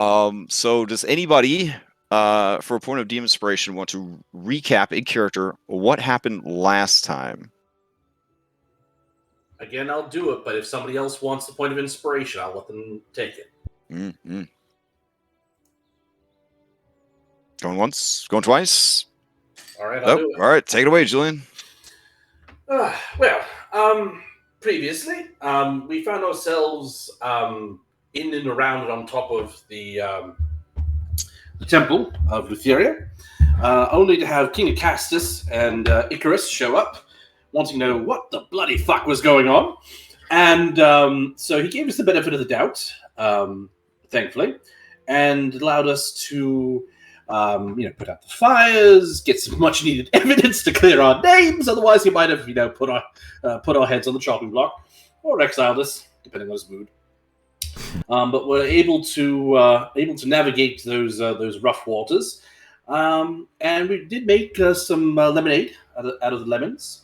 So does anybody, for a point of DM inspiration, want to recap in character what happened last time? Again, I'll do it, but if somebody else wants the point of inspiration, I'll let them take it. Mm-hmm. Going once, going twice. All right, I'll do it. All right, take it away, Julian. Previously, we found ourselves in and around and on top of the temple of Lutheria, only to have King Acastus and Icarus show up, wanting to know what the bloody fuck was going on. And so he gave us the benefit of the doubt, thankfully, and allowed us to put out the fires, get some much needed evidence to clear our names. Otherwise, he might have, put our heads on the chopping block or exiled us, depending on his mood. But we're able to navigate those rough waters, and we did make some lemonade out of the lemons.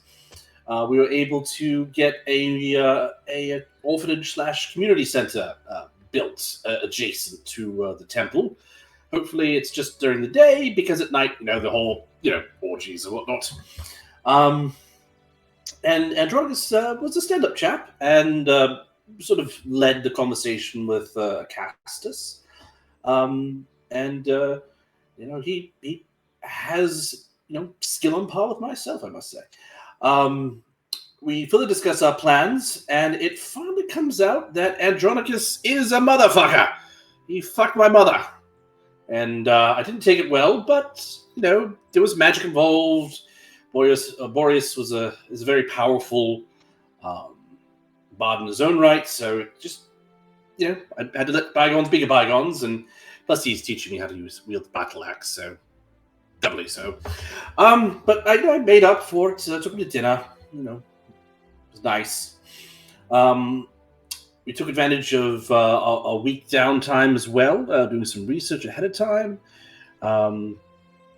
We were able to get a orphanage / community center built adjacent to the temple. Hopefully, it's just during the day, because at night, the whole orgies and whatnot. And Andronicus was a stand-up chap, and sort of led the conversation with Acastus. He has skill on par with myself, I must say. We further discuss our plans, and it finally comes out that Andronicus is a motherfucker. He fucked my mother. And I didn't take it well, but there was magic involved. Boreas is a very powerful bard in his own right, so just I had to let bygones be bygones, and plus he's teaching me how to wield the battle axe, so doubly so. But I made up for it. Took him to dinner. It was nice. We took advantage of a week downtime as well, doing some research ahead of time. And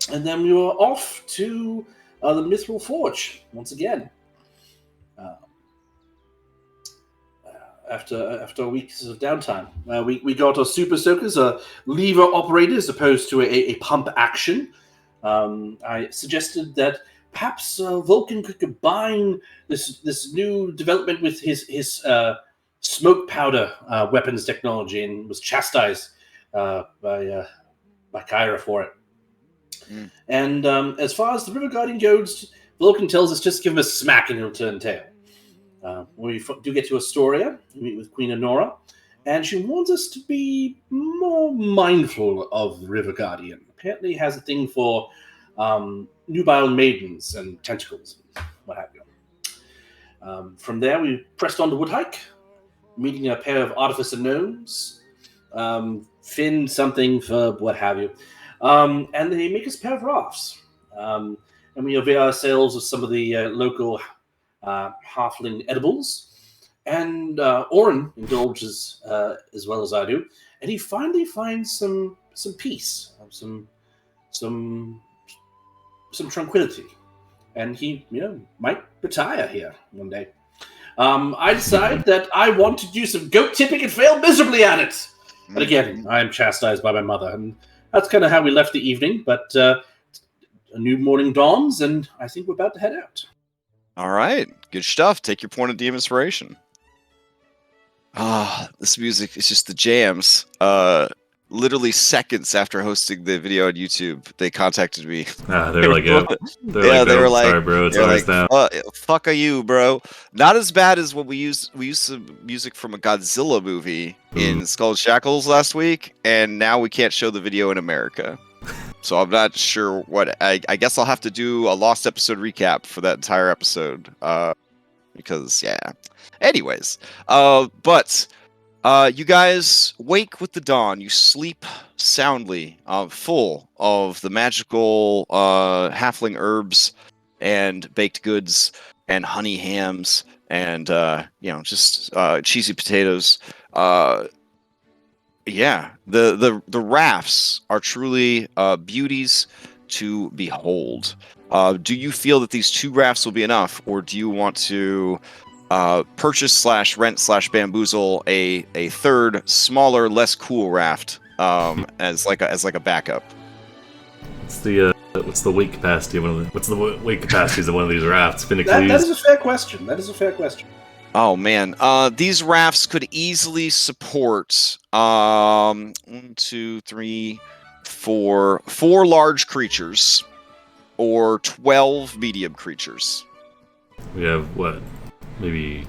then we were off to the Mithril Forge once again. After weeks of downtime. We got our Super Soakers, a lever operated as opposed to a pump action. I suggested that perhaps Vulcan could combine this new development with his smoke powder weapons technology, and was chastised by Kyra for it. Mm. And as far as the River Guardian goes, Vulcan tells us just give him a smack and he'll turn tail. When we do get to Astoria, we meet with Queen Honora, and she warns us to be more mindful of the River Guardian. Apparently has a thing for nubile maidens and tentacles, and what have you. From there, we pressed on to Woodhike, meeting a pair of artificer gnomes, Finn something for what have you. And they make us a pair of rafts. And we avail ourselves of some of the local halfling edibles. And Oren indulges as well as I do. And he finally finds some peace, some tranquility. And he, might retire here one day. I decide that I want to do some goat tipping and fail miserably at it. But again, I am chastised by my mother, and that's kind of how we left the evening. But a new morning dawns, and I think we're about to head out. All right, good stuff. Take your point of DM inspiration. This music is just the jams. Literally seconds after hosting the video on YouTube, they contacted me. They're like, they were like, sorry, bro, it's always down. Fuck are you, bro? Not as bad as what we used some music from a Godzilla movie in Skull and Shackles last week, and now we can't show the video in America. So I'm not sure what. I guess I'll have to do a lost episode recap for that entire episode. Because anyways, but. You guys wake with the dawn. You sleep soundly, full of the magical halfling herbs and baked goods and honey hams and just cheesy potatoes. The rafts are truly beauties to behold. Do you feel that these 2 rafts will be enough, or do you want to purchase /rent /bamboozle a third, smaller, less cool raft as like a backup. What's the weight capacity of what's the weight capacities of one of these rafts? That is a fair question. Oh man, these rafts could easily support 1, 2, 3, 4 large creatures or 12 medium creatures. We have what? Maybe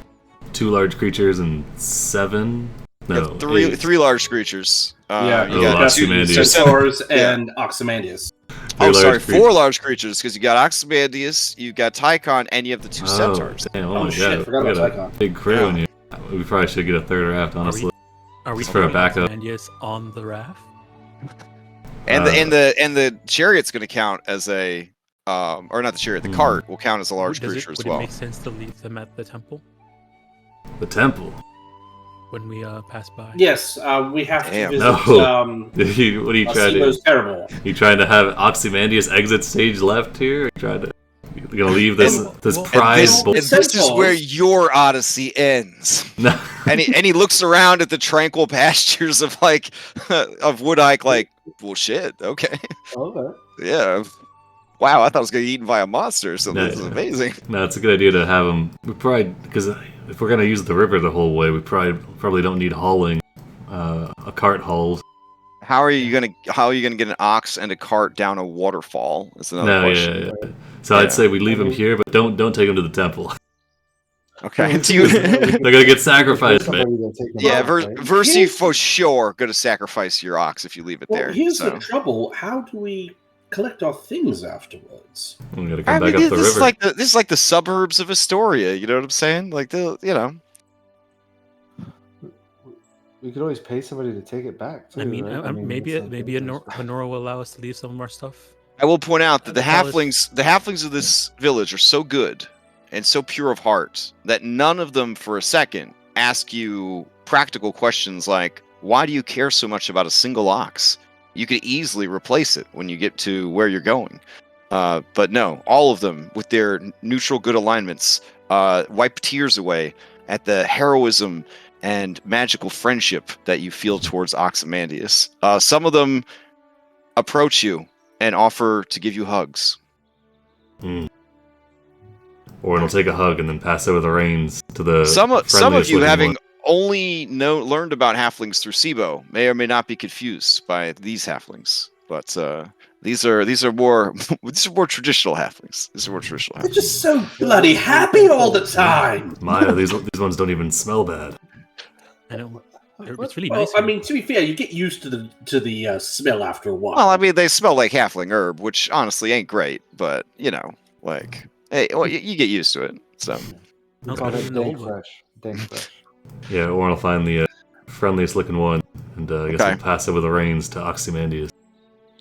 2 large creatures and 7? No, three large creatures. You got two Centaurs and Ozymandias. Oh, sorry, 4 large creatures, because you got Ozymandias, you got Tychon, and you have the 2 Centaurs. Damn, oh shit, God. forgot about Tychon. Big crew in here. We probably should get a 3rd raft, honestly. Are we for a backup? Ozymandias on the raft? And the chariot's going to count as a, or not the chariot, the cart will count as a large creature as well. Would it make sense to leave them at the temple? The temple? When we pass by? Yes, we have to visit. No. What are you trying to? Terrible. You trying to have Ozymandias exit stage left here? You're gonna leave this prize? And this is where your Odyssey ends. No. and he looks around at the tranquil pastures of of Woodike, like, well, shit, okay. Yeah. Wow, I thought I was gonna get eaten by a monster. So this is amazing. No, it's a good idea to have them. We probably, because if we're gonna use the river the whole way, we probably don't need hauling. A cart hauled. How are you gonna get an ox and a cart down a waterfall? Is another question. Yeah. So I'd say we leave them here, but don't take them to the temple. Okay. They're gonna get sacrificed, man. Yeah, Versi for sure gonna sacrifice your ox if you leave it there. Here's the trouble. How do we collect our things afterwards? We gotta come back up the river. This is like the suburbs of Astoria. You know what I'm saying? Like We could always pay somebody to take it back. Too, maybe Honora will allow us to leave some of our stuff. I will point out that the halflings of this village are so good and so pure of heart that none of them for a second ask you practical questions like, why do you care so much about a single ox? You could easily replace it when you get to where you're going. But no, all of them with their neutral good alignments wipe tears away at the heroism and magical friendship that you feel towards Ozymandias. Some of them approach you and offer to give you hugs. Or it'll take a hug and then pass over the reins to the some of you having one. Only learned about halflings through SIBO may or may not be confused by these halflings, but these are more traditional halflings. They're just so bloody happy all the time. Maya, these ones don't even smell bad. I know. It's really nice. I mean, to be fair, you get used to the smell after a while. Well, I mean, they smell like halfling herb, which honestly ain't great, but hey, well, you get used to it. So. Dank fresh. Yeah, Orn will find the friendliest looking one, and I guess we'll pass over the reins to Ozymandias.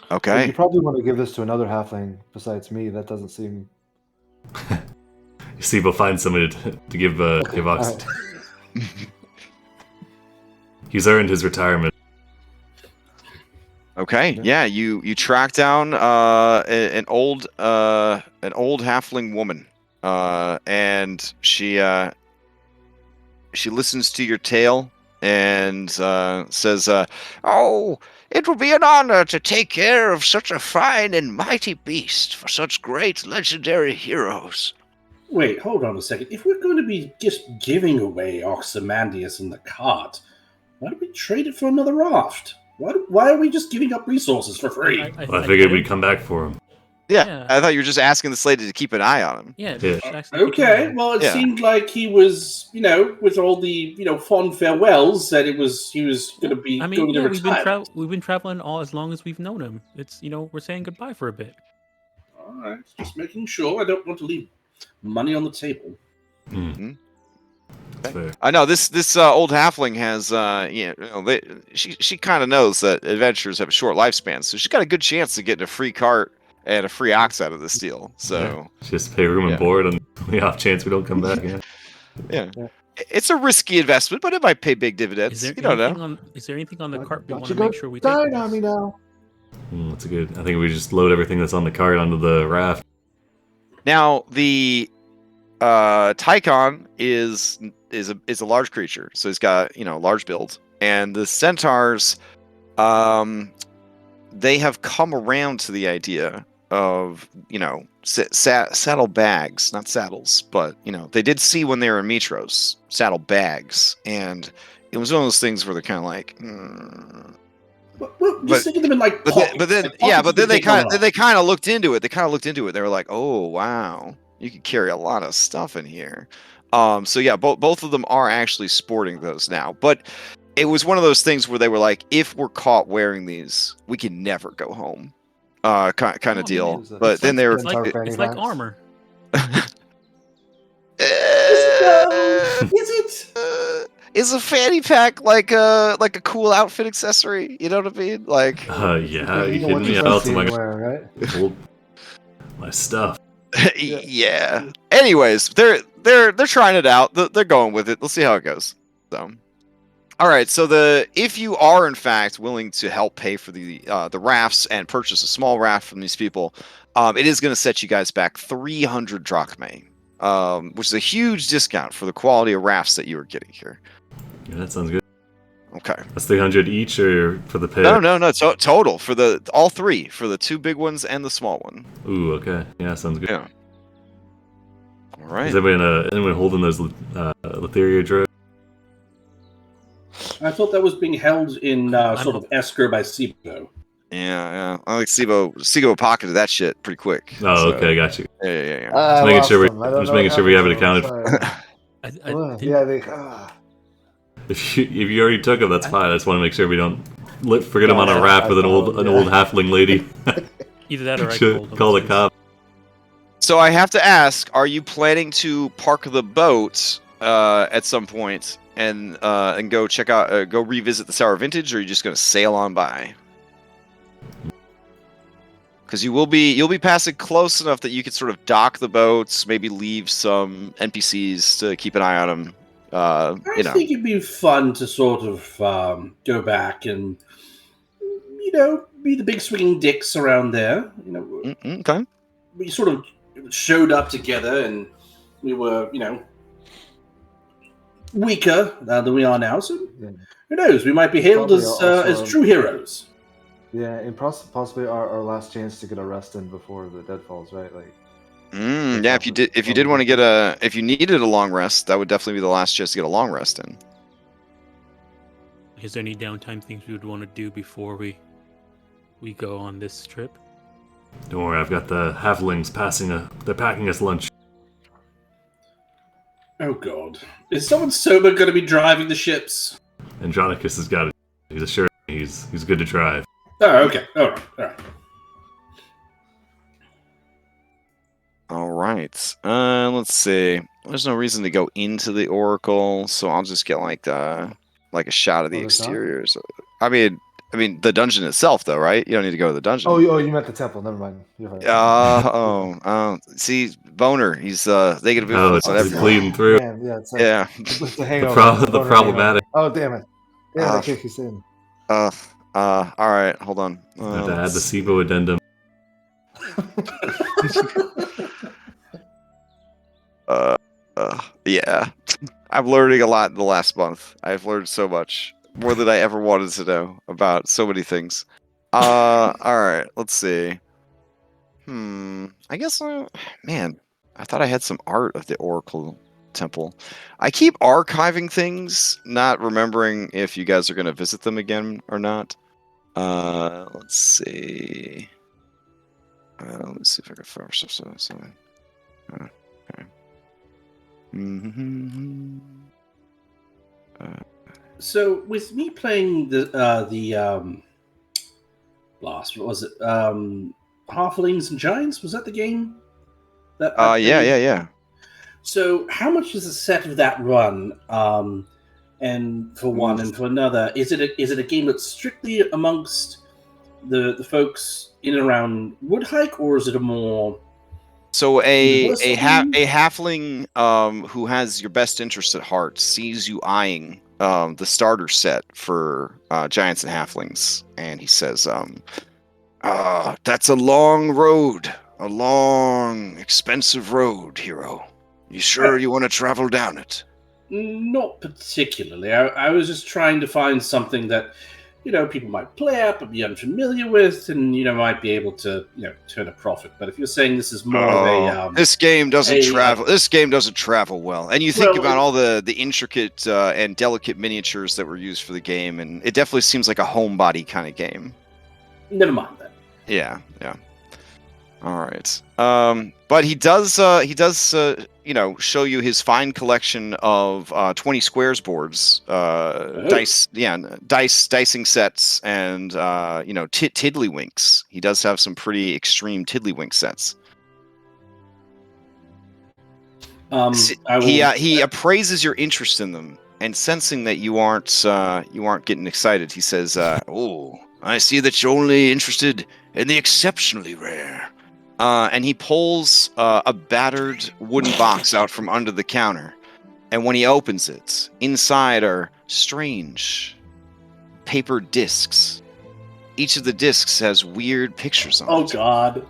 Okay. Well, you probably want to give this to another halfling besides me. That doesn't seem. You see, we'll find somebody to give Ox. Right. He's earned his retirement. Okay. Yeah, you track down an old halfling woman, and she listens to your tale and says, "Oh, it will be an honor to take care of such a fine and mighty beast for such great legendary heroes." Wait, hold on a second. If we're going to be just giving away Ozymandias in the cart, why don't we trade it for another raft? Why are we just giving up resources for free? I figured we'd come back for him. Yeah, I thought you were just asking this lady to keep an eye on him. Yeah. Okay, well, it seemed like he was, with all the, fond farewells, that he was going to be going to retire. We've been traveling all as long as we've known him. It's, we're saying goodbye for a bit. All right, just making sure. I don't want to leave money on the table. Mm-hmm. Okay. I know this old halfling has she kind of knows that adventurers have a short lifespan, so she's got a good chance of getting a free cart and a free ox out of this deal. So just pay room and board on the off chance we don't come back. Yeah. It's a risky investment, but it might pay big dividends. You don't know. Is there anything on the cart we want to make sure we take? On me now. That's a good. I think we just load everything that's on the cart onto the raft. Now the Tychon is a large creature, so he's got large build, and the centaurs they have come around to the idea of, saddle bags, not saddles, but, they did see when they were in Mitros, saddle bags. And it was one of those things where they're kind of like, Well, just think of them in like pockets. but then they kind of looked into it. They were like, oh, wow, you can carry a lot of stuff in here. So yeah, both of them are actually sporting those now. But it was one of those things where they were like, if we're caught wearing these, we can never go home. Kind of deal. man. But then they were. It's like armor. Is it? Is a fanny pack like a cool outfit accessory? You know what I mean? Like, yeah, you kidding me? Right? Hold my stuff. yeah. Anyways, they're trying it out. They're going with it. We'll see how it goes. So, all right. So if you are in fact willing to help pay for the rafts and purchase a small raft from these people, it is going to set you guys back 300 drachmae, which is a huge discount for the quality of rafts that you are getting here. Yeah, that sounds good. Okay. That's 300 each, or for the pay? No. Total for all three, for the two big ones and the small one. Ooh, okay. Yeah, sounds good. Yeah. All right. Is anyone holding those Letheria drugs? I thought that was being held in sort of escrow by Sibo. Yeah. I like Sigo pocketed that shit pretty quick. Oh, okay, got you. Yeah. Just making sure we have it accounted for. If you already took them, that's fine. I just want to make sure we don't forget them on a raft with an old halfling lady. Either that or I call the cop. So I have to ask: are you planning to park the boat at some point and go check out, go revisit the Sour Vintage, or are you just going to sail on by? Because you'll be passing close enough that you can sort of dock the boats, maybe leave some NPCs to keep an eye on them. I think it'd be fun to sort of go back and, be the big swinging dicks around there. Okay. We sort of showed up together, and we were, weaker than we are now. So who knows? We might be hailed as true heroes. Yeah, and possibly our last chance to get a rest in before the dead falls, right? Like. Yeah, if you did want to if you needed a long rest, that would definitely be the last chance to get a long rest in. Is there any downtime things we would want to do before we go on this trip? Don't worry, I've got the halflings they're packing us lunch. Oh god. Is someone sober going to be driving the ships? Andronicus has got it. He's assured he's good to drive. Oh, okay. All right. All right. Let's see. There's no reason to go into the Oracle, so I'll just get like a shot of the exteriors. I mean the dungeon itself, though, right? You don't need to go to the dungeon. Oh, you meant the temple. Never mind. See, Boner. He's negative influence on everyone. Bleeding through. Man, it's the hangover. The problematic. Hangover. Oh, damn it! Yeah, that kick is in. All right. Hold on. I have to add the SIBO addendum. Yeah. I'm learning a lot in the last month. I've learned so much. More than I ever wanted to know about so many things. Alright, let's see. I guess, man, I thought I had some art of the Oracle Temple. I keep archiving things, not remembering if you guys are going to visit them again or not. Let's see. Let's see if I can find something. Okay. So with me playing the last, what was it? Halflings and Giants, was that the game? Yeah. So how much is a set of that run? And for one, and for another, is it a game that's strictly amongst the folks in and around Woodhike, or is it a more a halfling who has your best interest at heart sees you eyeing the starter set for giants and halflings, and he says, "That's a long road, a long, expensive road, hero. You sure you want to travel down it?" Not particularly. I was just trying to find something that people might play at but be unfamiliar with, and might be able to turn a profit. But if you're saying this is more of a this game doesn't travel. This game doesn't travel well. And you think about all the intricate and delicate miniatures that were used for the game, and it definitely seems like a homebody kind of game. Never mind that. Yeah. All right. But he does show you his fine collection of 20 squares boards, dicing sets, and tiddlywinks. He does have some pretty extreme tiddlywink sets. He appraises your interest in them, and sensing that you aren't getting excited, he says, "Oh, I see that you're only interested in the exceptionally rare." And he pulls a battered wooden box out from under the counter. And when he opens it, inside are strange paper discs. Each of the discs has weird pictures on it. Oh, God.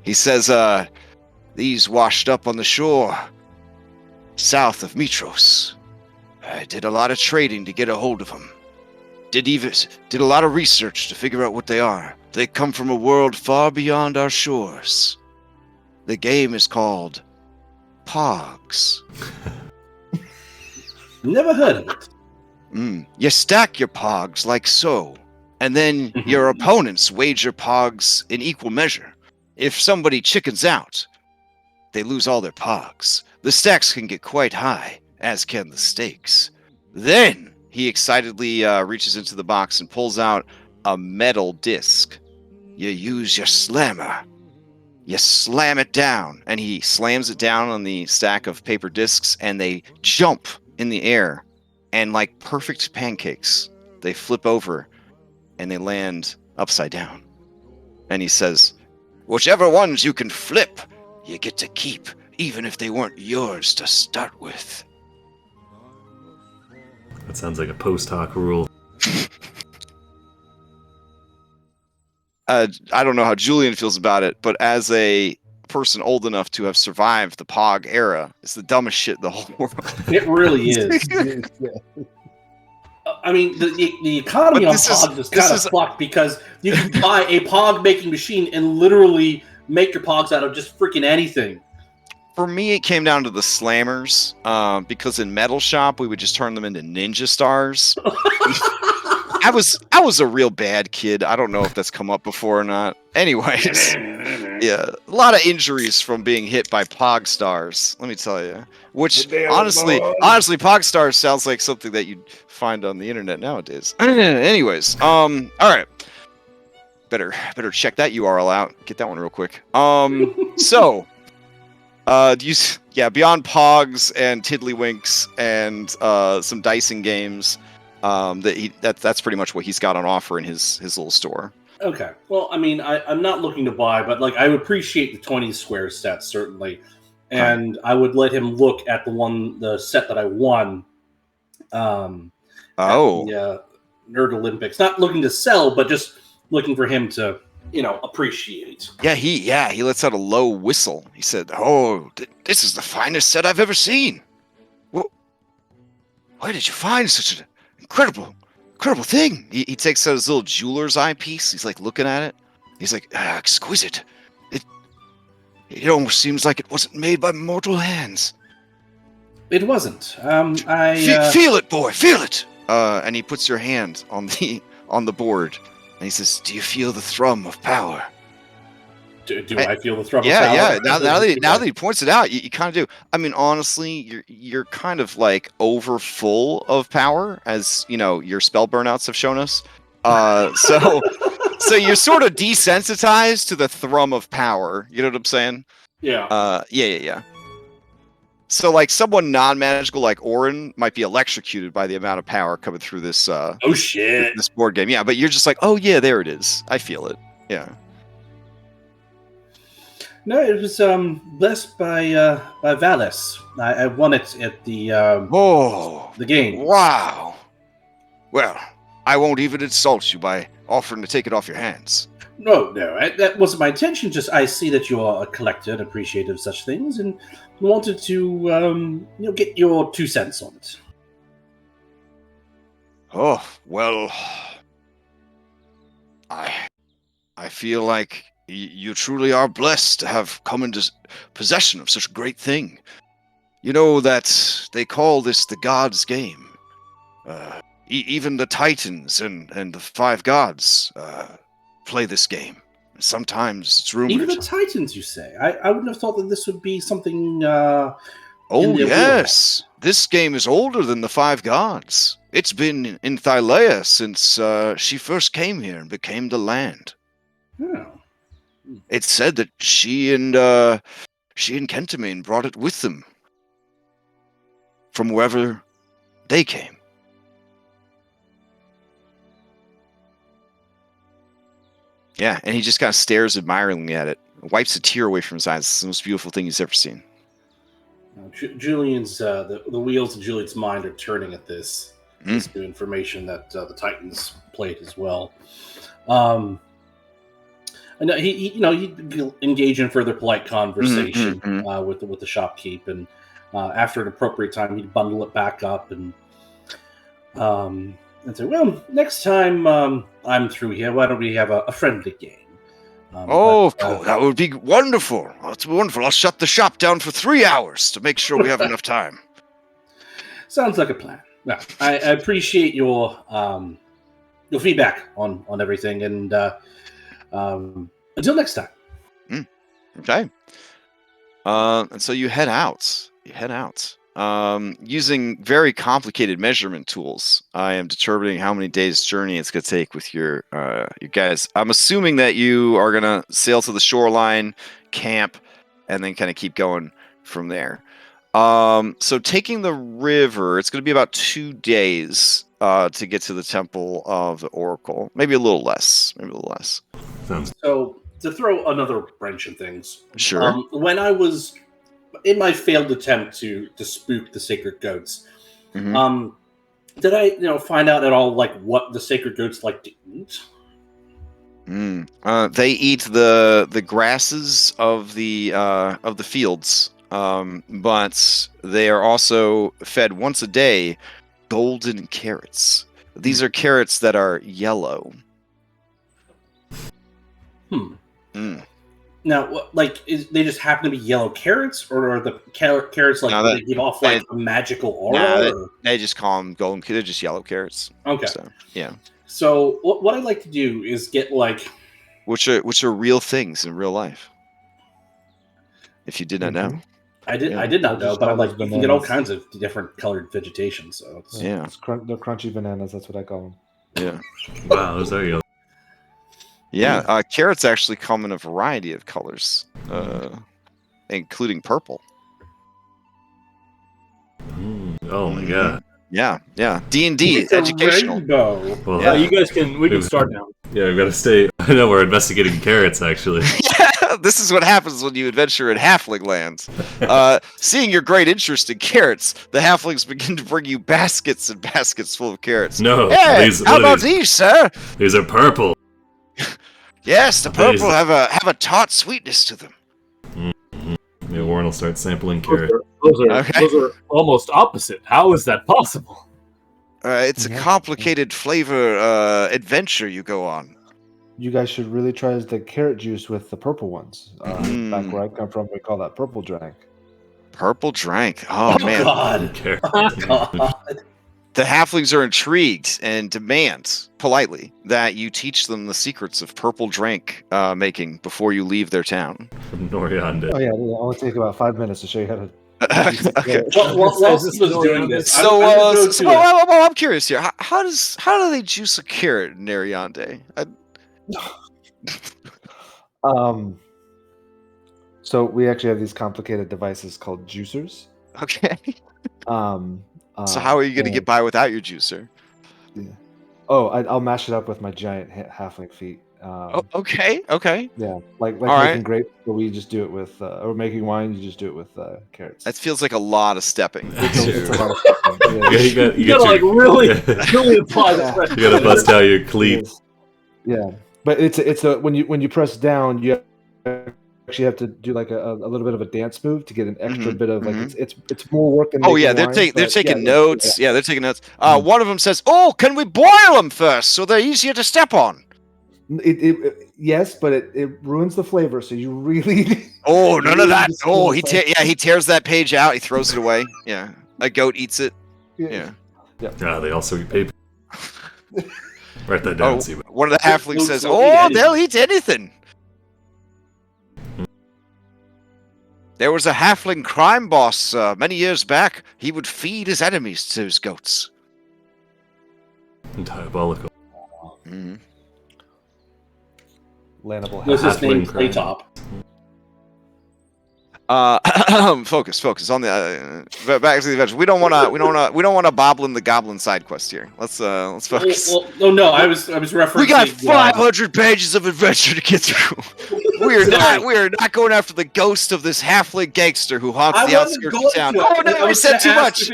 He says, these washed up on the shore south of Mitros. I did a lot of trading to get a hold of them. Did a lot of research to figure out what they are. They come from a world far beyond our shores. The game is called Pogs. Never heard of it. You stack your Pogs like so, and then your opponents wager Pogs in equal measure. If somebody chickens out, they lose all their Pogs. The stacks can get quite high, as can the stakes. Then he excitedly reaches into the box and pulls out a metal disc. You use your slammer. You slam it down, and he slams it down on the stack of paper discs, and they jump in the air, and like perfect pancakes, they flip over, and they land upside down. And he says, whichever ones you can flip, you get to keep, even if they weren't yours to start with. That sounds like a post hoc rule. I don't know how Julian feels about it, but as a person old enough to have survived the Pog era, it's the dumbest shit in the whole world. It really is. I mean, the economy on Pogs is kind of fucked because you can buy a Pog making machine and literally make your Pogs out of just freaking anything. For me, it came down to the slammers, because in Metal Shop, we would just turn them into ninja stars. I was a real bad kid. I don't know if that's come up before or not. Anyways, yeah, a lot of injuries from being hit by Pog stars, let me tell you. Which, honestly, Pog stars sounds like something that you'd find on the internet nowadays. Anyways, all right. Better check that URL out. Get that one real quick. So... beyond Pogs and Tiddlywinks and some dicing games, that's pretty much what he's got on offer in his little store. Okay. Well, I mean, I'm not looking to buy, but like I would appreciate the 20 square set certainly, and I would let him look at the set that I won. At the Nerd Olympics. Not looking to sell, but just looking for him to appreciate. Yeah, he lets out a low whistle. He said, "Oh, this is the finest set I've ever seen. Well, where did you find such an incredible thing?" He takes out his little jeweler's eyepiece. He's like looking at it. He's like, exquisite. It almost seems like it wasn't made by mortal hands. It wasn't. Feel it, boy, feel it. And he puts your hand on the board. And he says, "Do you feel the thrum of power?" Do I feel the thrum of power? Yeah. Now that he points it out, you kind of do. I mean, honestly, you're kind of like over full of power, as your spell burnouts have shown us. So you're sort of desensitized to the thrum of power. You know what I'm saying? Yeah. Yeah. So, like, someone non-magical like Orin might be electrocuted by the amount of power coming through this. Oh shit! This board game, yeah. But you're just like, oh yeah, there it is. I feel it. Yeah. No, it was blessed by Valis. I won it at the the game. Wow. Well, I won't even insult you by offering to take it off your hands. No, that wasn't my intention. Just I see that you are a collector and appreciative of such things, and wanted to get your 2 cents on it. Oh, well, I feel like you truly are blessed to have come into possession of such a great thing. You know that they call this the gods' game. Even the Titans and the five gods play this game. Sometimes it's rumored. Even the Titans, you say? I wouldn't have thought that this would be something. Oh yes, this game is older than the five gods. It's been in Thylea since she first came here and became the land. Oh. It's said that she and Kentamine brought it with them from wherever they came. Yeah, and he just kind of stares admiringly at it, wipes a tear away from his eyes. It's the most beautiful thing he's ever seen. Julian's the wheels of Julian's mind are turning at this new information that the Titans played as well. I know he engage in further polite conversation with the shopkeep, and after an appropriate time, he'd bundle it back up and say, "Well, next time I'm through here, why don't we have a friendly game?" Of course, that would be wonderful. That's wonderful. I'll shut the shop down for 3 hours to make sure we have enough time. Sounds like a plan. Well, I appreciate your feedback on everything, and until next time. Okay. And so you head out. Using very complicated measurement tools. I am determining how many days journey it's going to take with your guys. I'm assuming that you are going to sail to the shoreline, camp, and then kind of keep going from there. So taking the river, it's going to be about 2 days to get to the Temple of the Oracle. Maybe a little less. So to throw another wrench in things. Sure. When I was in my failed attempt to spook the sacred goats, did I find out at all like what the sacred goats like to eat? They eat the grasses of the fields, but they are also fed once a day golden carrots. These are carrots that are yellow. Now, they just happen to be yellow carrots, or are the carrots they give off like a magical aura? They just call them golden. They're just yellow carrots. Okay. So, yeah. So what I'd like to do is get which are real things in real life. If you did not know, I did not know, but you can get all kinds of different colored vegetation. So it's, they're crunchy bananas. That's what I call them. Yeah. Wow, those are yellow. Yeah, carrots actually come in a variety of colors, including purple. Oh my god. Yeah. D&D, educational. Well, yeah, we can start now. Yeah, we've got to stay. I know we're investigating carrots, actually. Yeah, this is what happens when you adventure in halfling lands. Seeing your great interest in carrots, the halflings begin to bring you baskets and baskets full of carrots. No, hey, how about these, sir? These are purple. Yes, the purple have a tart sweetness to them. Yeah, Warren will start sampling carrots. Those are almost opposite. How is that possible? It's a complicated flavor adventure you go on. You guys should really try the carrot juice with the purple ones. Back where I come from, we call that purple drank. Purple drank. Oh man. God. Oh, God. The halflings are intrigued and demand politely that you teach them the secrets of purple drink making before you leave their town. From Noriande. Oh yeah, it'll only take about 5 minutes to show you how to. Okay. Whilst this was doing this, I'm curious here. How do they juice a carrot in Noriande? So we actually have these complicated devices called juicers. Okay. So how are you going to get by without your juicer? Yeah. Oh, I'll mash it up with my giant halfling feet. Okay. Yeah, like All making right. grapes, but we just do it with, or making wine, you just do it with carrots. That feels like a lot of stepping. It's a lot of stepping. Yeah, You gotta really apply this. You gotta bust out your cleats. Yeah, but it's a when you press down, you actually have to do like a little bit of a dance move to get an extra bit of it's more work than. Oh yeah, they're taking notes. Yeah, they're taking notes. One of them says, "Oh, can we boil them first so they're easier to step on?" Yes, but it ruins the flavor. So you really. Oh, none of that. Just Oh, full he tears that page out. He throws it away. Yeah, a goat eats it. Yeah. Yeah, they also eat paper. Write that down. See what. One of the halflings They'll says, eat "Oh, anything." they'll eat anything." There was a halfling crime boss many years back. He would feed his enemies to his goats. Diabolical. Mm-hmm. Landable. Was his name Halfling Claytop? Focus on the back to the adventure. We don't want to bobbling the goblin side quest here. Let's focus. No, I was referencing. We got 500 pages of adventure to get through. We are not going after the ghost of this halfling gangster who haunts the outskirts of town. Oh no, we said too much.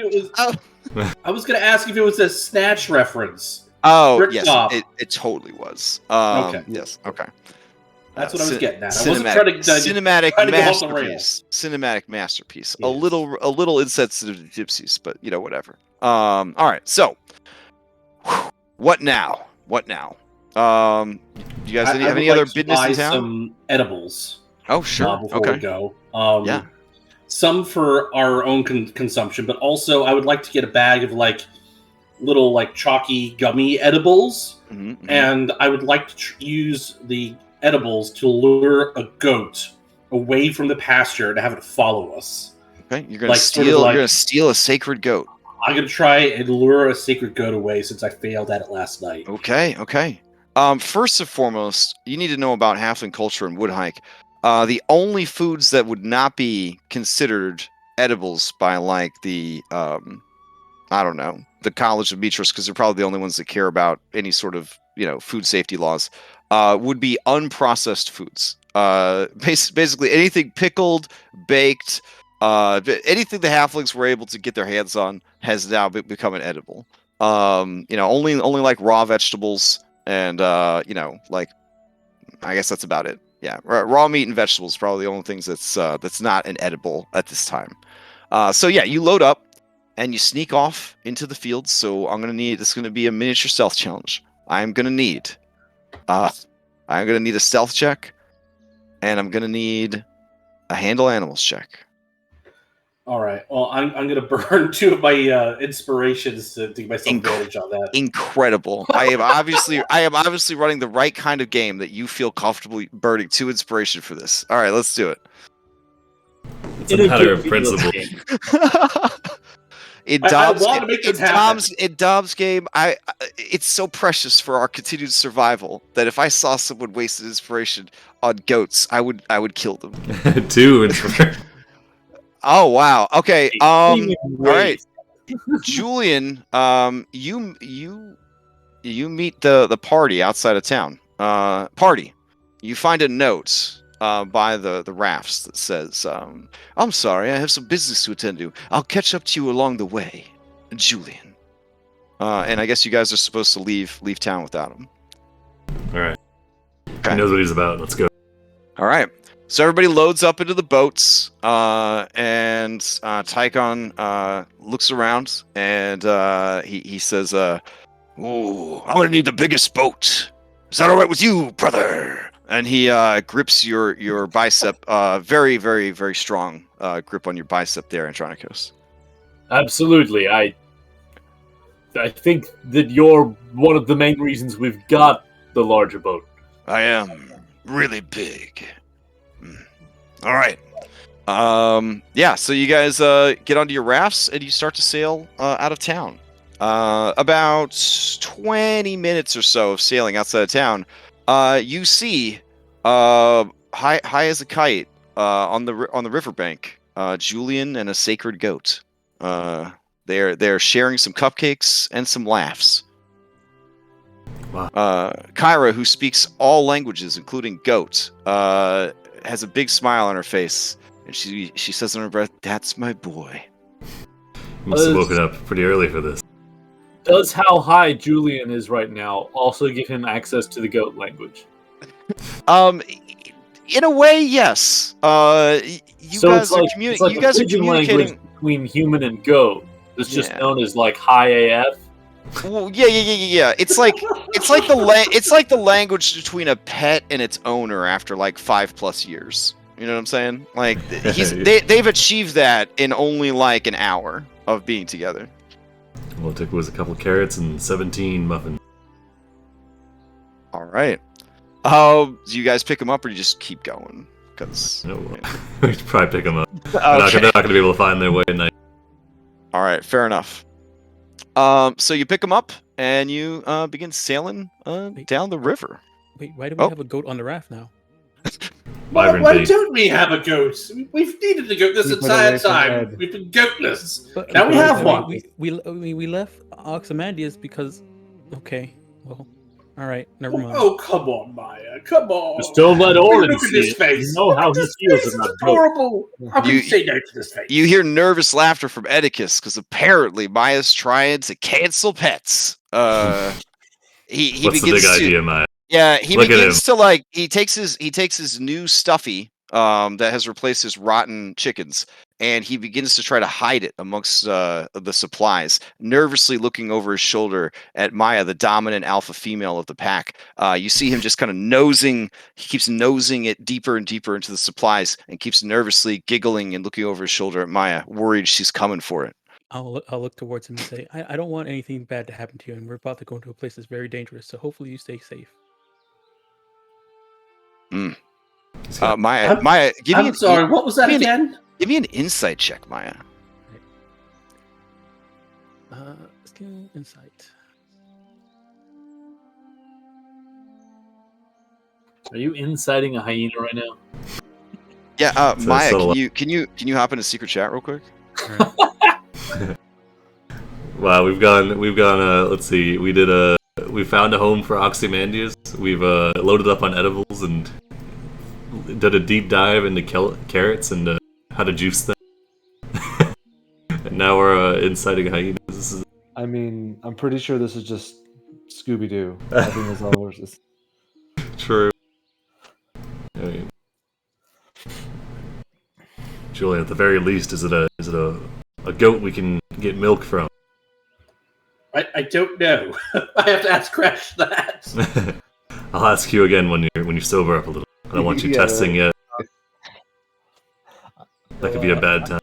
I was going to ask if it was a Snatch reference. Oh Rick yes, Top. it totally was. Okay. Yes. Okay. That's what I was getting at. I wasn't trying to cinematic trying to go off the rails. Cinematic masterpiece. Yes. A little insensitive to gypsies, but whatever. All right. So, what now? You guys have any other business in town? Some edibles. Oh sure. Before Okay. we go. Yeah. Some for our own consumption, but also I would like to get a bag of little chalky gummy edibles, and I would like to use the edibles to lure a goat away from the pasture and have it follow us. Okay, you're gonna steal a sacred goat. I'm gonna try and lure a sacred goat away since I failed at it last night. Okay. First and foremost, you need to know about halfling culture and wood hike. The only foods that would not be considered edibles by the I don't know, the College of Mitros, because they're probably the only ones that care about any sort of food safety laws, would be unprocessed foods. Basically anything pickled, baked, anything the halflings were able to get their hands on has now become an edible. Only like raw vegetables and I guess that's about it. Yeah, raw meat and vegetables are probably the only things that's not an edible at this time. So yeah, you load up and you sneak off into the fields. So this is gonna be a miniature stealth challenge. I'm gonna need a stealth check, and I'm gonna need a handle animals check. All right. Well, I'm going to burn 2 of my inspirations to give myself advantage on that. Incredible. I am obviously running the right kind of game that you feel comfortable burning 2 inspiration for this. All right, let's do it. It's a matter of principle. In Dom's game, it's so precious for our continued survival that if I saw someone wasted inspiration on goats, I would kill them. 2 inspiration. Oh wow. Okay. All right. Julian, you meet the party outside of town. Party. You find a note by the rafts that says, "I'm sorry, I have some business to attend to. I'll catch up to you along the way, Julian." And I guess you guys are supposed to leave town without him. All right. Okay. He knows what he's about. Let's go. All right. So everybody loads up into the boats, and Tychon looks around, and he says, "Ooh, I'm gonna need the biggest boat. Is that all right with you, brother?" And he grips your bicep, very, very, very strong grip on your bicep there, Andronikos. Absolutely. I think that you're one of the main reasons we've got the larger boat. I am really big. All right. Yeah, so you guys get onto your rafts and you start to sail out of town. About 20 minutes or so of sailing outside of town, you see high as a kite on the riverbank, Julian and a sacred goat. They're sharing some cupcakes and some laughs. Wow. Kyra, who speaks all languages, including goat, has a big smile on her face, and she says under her breath, "That's my boy." Must have woken up pretty early for this. Does how high Julian is right now also give him access to the goat language? In a way, yes. You guys are communicating between human and goat. It's just known as high AF. Well, yeah. It's like the language between a pet and its owner after like 5+ years. You know what I'm saying? Like they've achieved that in only like an hour of being together. All it took was a couple carrots and 17 muffins. All right. Do you guys pick them up or do you just keep going? Because No, we should probably pick them up. okay. They're not going to be able to find their way at night. All right, fair enough. So you pick them up and you begin sailing down the river. Wait, why do we Oh. have a goat on the raft now? Wyvern Why bait. don't we have a goat? We've needed a goat this Keep it entire away from time. Ed. We've been goatless. But, Now we but, have I mean, one. We left Ozymandias because. Okay, well, all right, never mind. Oh, come on, Maya. Come on. Just don't let Ohlen Look at see this it. face. You know Look how at he this feels face. about It's goats. adorable. How can You- you say no to this face? You hear nervous laughter from Oedicus because apparently Maya's trying to cancel pets. He What's the begins big to, idea, Maya? Yeah, he Look at begins to like he takes his new stuffy that has replaced his rotten chickens, and he begins to try to hide it amongst the supplies, nervously looking over his shoulder at Maya, the dominant alpha female of the pack. You see him just kind of nosing. He keeps nosing it deeper and deeper into the supplies, and keeps nervously giggling and looking over his shoulder at Maya, worried she's coming for it. I'll look towards him and say, I don't want anything bad to happen to you, and we're about to go into a place that's very dangerous. So hopefully you stay safe. Maya, give me I'm sorry, what was that give me again? Give me an insight check, Maya. Skill insight. Are you inciting a hyena right now? Yeah, It's a Maya, subtle- can you hop into secret chat real quick? Wow, we've gone. Let's see. We found a home for Ozymandias. We've loaded up on edibles and did a deep dive into carrots and how to juice them. And now we're inciting hyenas. This is I mean, I'm pretty sure this is just Scooby Doo. I think that's all there's. Is. true. I mean, Julian, at the very least, is it a goat we can get milk from? I don't know. I have to ask Crash that. I'll ask you again when you sober up a little. I don't want you Yeah, testing yet. That could be a bad time.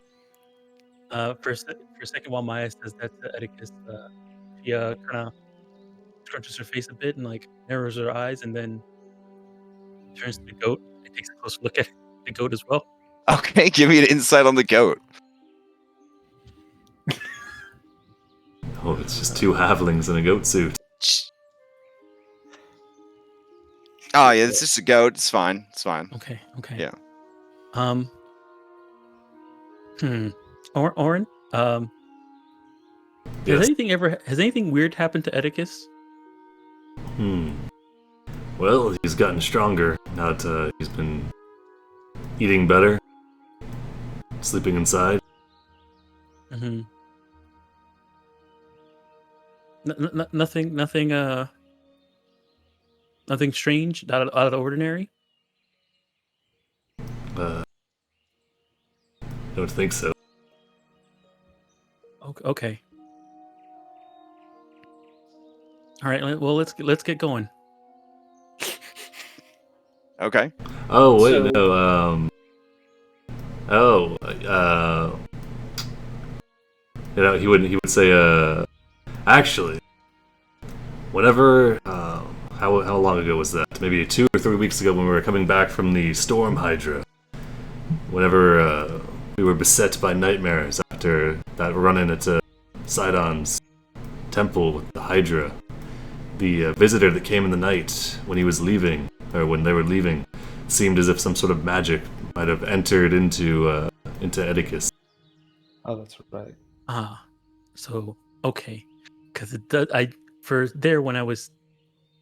For a second, while Maya says that to Oedicus, she kind of scrunches her face a bit and like narrows her eyes, and then turns to the goat and takes a closer look at the goat as well. Okay, give me an insight on the goat. Oh, it's just two halflings in a goat suit. Oh yeah, it's just a goat. It's fine. It's fine. Okay. Yeah. Oren, Yes. has anything weird happened to Oedicus? Well, he's gotten stronger now that he's been eating better, sleeping inside. Mm-hmm. Nothing strange, out of the ordinary. Don't think so. Okay. All right. Well, let's get going. Okay. Oh wait, So- no. He would say. Actually, whenever. How long ago was that? Maybe 2 or 3 weeks ago when we were coming back from the Storm Hydra. Whenever we were beset by nightmares after that run-in at Sidon's temple with the Hydra. The visitor that came in the night when he was leaving, or when they were leaving, seemed as if some sort of magic might have entered into Oedicus. Oh, that's right. So okay, because when I was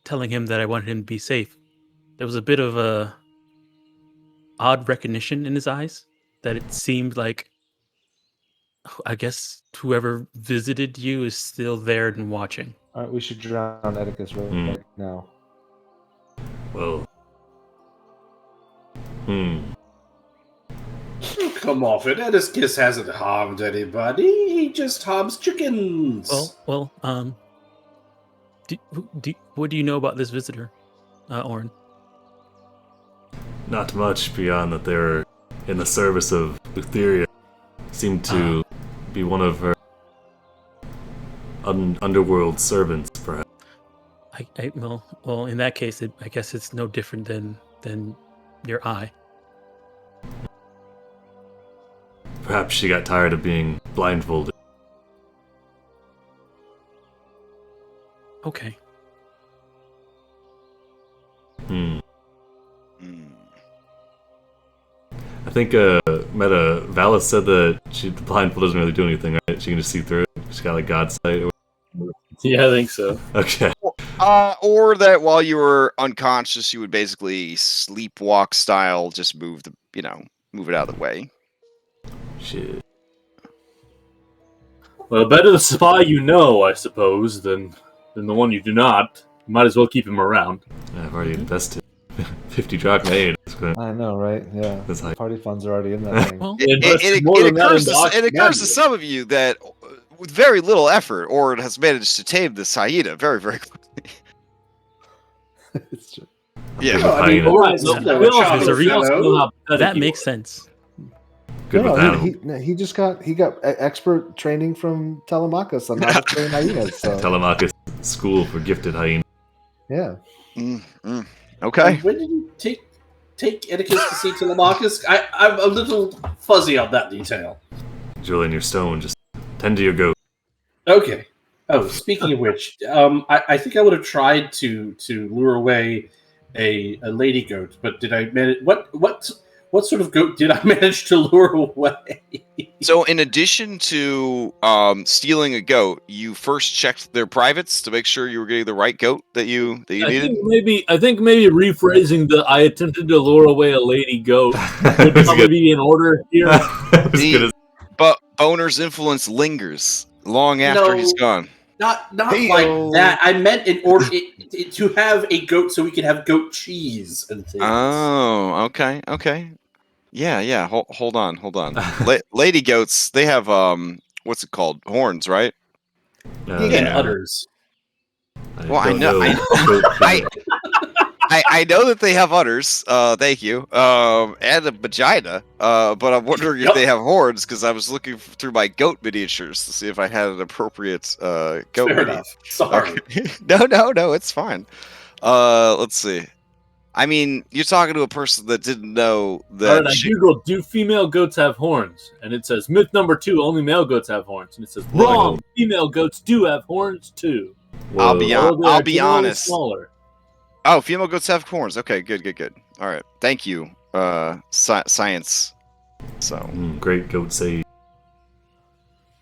telling him that I wanted him to be safe, there was a bit of a odd recognition in his eyes that it seemed like, I guess whoever visited you is still there and watching. All right, we should drown Oedicus right now. Well, Oh, come off it. Oedicus hasn't harmed anybody. He just harms chickens. Well, what do you know about this visitor, Oren? Not much beyond that they're in the service of Thylea. Seemed to be one of her underworld servants, perhaps. Well, in that case, I guess it's no different than your eye. Perhaps she got tired of being blindfolded. Okay. I think Meta Valis said that the blindfold doesn't really do anything, right? She can just see through it. She's got like God's sight. Yeah, I think so. Okay. Or that while you were unconscious, you would basically sleepwalk style just move it out of the way. Shit. Well, better the spy you know, I suppose, than the one you do not. You might as well keep him around. Yeah, I've already invested 50 drachma aid. I know, right? Yeah. That's like, Party funds are already in that thing. Well, It occurs to some of you that with very little effort, Orin has managed to tame this hyena very, very quickly. It's true. Yeah. No, I mean, that makes sense. good with animals. He just got expert training from Telemachus on how to train hyenas. So. Telemachus School for Gifted Hyena. Yeah. Okay. When did you take Etiquette to see Telemachus? I'm a little fuzzy on that detail. Julian, your stone, just tend to your goat. Okay. Oh, speaking of which, I think I would have tried to lure away a lady goat, but did I manage? What sort of goat did I manage to lure away? So, in addition to stealing a goat, you first checked their privates to make sure you were getting the right goat that you needed. I think maybe rephrasing I attempted to lure away a lady goat would probably be in order here. But Boner's influence lingers long after he's gone. Not like that. I meant in order to have a goat so we could have goat cheese and things. Oh, okay. Yeah. Hold on. Lady goats, they have what's it called? Horns, right? Udders. Well, I know. I know that they have udders. Thank you. And a vagina. But I'm wondering if they have horns because I was looking through my goat miniatures to see if I had an appropriate goat. Fair enough. Sorry. Okay. No, it's fine. Let's see. I mean, you're talking to a person that didn't know that. Alright, I googled, do female goats have horns? And it says, myth number 2, only male goats have horns. And it says, wrong, female goats do have horns too. I'll be honest. Smaller. Oh, female goats have horns. Okay, good. All right, thank you, science. So great goat sage.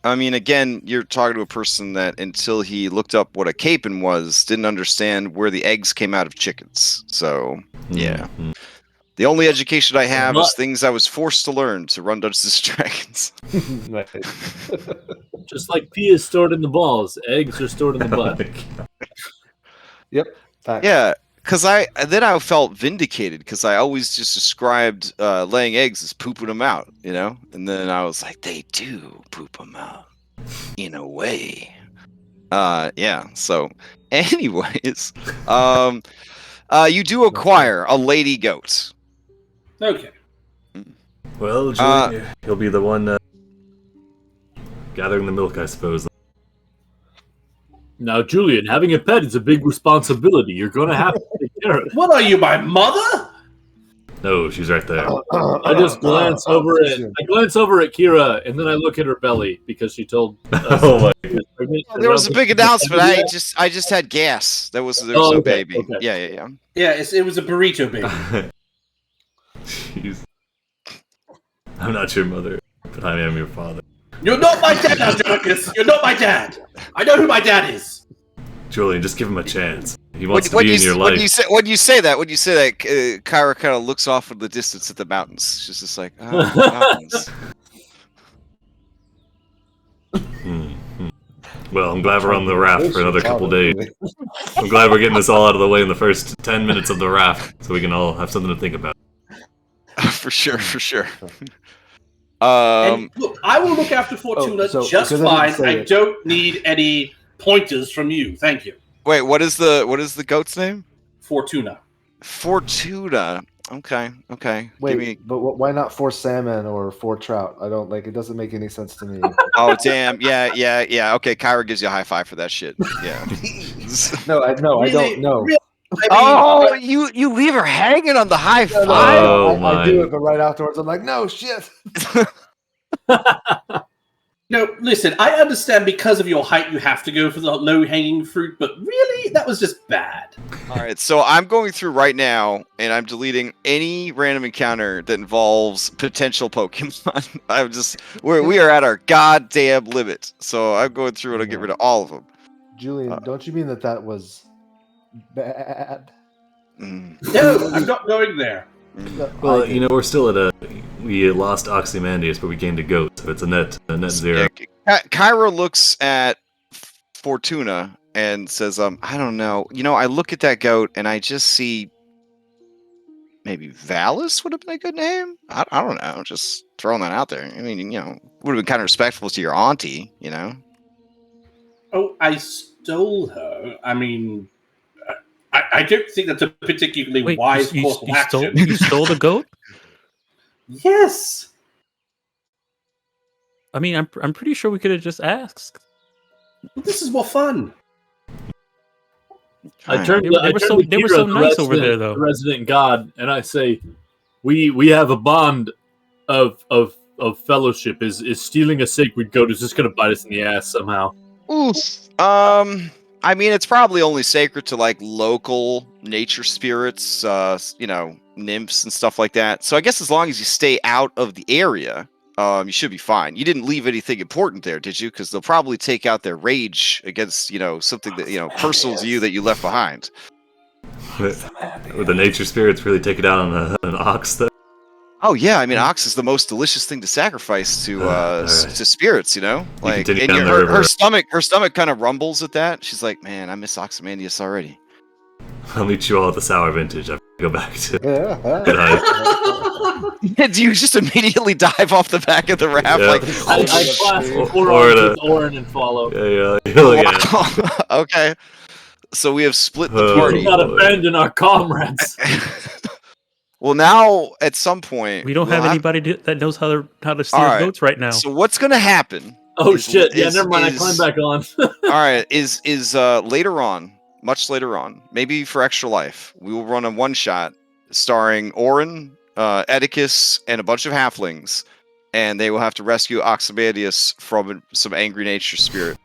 I mean, again, you're talking to a person that until he looked up what a capon was, didn't understand where the eggs came out of chickens. So yeah, the only education I have is things I was forced to learn to run Dungeons and Dragons. Just like pee is stored in the balls, eggs are stored in the butt. Yep. Fact. Yeah. Because I felt vindicated because I always just described laying eggs as pooping them out, and then I was like, they do poop them out in a way. Yeah. So, anyways, you do acquire a lady goat. Okay. Well, Julian, he'll be the one gathering the milk, I suppose. Now, Julian, having a pet is a big responsibility. You're going to have to take care of it. What are you, my mother? No, she's right there. I just glance over at Kira, and then I look at her belly because she told us. Oh my God. There was a big announcement. I just had gas. There was a baby. Okay. Yeah. Yeah, it was a burrito baby. Jeez. I'm not your mother, but I am your father. You're not my dad, Andronicus! You're not my dad! I know who my dad is! Julian, just give him a chance. He wants to be in your life. When you say that, Kyra kind of looks off in the distance at the mountains. She's just like, oh, the mountains. Well, I'm glad we're on the raft for another couple days. I'm glad we're getting this all out of the way in the first 10 minutes of the raft, so we can all have something to think about. For sure. And look, I will look after Fortuna just fine. I don't need any pointers from you. Thank you. Wait, what is the goat's name? Fortuna. Fortuna. Okay. Wait, but why not 4 salmon or 4 trout? I don't like. It doesn't make any sense to me. Oh damn. Yeah. Okay, Kyra gives you a high five for that shit. Yeah. No, I don't know. Really, Oh, you leave her hanging on the high No, five. Oh, I do my. it, but right afterwards, I'm like, no shit. no, listen, I understand because of your height you have to go for the low-hanging fruit, but really, that was just bad. All right, so I'm going through right now, and I'm deleting any random encounter that involves potential Pokemon. We are at our goddamn limit. So I'm going through and I'll get rid of all of them. Julian, don't you mean that was bad? No, I'm not going there. Well, we're still at we lost Ozymandias, but we gained a goat, so it's a net zero. Yeah, Kyra looks at Fortuna and says, I don't know. I look at that goat and I just see maybe Valis would have been a good name. I don't know. Just throwing that out there. I mean, would have been kind of respectful to your auntie, Oh, I stole her. I mean, I don't think that's a particularly wise course of action. You stole the goat? Yes. I mean, I'm pretty sure we could have just asked. This is more fun. I turn They were so nice over there, though. The resident god, and I say, we have a bond of fellowship. Is stealing a sacred goat is just going to bite us in the ass somehow? Oof. I mean, it's probably only sacred to like local nature spirits, nymphs and stuff like that. So I guess as long as you stay out of the area, you should be fine. You didn't leave anything important there, did you? Because they'll probably take out their rage against, something that, personal to you that you left behind. Would the nature spirits really take it out on an ox, though? Oh yeah, I mean, ox is the most delicious thing to sacrifice to spirits, Like, and her stomach kind of rumbles at that. She's like, man, I miss Ozymandias already. I'll meet you all at the sour vintage. I have to go back to. Do you just immediately dive off the back of the raft? Yeah. Like, I clasp 4 arms with Oren and follow. wow. Okay. So we have split the We party. do not abandon our comrades. Well, now at some point We don't have anybody that knows how to steer Alright, goats right now. So what's gonna happen? Oh shit! Yeah, never mind. I climb back on. All right, is later on, much later on, maybe for Extra Life, we will run a one shot starring Oren, Edicus, and a bunch of halflings, and they will have to rescue Ozymandias from some angry nature spirit.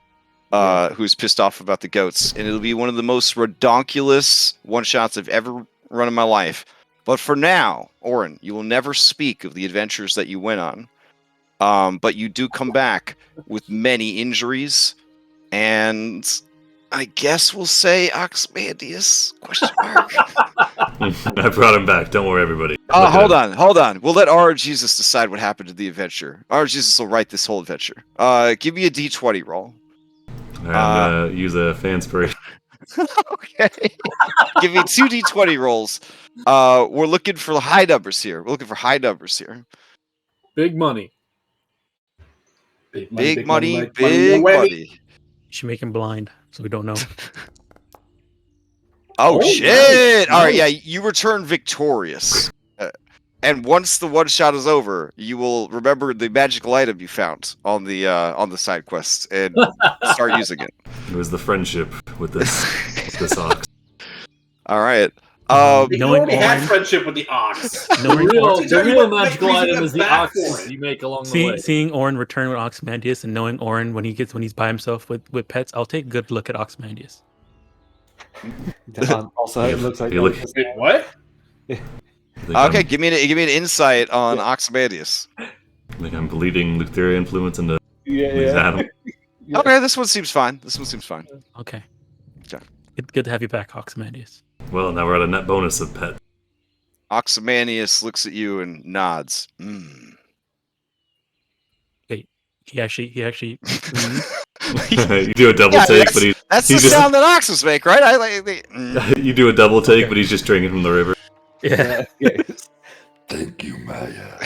Who's pissed off about the goats, and it'll be one of the most redonkulous one shots I've ever run in my life. But for now, Oren, you will never speak of the adventures that you went on. But you do come back with many injuries, and I guess we'll say Ozymandias? ? I brought him back. Don't worry, everybody. Hold on. We'll let R. Jesus decide what happened to the adventure. R. Jesus will write this whole adventure. Give me a D20 roll. I'm gonna use a fanspiration. Okay. Give me 2 D20 rolls. We're looking for high numbers here. Big money. Big money. You should make him blind, so we don't know. Oh shit! Nice. All right, yeah, you return victorious. And once the one shot is over, you will remember the magical item you found on the side quest and start using it. It was the friendship with this ox. All right. We Knowing already had Oren- friendship with the ox. Knowing The Oren- real magical Reason item to is the back oxes for it. you make along the way. Seeing Oren return with Ozymandias and knowing Oren when he's by himself with pets, I'll take a good look at Ozymandias. Also, it looks like. You look- Wait, what? Okay, give me an insight on Ozymandias. Like I'm bleeding Lutheria influence into Yeah. Adam. Yeah. Okay, this one seems fine. Okay. Okay. Good to have you back, Ozymandias. Well, now we're at a net bonus of pet. Ozymandias looks at you and nods. He actually. You do a double take, but That's he's the just, sound that oxes make, right? you do a double take, but he's just drinking from the river. Yeah. Thank you, Maya.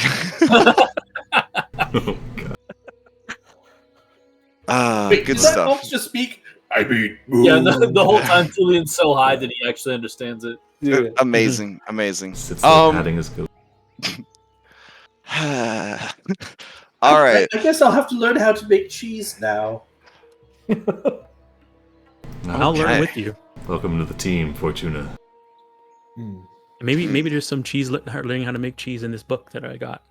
Oh, God. Good Did that stuff. ox just speak I mean, Yeah, the whole time Julian's so high that he actually understands it. Yeah. Amazing, amazing. Sits there patting his goat. All right. I guess I'll have to learn how to make cheese now. I'll learn Okay. with you. Welcome to the team, Fortuna. Hmm. Maybe there's some cheese learning how to make cheese in this book that I got.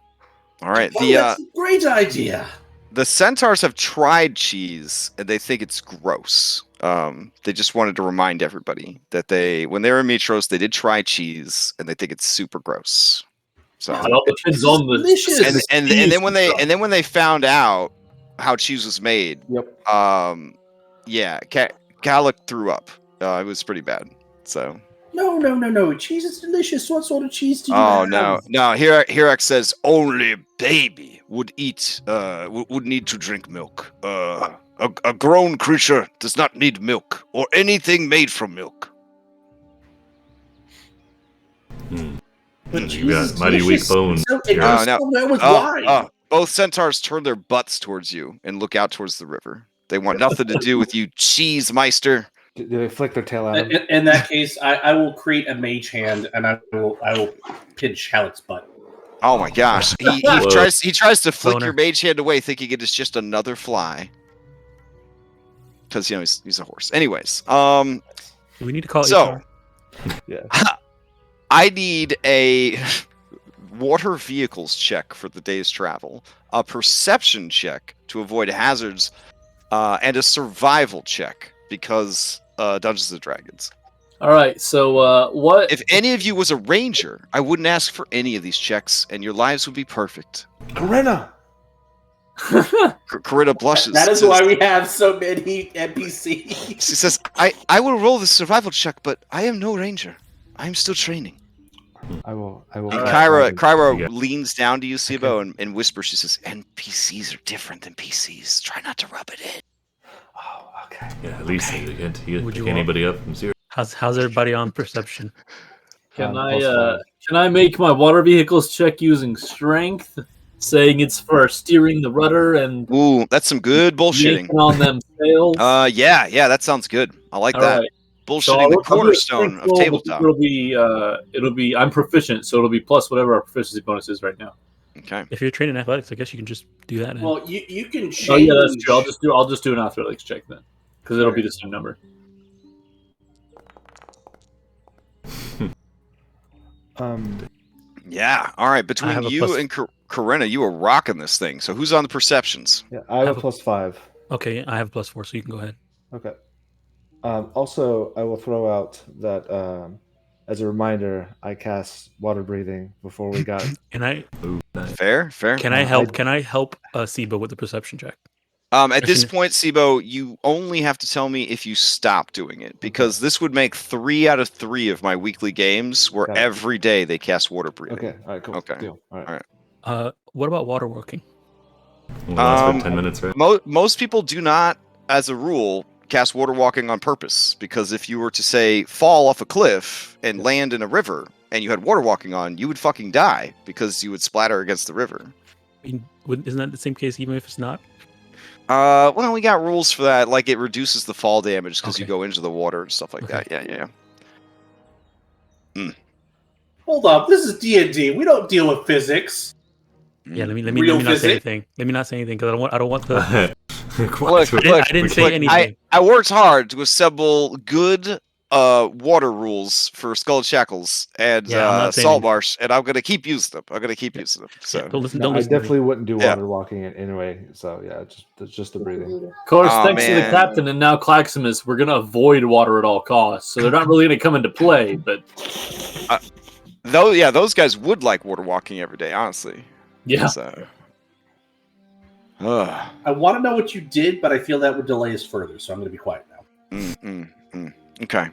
All right. Oh, that's a great idea. The centaurs have tried cheese and they think it's gross. They just wanted to remind everybody that when they were in Mitros, they did try cheese and they think it's super gross. So It all depends on the Delicious. and then when they found out how cheese was made, Yep. yeah, Calic threw up. It was pretty bad. So No. Cheese is delicious. What sort of cheese do you oh have? no. Hirax says only a baby would eat would need to drink milk. A grown creature does not need milk or anything made from milk. But You cheese got is mighty weak delicious. bones. So it Yeah. goes no. somewhere with wine. Both centaurs turn their butts towards you and look out towards the river. They want nothing to do with you, cheese meister. Do they flick their tail at him? In that case, I will create a mage hand and I will pinch Halec's butt. Oh my gosh. He Whoa. tries to flick Boner. your mage hand away thinking it is just another fly. Because he's a horse. Anyways, Do we need to call So- HR? Yeah. I need a water vehicles check for the day's travel, a perception check to avoid hazards, and a survival check because Dungeons and Dragons. All right, so what? If any of you was a ranger, I wouldn't ask for any of these checks, and your lives would be perfect. Corinna! Corinna blushes. That is says- why we have so many NPCs. She says, I will roll the survival check, but I am no ranger. I am still training. I will. And Alright. Kyra You got- leans down to you, Sibo, and whispers, she says, NPCs are different than PCs. Try not to rub it in. Oh, okay. Yeah, at least you can't Would pick you anybody up from zero. How's everybody on perception? Can +5. I make my water vehicles check using strength, saying it's for steering the rudder and Ooh, that's some good bullshitting. yanking on them sails? Yeah, that sounds good. I like All that. right. Bullshitting So the I'll do a cornerstone strength of roll, but tabletop. It'll be I'm proficient, so it'll be plus whatever our proficiency bonus is right now. Okay. If you're trained in athletics, I guess you can just do that. Now. Well, you can change. Oh yeah, that's true. I'll just do an athletics check then, because it'll be the same number. Yeah. All right. I Between have a you plus- and Corinna, you are rocking this thing. So who's on the perceptions? Yeah, I have a +5. Okay, I have +4, so you can go ahead. Okay. Also, I will throw out that as a reminder, I cast water breathing before we got. Can I Ooh, nice. Fair. can I help? Can I help Siba with the perception check? At this Actually- point, Sibo, you only have to tell me if you stop doing it, because this would make 3 out of 3 of my weekly games where Got it. every day they cast water breathing. Okay. All right. Cool. Okay. Deal. All right. All right. What about water walking? We'll last for 10 minutes, right? Most people do not, as a rule, cast water walking on purpose, because if you were to say fall off a cliff and land in a river and you had water walking on, you would fucking die because you would splatter against the river. I mean, isn't that the same case even if it's not? Well, we got rules for that, like it reduces the fall damage because you Okay. go into the water and stuff like Okay. that. Yeah. Hold up, this is D&D. We don't deal with physics. Yeah, let me Real not say physics? anything. Let me not say anything because I don't want the. Look, I didn't say anything. I worked hard to assemble good water rules for Skull and Shackles and Yeah, I'm not saying Salt anything. Marsh, and I'm gonna keep using them. using them. So Don't listen. No, Don't I listen. to me. definitely wouldn't do Yeah. water walking anyway. So yeah, it's just the breathing. Of course, Aw, thanks to the man. captain and now Claximus, we're gonna avoid water at all costs. So they're not really gonna come into play. But those guys would like water walking every day, honestly. yeah, So. Ugh. I want to know what you did, but I feel that would delay us further, so I'm going to be quiet now. Okay.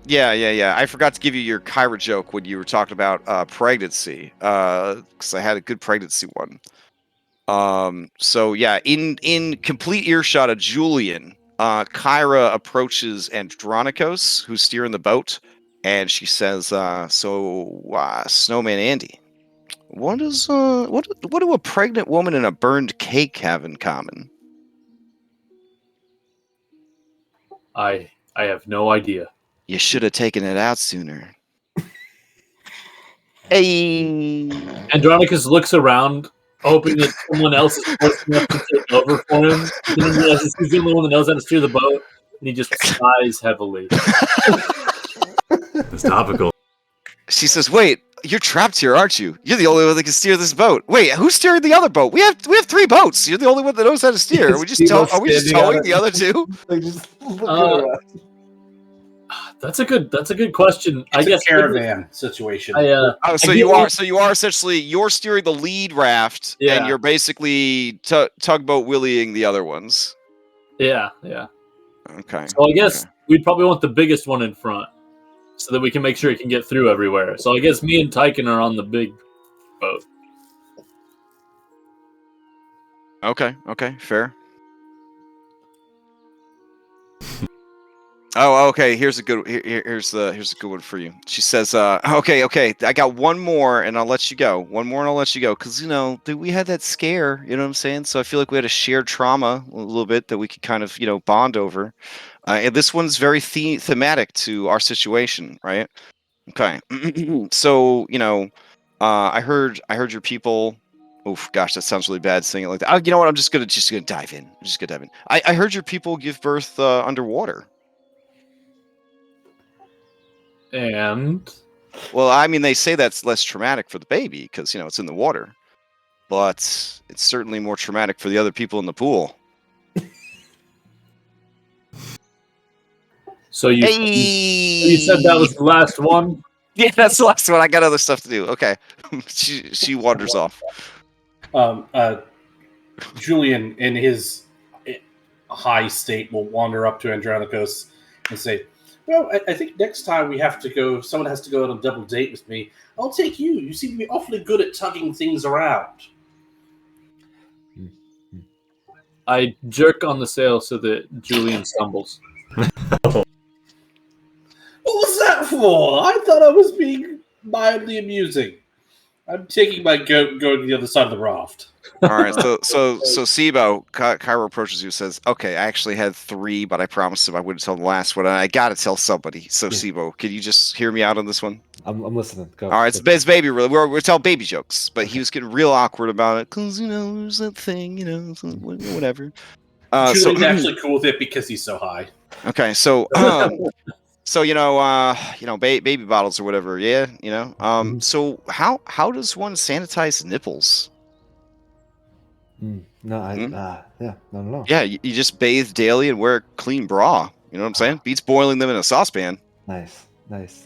Yeah. I forgot to give you your Kyra joke when you were talking about pregnancy. Because I had a good pregnancy one. So yeah, in complete earshot of Julian, Kyra approaches Andronikos, who's steering the boat, and she says, Snowman Andy, what do a pregnant woman and a burned cake have in common? I have no idea. You should have taken it out sooner. Hey. Andronicus looks around, hoping that someone else is close enough to take over for him. And then he realizes he's the only one that knows how to steer the boat, and he just sighs heavily. It's topical. She says, "Wait, you're trapped here, aren't you? You're the only one that can steer this boat. Wait, who's steering the other boat? We have 3 boats. You're the only one that knows how to steer. Are we just towing the other 2? Like just looking Uh, around. That's a good question. I It's guess a caravan situation. Oh, so I you get are essentially you're steering the lead raft, Yeah. and you're basically tugboat wheeling the other ones. Yeah. Okay. So I guess we'd probably want the biggest one in front, so that we can make sure it can get through everywhere. So I guess me and Tyken are on the big boat. Okay, fair. Oh, okay. Here's a good here's a good one for you. She says, okay, I got one more and I'll let you go. One more and I'll let you go. Cause we had that scare, you know what I'm saying? So I feel like we had a shared trauma a little bit that we could kind of, bond over. And this one's very thematic to our situation, right? Okay. So, I heard your people. Oof, gosh, that sounds really bad saying it like that. You know what? I'm just gonna dive in. I heard your people give birth underwater. And Well, I mean, they say that's less traumatic for the baby because it's in the water, but it's certainly more traumatic for the other people in the pool. so you said that was the last one? Yeah, that's the last one. I got other stuff to do. Okay, she wanders off. Julian, in his high state, will wander up to Andronicus and say, "Well, I think next time someone has to go on a double date with me. I'll take you. You seem to be awfully good at tugging things around." I jerk on the sail so that Julian stumbles. What was that for? I thought I was being mildly amusing. I'm taking my goat going to the other side of the raft. All right, so Sibo, Cairo approaches you and says, "Okay, I actually had 3, but I promised him I wouldn't tell the last one, and I got to tell somebody." So, Sibo, can you just hear me out on this one? I'm listening. Go. All right, it's baby. We're telling baby jokes, but he was getting real awkward about it because there's that thing, whatever. Julian's actually cool with it because he's so high. Okay, so baby bottles or whatever, yeah, So how does one sanitize nipples? No, not at all. Yeah, you just bathe daily and wear a clean bra. You know what I'm saying? Beats boiling them in a saucepan. Nice.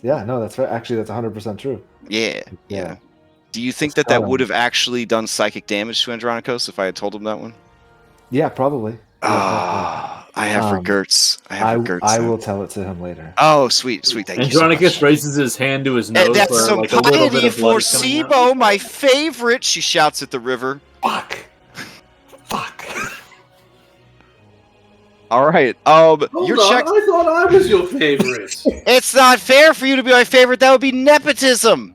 Yeah, no, that's right. Actually, that's 100% true. Yeah. Do you think that would have actually done psychic damage to Andronicus if I had told him that one? Yeah, probably. I have regrets. I will tell it to him later. Oh, sweet. Thank you so Andronicus much. raises his hand to his nose. That's where, some a little bit piety of for blood is coming out. Sibo, my favorite, she shouts at the river. Fuck. All right. Hold your on, check. I thought I was your favorite. It's not fair for you to be my favorite. That would be nepotism.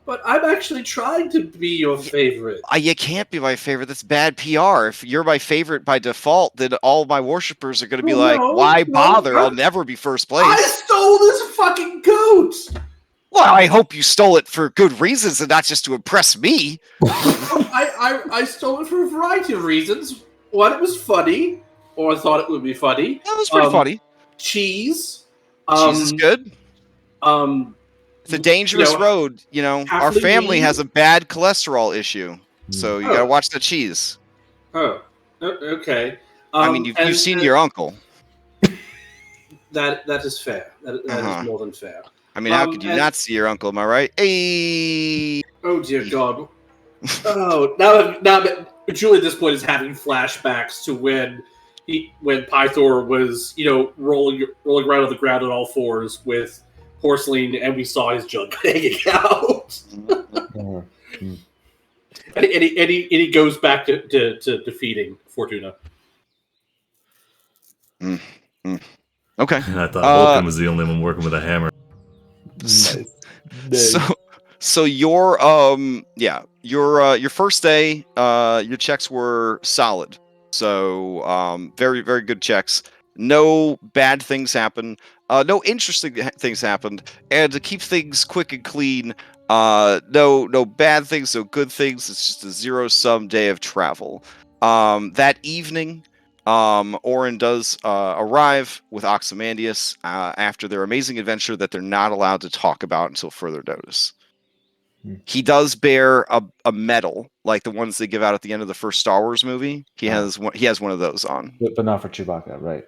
But I'm actually trying to be your favorite. You can't be my favorite. That's bad PR. If you're my favorite by default, then all my worshippers are going to be why bother? I'll never be first place. I stole this fucking goat! Well, I hope you stole it for good reasons and not just to impress me. I stole it for a variety of reasons. One, it was funny, or I thought it would be funny. That was pretty funny. Cheese. Cheese is good. It's a dangerous road. Our family has a bad cholesterol issue, so you gotta watch the cheese. Oh, okay. I mean, you've seen your uncle. That is fair. That is more than fair. I mean, how could you not see your uncle? Am I right? Hey. Oh dear God. Oh, now Julie at this point is having flashbacks to when Pythor was rolling around on the ground on all fours with porcelain, and we saw his junk hanging out. and he goes back to defeating Fortuna. Okay. And I thought Vulcan was the only one working with a hammer. So your first day, your checks were solid. So very, very good checks. no bad things happen. No interesting things happened. And to keep things quick and clean, no bad things, no good things. It's just a zero-sum day of travel. That evening, Orin does arrive with Ozymandias after their amazing adventure that they're not allowed to talk about until further notice. He does bear a medal, like the ones they give out at the end of the first Star Wars movie. He has one of those on. But not for Chewbacca, right?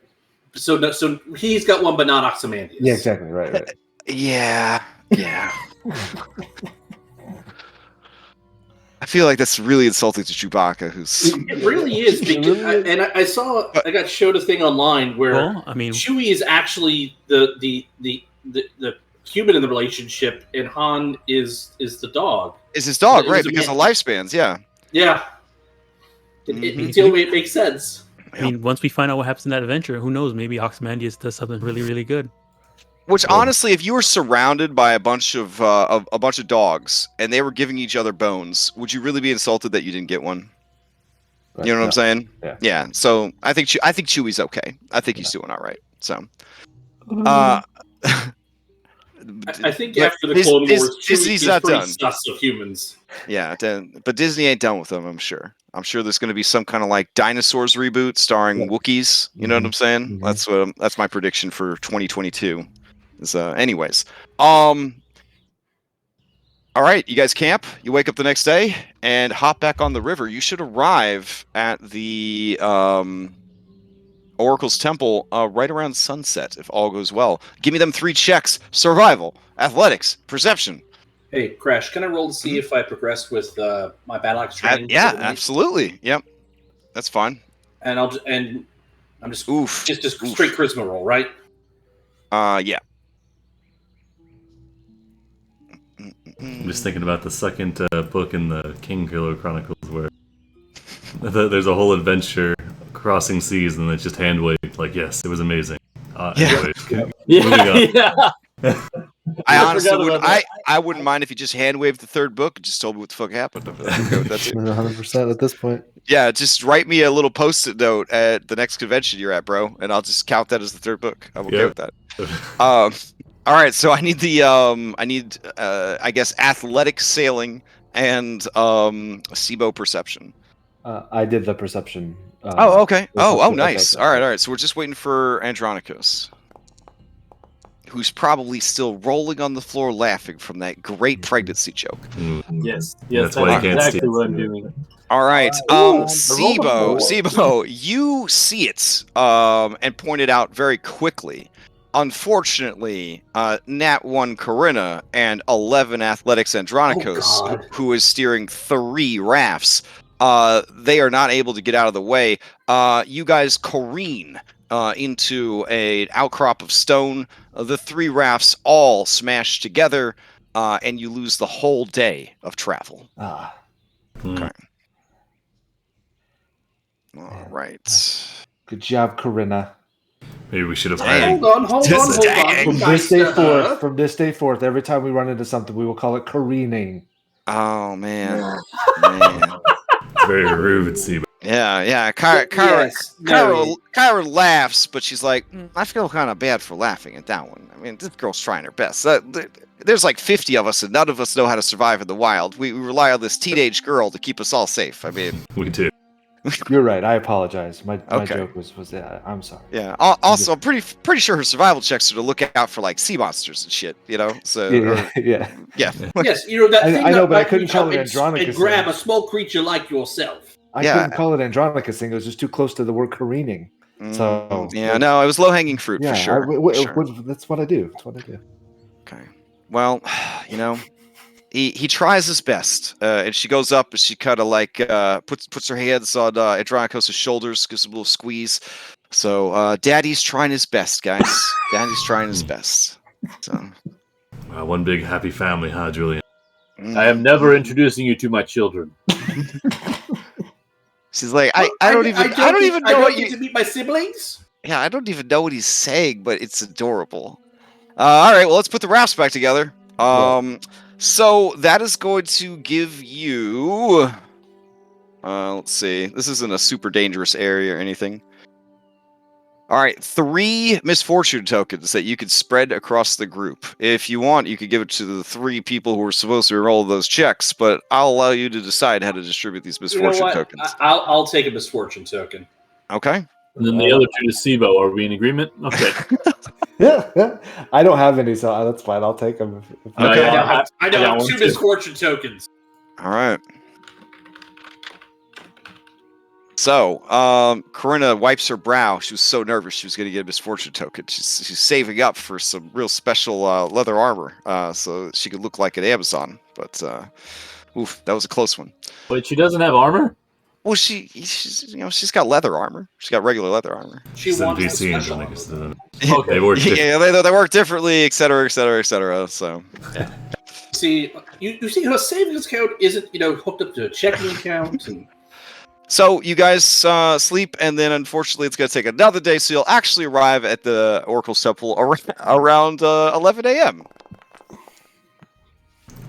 So he's got one, but not Ozymandias. Yeah, exactly. Right. Yeah. I feel like that's really insulting to Chewbacca, who's... It really is, because I got showed a thing online where Chewie is actually the human in the relationship, and Han is the dog. Is his dog, right? Because of lifespans, yeah. Yeah. It's the only way it makes sense. I mean, once we find out what happens in that adventure, who knows? Maybe Ozymandias does something really, really good. Which, honestly, if you were surrounded by a bunch of dogs and they were giving each other bones, would you really be insulted that you didn't get one? Right. You know what I'm saying? Yeah. So I think Chewie's okay. I think he's doing all right. So, I think after the Clone Wars, Disney's not done. Sus of humans. Yeah, but Disney ain't done with them. I'm sure. I'm sure there's going to be some kind of like dinosaurs reboot starring Wookiees. You know what I'm saying? That's my prediction for 2022. Anyways, all right, you guys camp. You wake up the next day and hop back on the river. You should arrive at the Oracle's Temple right around sunset, if all goes well. Give me them 3 checks: survival, athletics, perception. Hey, Crash, can I roll to see if I progressed with my battle axe training? Yeah, absolutely. Yep, that's fine. And I'm just just a straight charisma roll, right? I'm Yeah. just thinking about the second book in the King Killer Chronicles where there's a whole adventure crossing seas and it's just hand waved. Like, yes, it was amazing. Anyways, moving on. I honestly wouldn't. I wouldn't mind if you just hand waved the 3rd book and just told me what the fuck happened. That's it. 100% at this point. Yeah, just write me a little post-it note at the next convention you're at, bro, and I'll just count that as the 3rd book. I'm okay with that. All right, so I need the I guess athletic sailing and SIBO perception. I did the perception. Okay. Nice. All right. So we're just waiting for Andronicus, who's probably still rolling on the floor laughing from that great pregnancy joke. Yes, that's why you can't exactly see what I'm doing. All right, SIBO, you see it and point it out very quickly. Unfortunately, Nat 1 Corinna and 11 Athletics Andronicus, who is steering 3 rafts, they are not able to get out of the way. You guys careen into an outcrop of stone. The 3 rafts all smash together, and you lose the whole day of travel. Okay. All right. Good job, Corinna. Maybe we should have hired. Hold on. From this day forth, every time we run into something, we will call it careening. Oh man. Very rude, Siba. Yeah. Kyra laughs, but she's like, I feel kind of bad for laughing at that one. I mean, this girl's trying her best. There's like 50 of us, and none of us know how to survive in the wild. We rely on this teenage girl to keep us all safe. I mean, we do. You're right. I apologize. My joke was I'm sorry. Yeah. Also, I'm pretty sure her survival checks are to look out for like sea monsters and shit. You know. So yeah. Yes, you know that thing. I know, but I couldn't call it Andronicus. And grab a small creature like yourself. I couldn't call it Andronicus thing. It was just too close to the word careening. So no, it was low hanging fruit for sure. That's what I do. Okay. Well, you know. He tries his best, and she goes up and she kind of like puts her hands on Andronicus' shoulders, gives him a little squeeze. So Daddy's trying his best, guys. Daddy's trying his best. So one big happy family, huh, Julian? I am never introducing you to my children. She's like, I don't even know what you to meet my siblings. Yeah, I don't even know what he's saying, but it's adorable. All right, well, let's put the rafts back together. So that is going to give you, let's see, this isn't a super dangerous area or anything. All right, 3 misfortune tokens that you could spread across the group. If you want, you could give it to the 3 people who are supposed to roll those checks, but I'll allow you to decide how to distribute these misfortune tokens. I'll take a misfortune token. Okay. And then the other 2 to Sibo. Are we in agreement? Okay. I don't have any, so that's fine. I'll take them. Okay. I I know got 2 one too. misfortune tokens. All right. So, Corinna wipes her brow. She was so nervous she was going to get a misfortune token. She's saving up for some real special leather armor, so she could look like an Amazon. But, oof, that was a close one. Wait, she doesn't have armor? Well, she's got leather armor. She's got regular leather armor. She It's wants the NPCs, special I armor. guess. Okay. They work different. Yeah, they work differently, et cetera, et cetera, et cetera. So, See, you see, her savings account isn't hooked up to a checking account. And... So you guys sleep, and then unfortunately it's going to take another day, so you'll actually arrive at the Oracle's Temple around 11 a.m.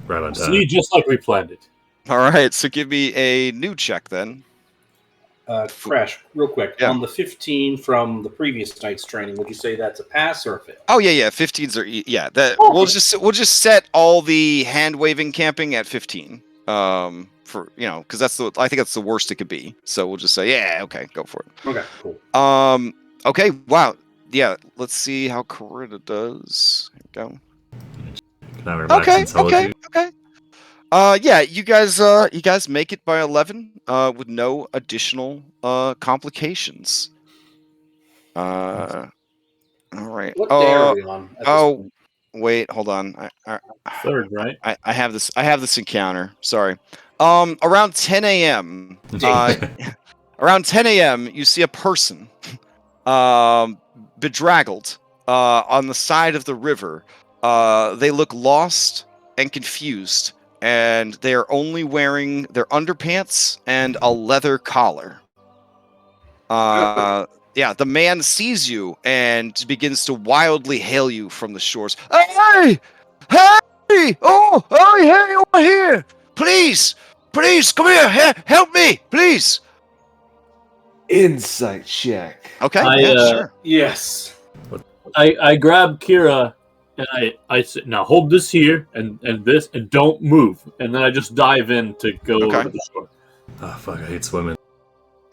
Right on time. See, just like we planned it. All right, so give me a new check then. Crash, real quick. Yeah. On the 15 from the previous night's training, would you say that's a pass or a fail? Oh yeah, 15s are yeah. That Oh. we'll just set all the hand waving camping at 15. For because I think that's the worst it could be. So we'll just say yeah, okay, go for it. Okay, cool. Okay, wow, yeah. Let's see how Corinna does. Here we go. Can I relax in solitude? Okay. Yeah, you guys make it by 11 with no additional complications. All right. What day are we on? At this point? Wait, hold on. Third, right? I have this encounter. Sorry. Around 10 a.m. Around 10 a.m. you see a person bedraggled on the side of the river. They look lost and confused, and they are only wearing their underpants and a leather collar. Yeah, the man sees you and begins to wildly hail you from the shores. Hey! Hey! Oh, hey, over here! Please, come here! Help me, please! Insight check. Okay, sure. Yes. I grab Kira and I said, now hold this here and this and don't move. And then I just dive in to go over to the shore. Oh, fuck, I hate swimming.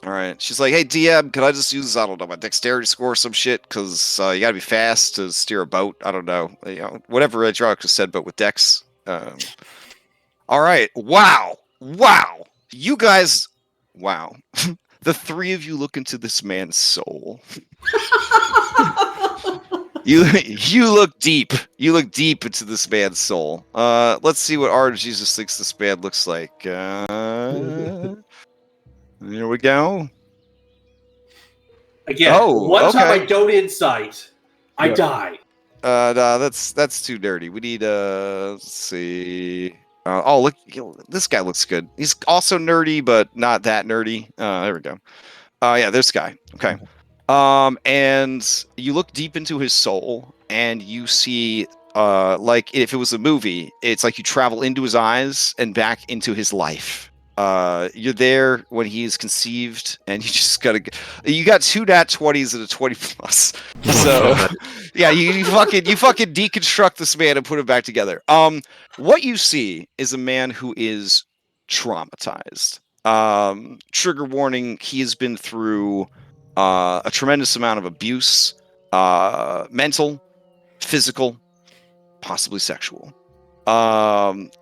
All right. She's like, hey, DM, can I just use, I don't know, my dexterity score or some shit? Because you got to be fast to steer a boat. I don't know. Whatever Adrox just said, but with dex. All right. Wow. You guys, wow. The 3 of you look into this man's soul. You look deep. You look deep into this man's soul. Let's see what Art of Jesus thinks this man looks like. Here we go. Again, one time I don't insight, I die. No, that's too dirty. We need let's see. Look, this guy looks good. He's also nerdy, but not that nerdy. There we go. Yeah, this guy. Okay. And you look deep into his soul, and you see, like if it was a movie, it's like you travel into his eyes and back into his life. You're there when he's conceived, and you got 2 nat 20s and a 20 plus. So yeah, you fucking deconstruct this man and put him back together. What you see is a man who is traumatized. Trigger warning, he has been through a tremendous amount of abuse, mental, physical, possibly sexual.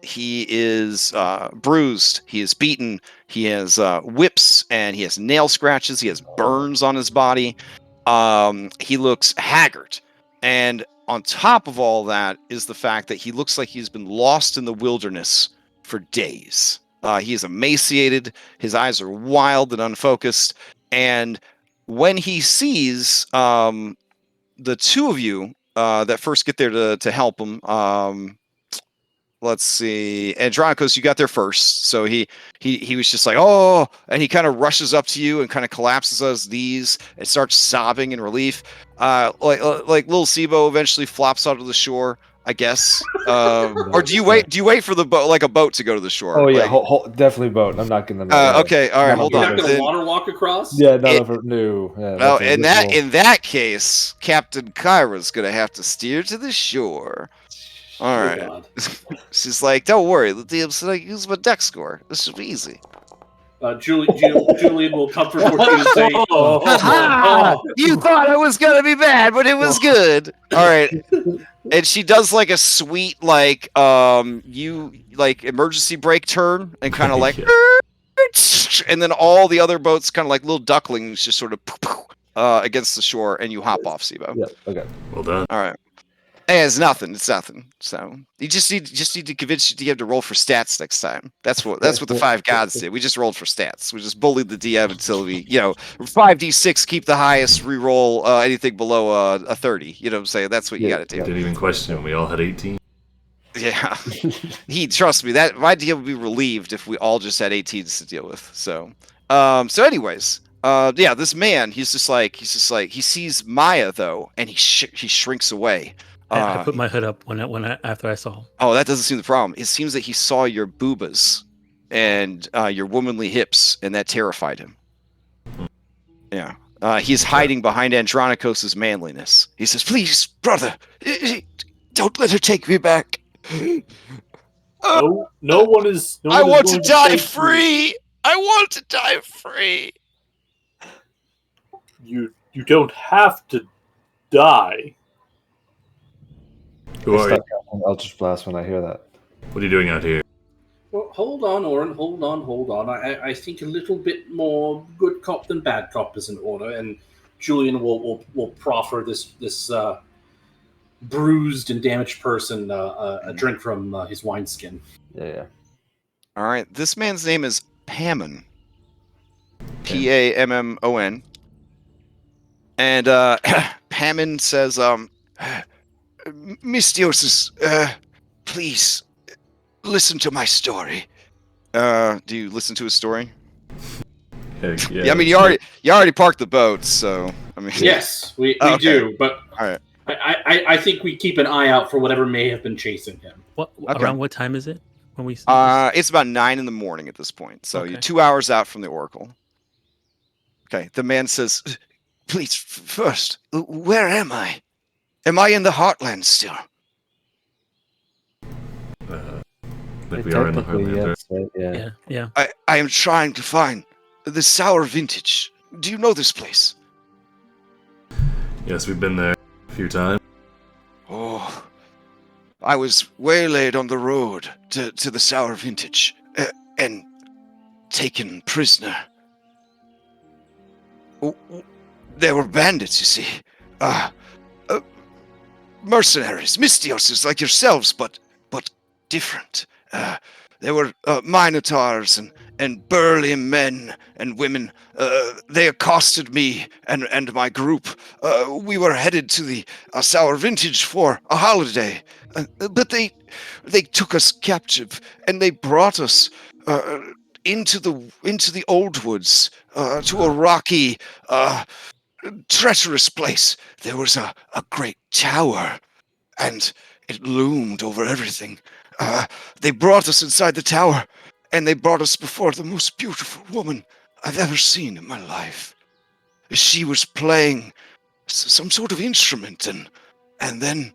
He is bruised, he is beaten, he has whips, and he has nail scratches, he has burns on his body. He looks haggard, and on top of all that is the fact that he looks like he's been lost in the wilderness for days. He is emaciated, his eyes are wild and unfocused, and when he sees the 2 of you that first get there to help him, let's see. Andronicos, you got there first. So he was just like, oh, and he kind of rushes up to you and kind of collapses on his knees and starts sobbing in relief. Like little Sibo eventually flops onto the shore. I guess. Or do you wait? Do you wait for the boat, like a boat, to go to the shore? Oh yeah, Like, definitely boat. I'm not gonna. okay, all right, Not hold You're on. not going to Then- water walk across? Yeah, none It- of her. No. Yeah, Well, that's a ritual. in that case, Captain Kyra's gonna have to steer to the shore. All Oh, right. God. She's like, "Don't worry, the DM's like use my deck score. This should be easy." Julian will comfort Fortune and say, You thought it was gonna be bad, but it was good. All right. And she does like a sweet like emergency brake turn and kind of like and then all the other boats kind of like little ducklings just sort of against the shore, and you hop off, Sibo. Yeah. Okay. Well done. All right. Hey, it's nothing. It's nothing. So you just need to convince you to have to roll for stats next time. That's what the 5 gods did. We just rolled for stats. We just bullied the DM until we 5d6, keep the highest, re-roll anything below a 30. You know what I'm saying? That's what you got to do. Didn't even question him. We all had 18. Yeah. Trust me, that my DM would be relieved if we all just had 18s to deal with. So anyways, this man, he sees Maya though, and he shrinks away. I put my hood up after I saw him. Oh, that doesn't seem the problem. It seems that he saw your boobas and your womanly hips, and that terrified him. Yeah. He's hiding behind Andronikos' manliness. He says, "Please, brother, don't let her take me back. No one is. I want to die take free. I want to die free." You don't have to die. Who are you? Eldritch Blast when I hear that. What are you doing out here? Well, hold on, Oren. Hold on. I think a little bit more good cop than bad cop is in order, and Julian will proffer this bruised and damaged person a drink from his wineskin. Yeah. All right. This man's name is Pammon. Pammon. And Pammon says, "Mistiosis, please listen to my story." Do you listen to his story? Yeah, I mean, you already parked the boat, so I mean. Yes, we Okay. do, but All right. I think we keep an eye out for whatever may have been chasing him. Around what time is it when we? It's about 9 in the morning at this point, so you're 2 hours out from the Oracle. Okay. The man says, "Please, first, where am I? Am I in the Heartland still?" Like we are in the Technically, Heartland. yes, right? Yeah. Yeah. I am trying to find the Sour Vintage. Do you know this place? Yes, we've been there a few times. Oh, I was waylaid on the road to the Sour Vintage and taken prisoner. There were bandits, you see. Mercenaries, Mystioses like yourselves, but different. There were minotaurs and burly men and women. They accosted me and my group. We were headed to the Sour Vintage for a holiday, but they took us captive and they brought us into the old woods to a rocky, treacherous place. There was a great tower, and it loomed over everything. They brought us inside the tower, and they brought us before the most beautiful woman I've ever seen in my life. She was playing some sort of instrument, and then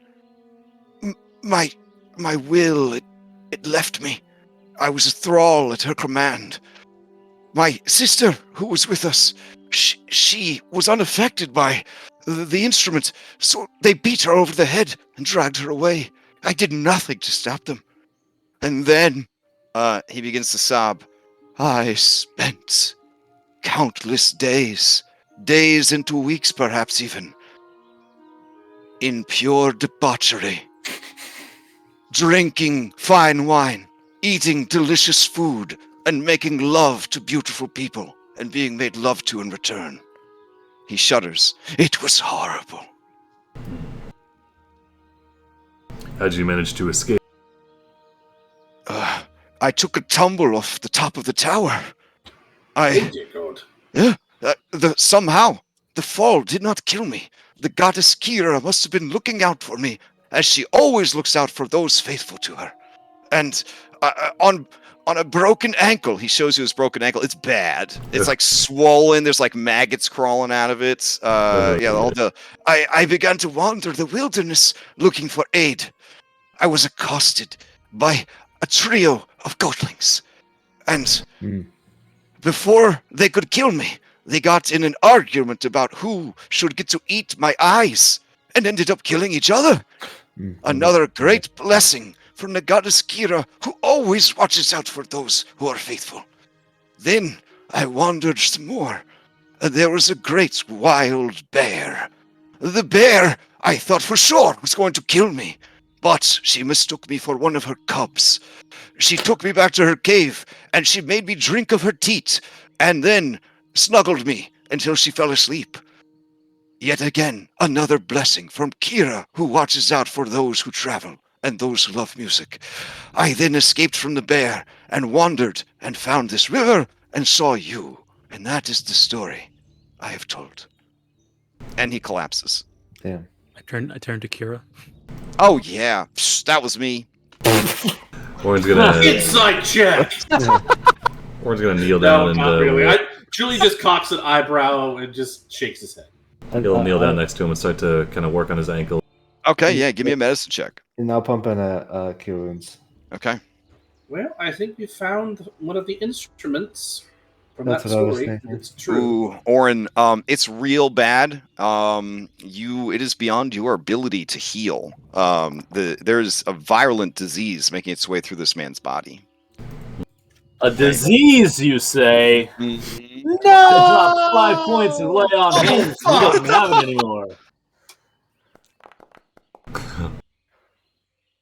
my will, it left me. I was a thrall at her command. My sister, who was with us, she was unaffected by the instrument, so they beat her over the head and dragged her away. I did nothing to stop them. And then, he begins to sob. I spent countless days into weeks perhaps even, in pure debauchery, drinking fine wine, eating delicious food, and making love to beautiful people, and being made love to in return. He shudders. It was horrible. How'd you manage to escape? I took a tumble off the top of the tower. Oh dear God. Yeah, somehow the fall did not kill me. The goddess Kira must have been looking out for me, as she always looks out for those faithful to her. And on a broken ankle, he shows you his broken ankle. It's bad. It's like swollen. There's like maggots crawling out of it. I began to wander the wilderness looking for aid. I was accosted by a trio of goatlings. And before they could kill me, they got in an argument about who should get to eat my eyes and ended up killing each other. Another great blessing from the goddess Kira, who always watches out for those who are faithful. Then I wandered some more. There was a great wild bear. The bear, I thought for sure, was going to kill me, but she mistook me for one of her cubs. She took me back to her cave, and she made me drink of her teat, and then snuggled me until she fell asleep. Yet again, another blessing from Kira, who watches out for those who travel and those who love music. I then escaped from the bear and wandered and found this river and saw you. And that is the story I have told. And he collapses. Damn. I turn to Kira. Oh yeah, psh, that was me. Orin's gonna Insight check. Orin's gonna kneel down No, not really. Julie just cocks an eyebrow and just shakes his head. he'll kneel down next to him and start to kind of work on his ankle. Okay, yeah, give me a medicine check. And I'll pump in a cure wounds. Okay. Well, I think you found one of the instruments from That's that what I was story. thinking. It's true. Ooh, Orin, it's real bad. It is beyond your ability to heal. There's a virulent disease making its way through this man's body. A disease, you say? Mm-hmm. Drop 5 points and lay on him. He doesn't have it anymore.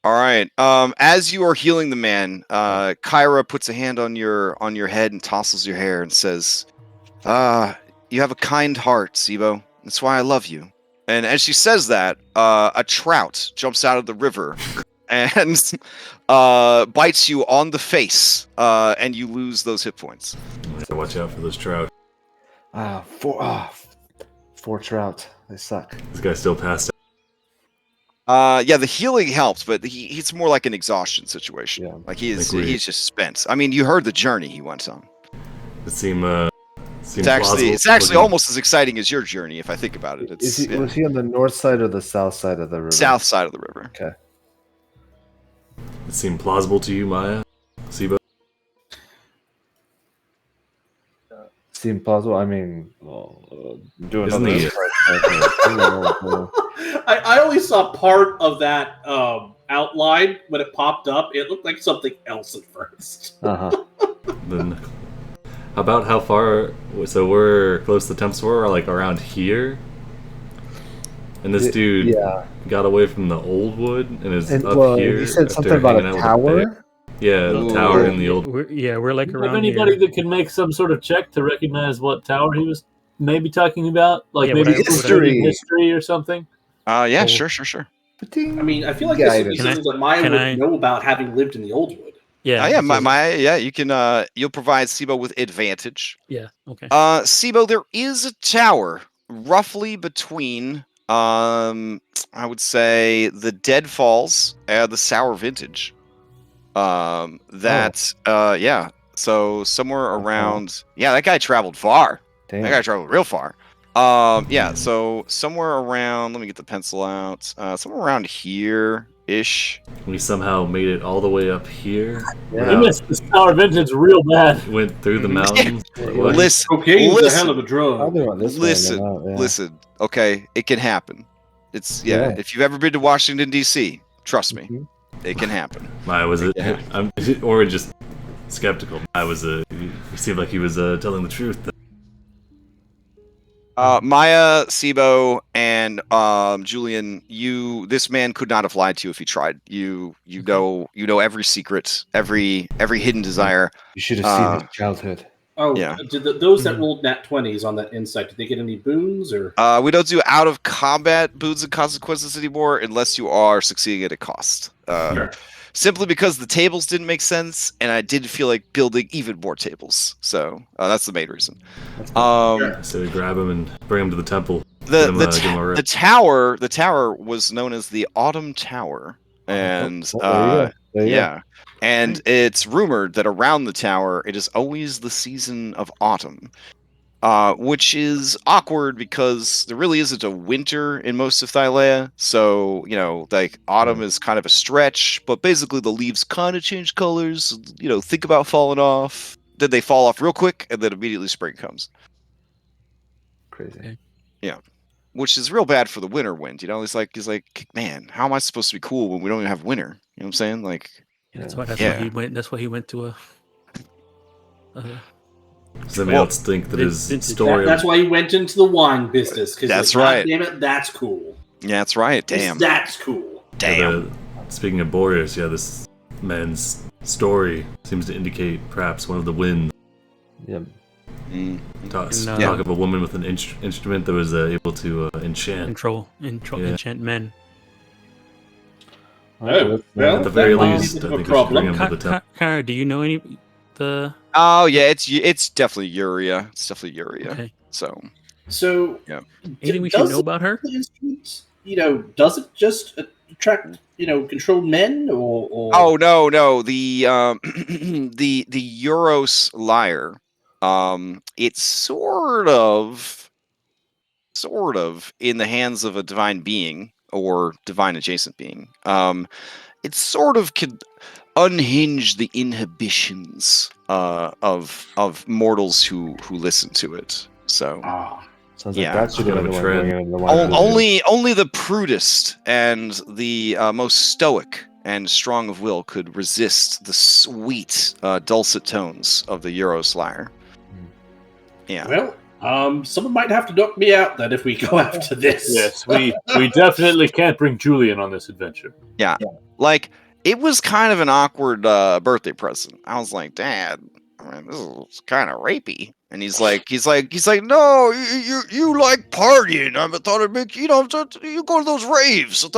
All right. As you are healing the man, Kyra puts a hand on your head and tosses your hair and says, "You have a kind heart, Sibo. That's why I love you." And as she says that, a trout jumps out of the river and bites you on the face, and you lose those hit points. So watch out for those trout. Four trout. They suck. This guy's still passed out. Yeah, the healing helps, but he's more like an exhaustion situation. Yeah. Like he's just spent. I mean, you heard the journey he went on. It seems It's actually almost as exciting as your journey, if I think about it. Was he on the north side or the south side of the river? South side of the river. Okay. It seemed plausible to you, Maya? Sibo? Seemed plausible. I mean, doing Isn't he- I only saw part of that outline when it popped up. It looked like something else at first. Then, how about how far? So we're close to the Tempest War, or like around here. And this dude got away from the old wood and is up here. He said after something about hanging a out with the bear. tower. Yeah, the tower in the old. We're like Do you around have anybody here. that can make some sort of check to recognize what tower he was maybe talking about? Like Yeah, maybe what I- History. history or something? Yeah, Oh. sure. I mean, I feel like this would be Can I- something that Maya can would I- know about having lived in the old wood. Yeah. Yeah, so- you can. You'll provide Sibo with advantage. Yeah. Okay. Sibo, there is a tower roughly between, I would say, the Dead Falls and the Sour Vintage. Yeah. So somewhere around. Yeah, that guy traveled far. Damn. That guy traveled real far. Yeah. So somewhere around. Let me get the pencil out. Somewhere around here-ish. We somehow made it all the way up here. Yeah. You missed the Tower Vintage real bad. Went through the mountains. What? Listen. Cocaine's a Listen. hell of a drug. I'll do it this way, Listen, then I'll- yeah. listen. Okay, it can happen. It's Yeah. If you've ever been to Washington D.C., trust me, Mhm. it can happen. Maya was it? Yeah. Or just skeptical. Maya was he seemed like he was telling the truth. Maya, Sibo, and Julian, this man could not have lied to you if he tried. You know every secret, every hidden desire. You should have seen his childhood. Oh, Yeah. Did those that rolled nat 20s on that insight, did they get any boons or? We don't do out of combat boons and consequences anymore unless you are succeeding at a cost. Sure. Simply because the tables didn't make sense, and I didn't feel like building even more tables. So that's the main reason. Sure. So we grab him and bring him to the temple. The Give him a rip. the tower was known as the Autumn Tower, and there you go. There you go. yeah, and it's rumored that around the tower it is always the season of autumn, which is awkward because there really isn't a winter in most of Thylea. So like autumn is kind of a stretch, but basically the leaves kind of change colors. Think about falling off, then they fall off real quick, and then immediately spring comes. Crazy. Okay. Yeah. Which is real bad for the winter wind, He's like, man, how am I supposed to be cool when we don't even have winter? You know what I'm saying? Like, That's why Yeah. he went. That's why he went to a. Does anybody else think that his Vintage. story? That's why he went into the wine business. That's right. Damn it, that's cool. yeah, that's right. Damn. That's cool. Damn. Speaking of Boreas, this man's story seems to indicate perhaps one of the winds. Yep. Talk Yeah. of a woman with an instrument that was able to enchant. Enchant men. Oh, well, At the very that might be least, a I bit of a think we should bring problem. him to the temple. Kara, do you know any the? Oh yeah, it's definitely Uria. It's definitely Uria. Okay. So So, Yeah. Anything we should know about her? the instrument, does it just attract, control men or? oh no, the the Euros lyre, it's sort of in the hands of a divine being or divine adjacent being. It sort of could unhinge the inhibitions of mortals who listen to it. So Sounds Yeah. like that should be Kind of a the one trend. going into the wine. only the prudest and the most stoic and strong of will could resist the sweet dulcet tones of the Euros lyre. Yeah. Well, someone might have to knock me out then if we go after this. Yes, we definitely can't bring Julian on this adventure. Like, it was kind of an awkward birthday present. I was like, Dad, this is kind of rapey. And he's like, no, you like partying. I thought it'd make you go to those raves.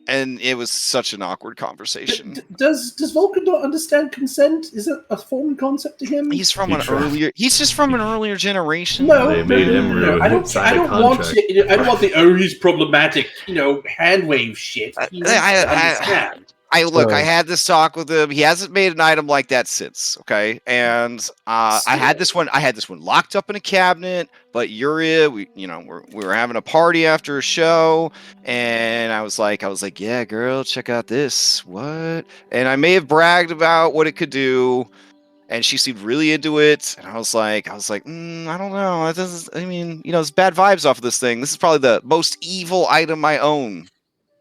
And it was such an awkward conversation. Does Vulcan not understand consent? Is it a foreign concept to him? He's from He an tried. earlier. He's just from an earlier generation. No, They made him ruin I don't sign a want contract. I don't want the he's problematic, hand wave shit. He needs to understand. I had this talk with him. He hasn't made an item like that since. Okay, and I had this one locked up in a cabinet. But Uria, we were having a party after a show, and I was like, yeah, girl, check out this. What? And I may have bragged about what it could do, and she seemed really into it. And I was like, I don't know. It's bad vibes off of this thing. This is probably the most evil item I own.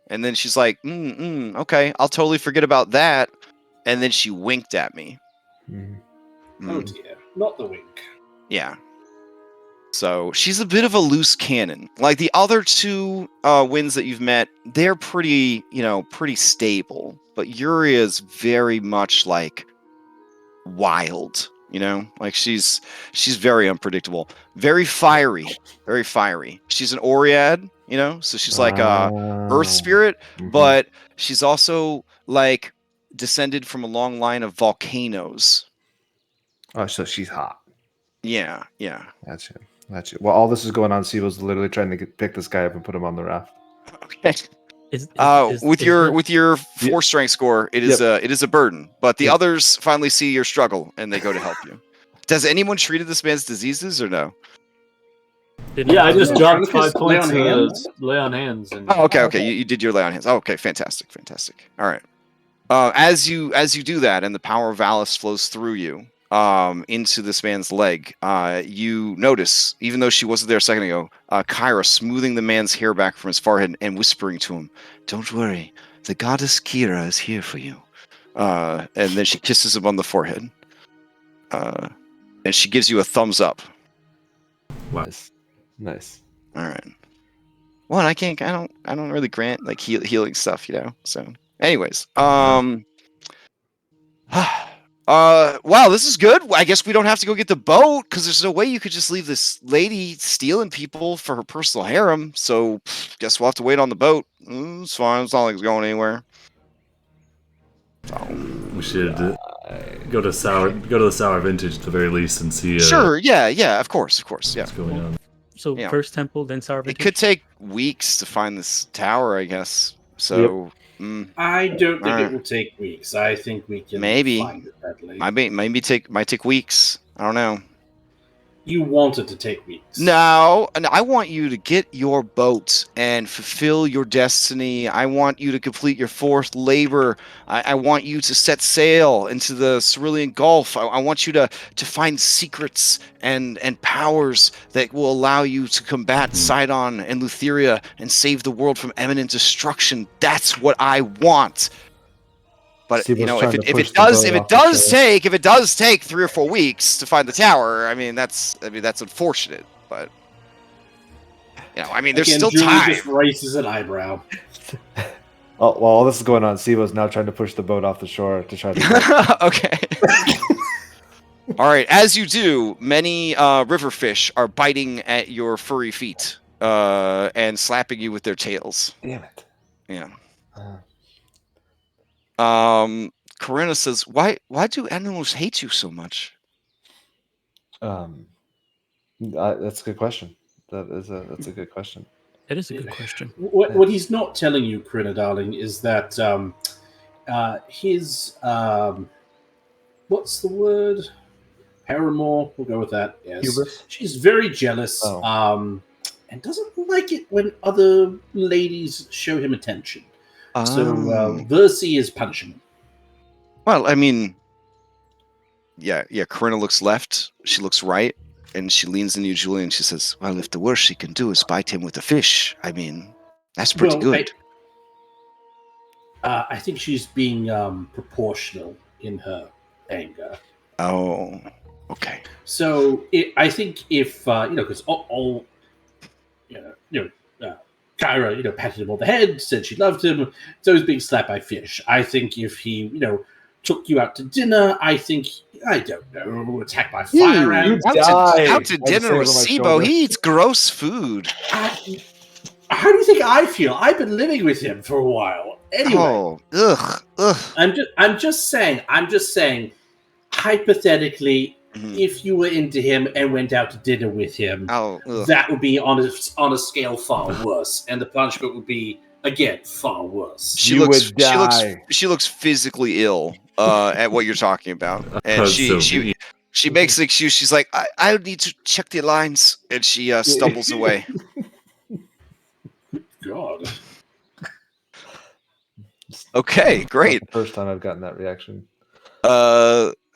And then she's like, okay, I'll totally forget about that. And then she winked at me. Oh dear, not the wink. Yeah. So she's a bit of a loose cannon. Like the other two winds that you've met, they're pretty stable. But Uria's very much like wild. Like she's very unpredictable, very fiery. She's an Oread, so she's like a earth spirit, but she's also like descended from a long line of volcanoes. Oh, so she's hot. Yeah. That's it. Well, all this is going on, Sibo's literally trying to pick this guy up and put him on the raft. Okay. With your 4 strength score, it is a burden. But the others finally see your struggle and they go to help you. Does anyone treated this man's diseases or no? Yeah, I just dropped 5 Lay points on hands. lay on hands. And Oh, okay. You did your lay on hands. Oh, okay, fantastic. All right. As you do that, and the power of Valis flows through you into this man's leg, you notice, even though she wasn't there a second ago, Kyra smoothing the man's hair back from his forehead and whispering to him, "Don't worry, the goddess Kira is here for you." And then she kisses him on the forehead, and she gives you a thumbs up. Wow. Nice. All right. Well, I don't really grant like healing stuff, So, anyways, wow, this is good. I guess we don't have to go get the boat because there's no way you could just leave this lady stealing people for her personal harem. So, guess we'll have to wait on the boat. It's fine. It's not like it's going anywhere. So, We should go to the Sour Vintage at the very least and see sure. Yeah. Of course. Yeah. what's going on. So Yeah. first temple, then Sour It Vintage. could take weeks to find this tower, I guess. So I don't think it Alright. will take weeks. I think we can Maybe. find it readily. might take weeks. I don't know. You want it to take weeks. No, and I want you to get your boat and fulfill your destiny. I want you to complete your fourth labor. I want you to set sail into the Cerulean Gulf. I want you to find secrets and powers that will allow you to combat Sidon and Lutheria and save the world from imminent destruction. That's what I want. But Sibo's you know, trying if to push it the does boat off the shore. if it does take 3 or 4 weeks to find the tower, I mean that's unfortunate. But you know, I mean, there's Again, still Julie time. just raises an eyebrow. Oh, while all this is going on, Sibo's now trying to push the boat off the shore to try to. Okay. All right. As you do, many river fish are biting at your furry feet and slapping you with their tails. Damn it! Yeah. Uh, Corinna says, "Why do animals hate you so much?" That's a good question. That's a good question. That is a good question. What he's not telling you, Corinna, darling, is that his what's the word? Paramour. We'll go with that. Yes. Hubris? She's very jealous. Oh. And doesn't like it when other ladies show him attention. So Versi is punishing him. Well, I mean, yeah. Corinna looks left. She looks right. And she leans into you, Julie, and she says, "Well, if the worst she can do is bite him with a fish, I mean, that's pretty good." I think she's being proportional in her anger. Oh, okay. So I think if because all Kyra patted him on the head, said she loved him, so he's being slapped by fish. I think if he took you out to dinner, I don't know, attacked by fire ants. Out to dinner with Sibo. He eats gross food. How do you think I feel? I've been living with him for a while. Anyway, ugh. I'm just saying. Hypothetically, if you were into him and went out to dinner with him, that would be on a scale far worse, and the punishment would be again far worse. She looks physically ill at what you're talking about, and she makes an excuse. She's like, I need to check the lines, and she stumbles away. God. Okay, great. Not the first time I've gotten that reaction.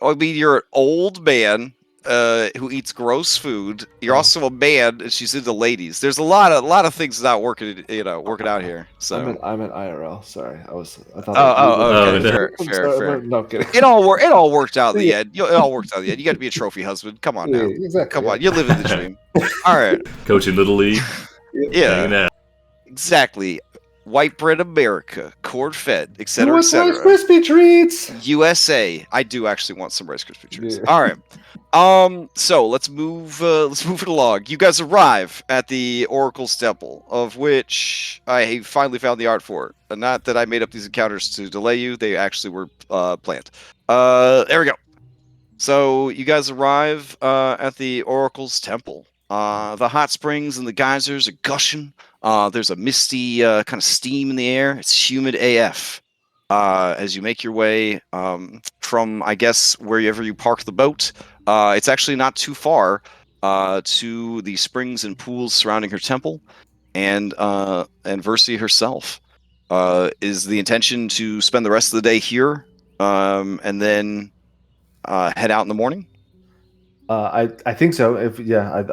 I mean, you're an old man who eats gross food. You're also a man, and she's into ladies. There's a lot of things not working out here. So I'm an IRL. Sorry, I thought. Okay. Fair. No, I'm kidding. It all worked out in the end. It all worked out in the end. You got to be a trophy husband. Come on now. Yeah, exactly. Come on, you're living the dream. All right. Coaching Little League. Yeah. Exactly. White bread America, corn fed, etc., Rice etc. Krispie treats. USA. I do actually want some Rice Krispie treats. Yeah. All right. So let's move it along. You guys arrive at the Oracle's Temple, of which I finally found the art for. Not that I made up these encounters to delay you; they actually were planned. There we go. So you guys arrive at the Oracle's Temple. The hot springs and the geysers are gushing. There's a misty kind of steam in the air. It's humid AF. As you make your way from, I guess, wherever you park the boat, it's actually not too far to the springs and pools surrounding her temple, and Versi herself. Is the intention to spend the rest of the day here, and then head out in the morning? I think so. I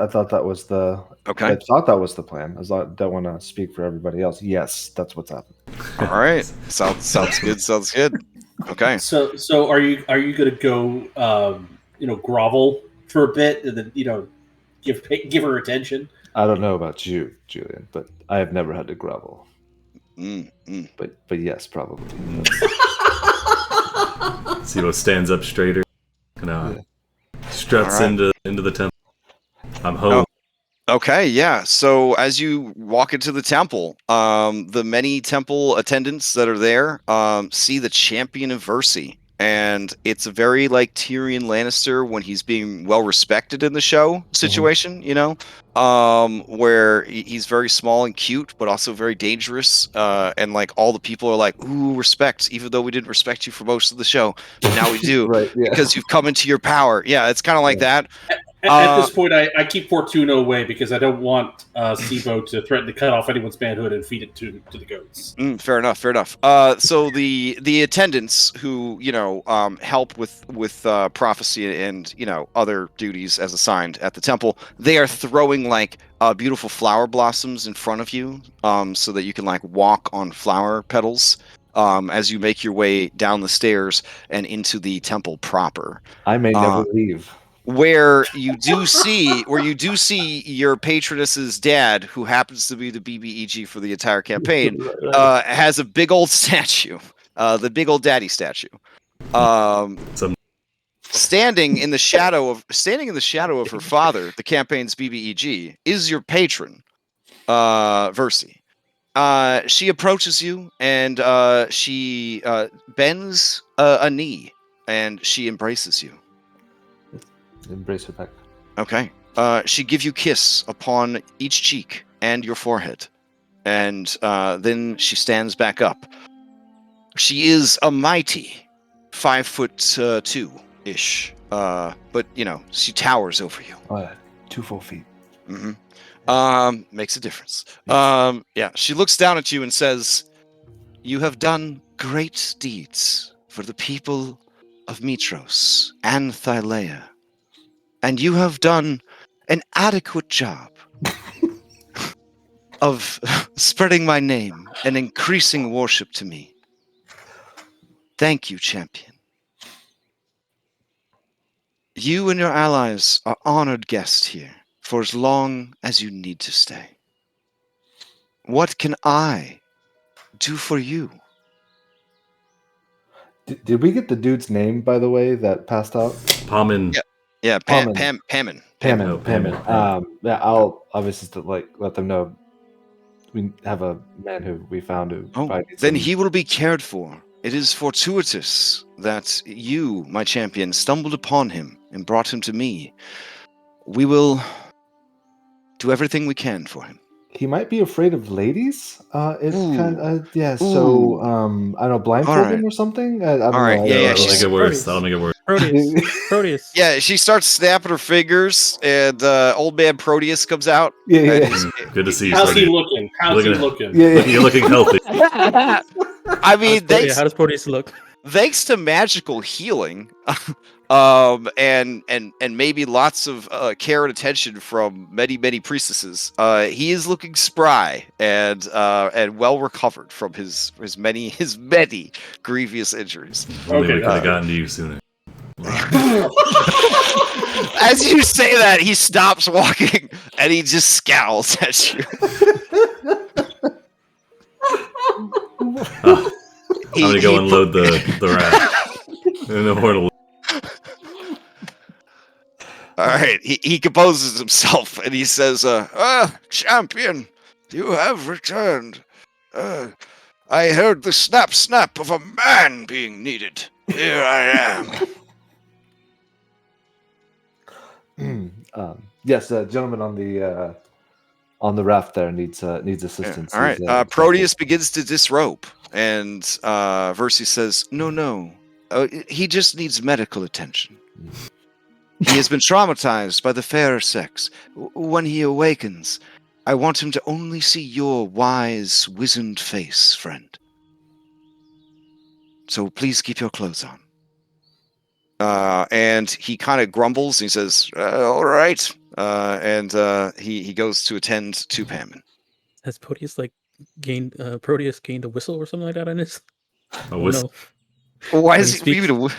thought that was the Okay. I thought that was the plan. I don't want to speak for everybody else. Yes, that's what's happening. All right. Sounds good. Sounds good. Okay. So are you going to go grovel for a bit and then give her attention? I don't know about you, Julian, but I have never had to grovel. But yes, probably. Sibo stands up straighter. Struts into the temple. I'm home. Okay, yeah. So as you walk into the temple, the many temple attendants that are there see the champion of Versi, and it's a very like Tyrion Lannister when he's being well respected in the show situation, you know, where he's very small and cute, but also very dangerous, and like all the people are like, "Ooh, respect," even though we didn't respect you for most of the show, but now we do Right, yeah. because you've come into your power. Yeah, it's kind of like that. At this point, I keep Fortuna away because I don't want Sibo to threaten to cut off anyone's manhood and feed it to the goats. Fair enough. Fair enough. So the attendants who help with prophecy and other duties as assigned at the temple, they are throwing like beautiful flower blossoms in front of you, so that you can like walk on flower petals as you make your way down the stairs and into the temple proper. I may never leave. Where you do see your patroness's dad, who happens to be the BBEG for the entire campaign, has a big old statue, the big old daddy statue, standing in the shadow of her father, the campaign's BBEG, is your patron, Versi. She approaches you and she bends a knee and she embraces you. Embrace her back. Okay. She gives you a kiss upon each cheek and your forehead. And then she stands back up. She is a mighty 5'2" but she towers over you. 2 full feet. Makes a difference. Yeah, she looks down at you and says, "You have done great deeds for the people of Mitros and Thylea. And you have done an adequate job of spreading my name and increasing worship to me. Thank you, champion. You and your allies are honored guests here for as long as you need to stay. What can I do for you?" Did we get the dude's name, by the way, that passed out? Pamin. Yeah, Pamin. Pamin. Yeah, I'll obviously let them know we have a man who we found who. Then he will be cared for. It is fortuitous that you, my champion, stumbled upon him and brought him to me. We will do everything we can for him. He might be afraid of ladies. Yeah. So I don't know, blindfold him or something. I don't know. Yeah. That'll make it worse. That'll make it worse. Proteus. Yeah, she starts snapping her fingers, and old man Proteus comes out. Yeah. Good to see you. How's he looking? Yeah. You're looking healthy. I mean, how does Proteus look? Thanks to magical healing, and maybe lots of care and attention from many priestesses, he is looking spry and well recovered from his many grievous injuries. Only we could have gotten to you sooner. As you say that, he stops walking and he just scowls at you. I'm gonna go unload the raft in the portal. All right, he composes himself and he says, "Champion, you have returned. I heard the snap of a man being needed. Here I am." Yes, gentleman on the raft there needs assistance. Yeah. All right, Proteus begins to disrobe, and Versi says, "No, he just needs medical attention. He has been traumatized by the fairer sex. When he awakens, I want him to only see your wise, wizened face, friend. So please keep your clothes on." And he kind of grumbles. And he says, "All right." And he goes to attend to Pamin. Has Proteus gained a whistle or something like that on his? A whistle? No. Why is he even?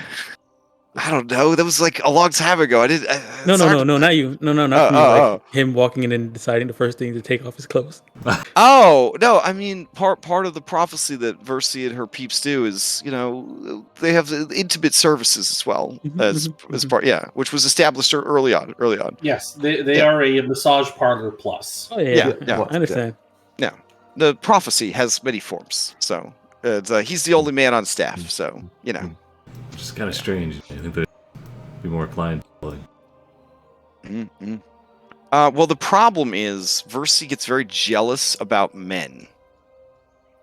I don't know. That was like a long time ago. I did. No, not you. No, not me. Him walking in and deciding the first thing to take off his clothes. Oh no! I mean, part of the prophecy that Versi and her peeps do is, they have intimate services as well as part. Yeah, which was established early on. Yes, they are a massage parlor plus. Oh yeah. I understand. Yeah, the prophecy has many forms. So he's the only man on staff. So which is kind of strange. I think they'd be more inclined to. Mm-hmm. Well, the problem is Versi gets very jealous about men.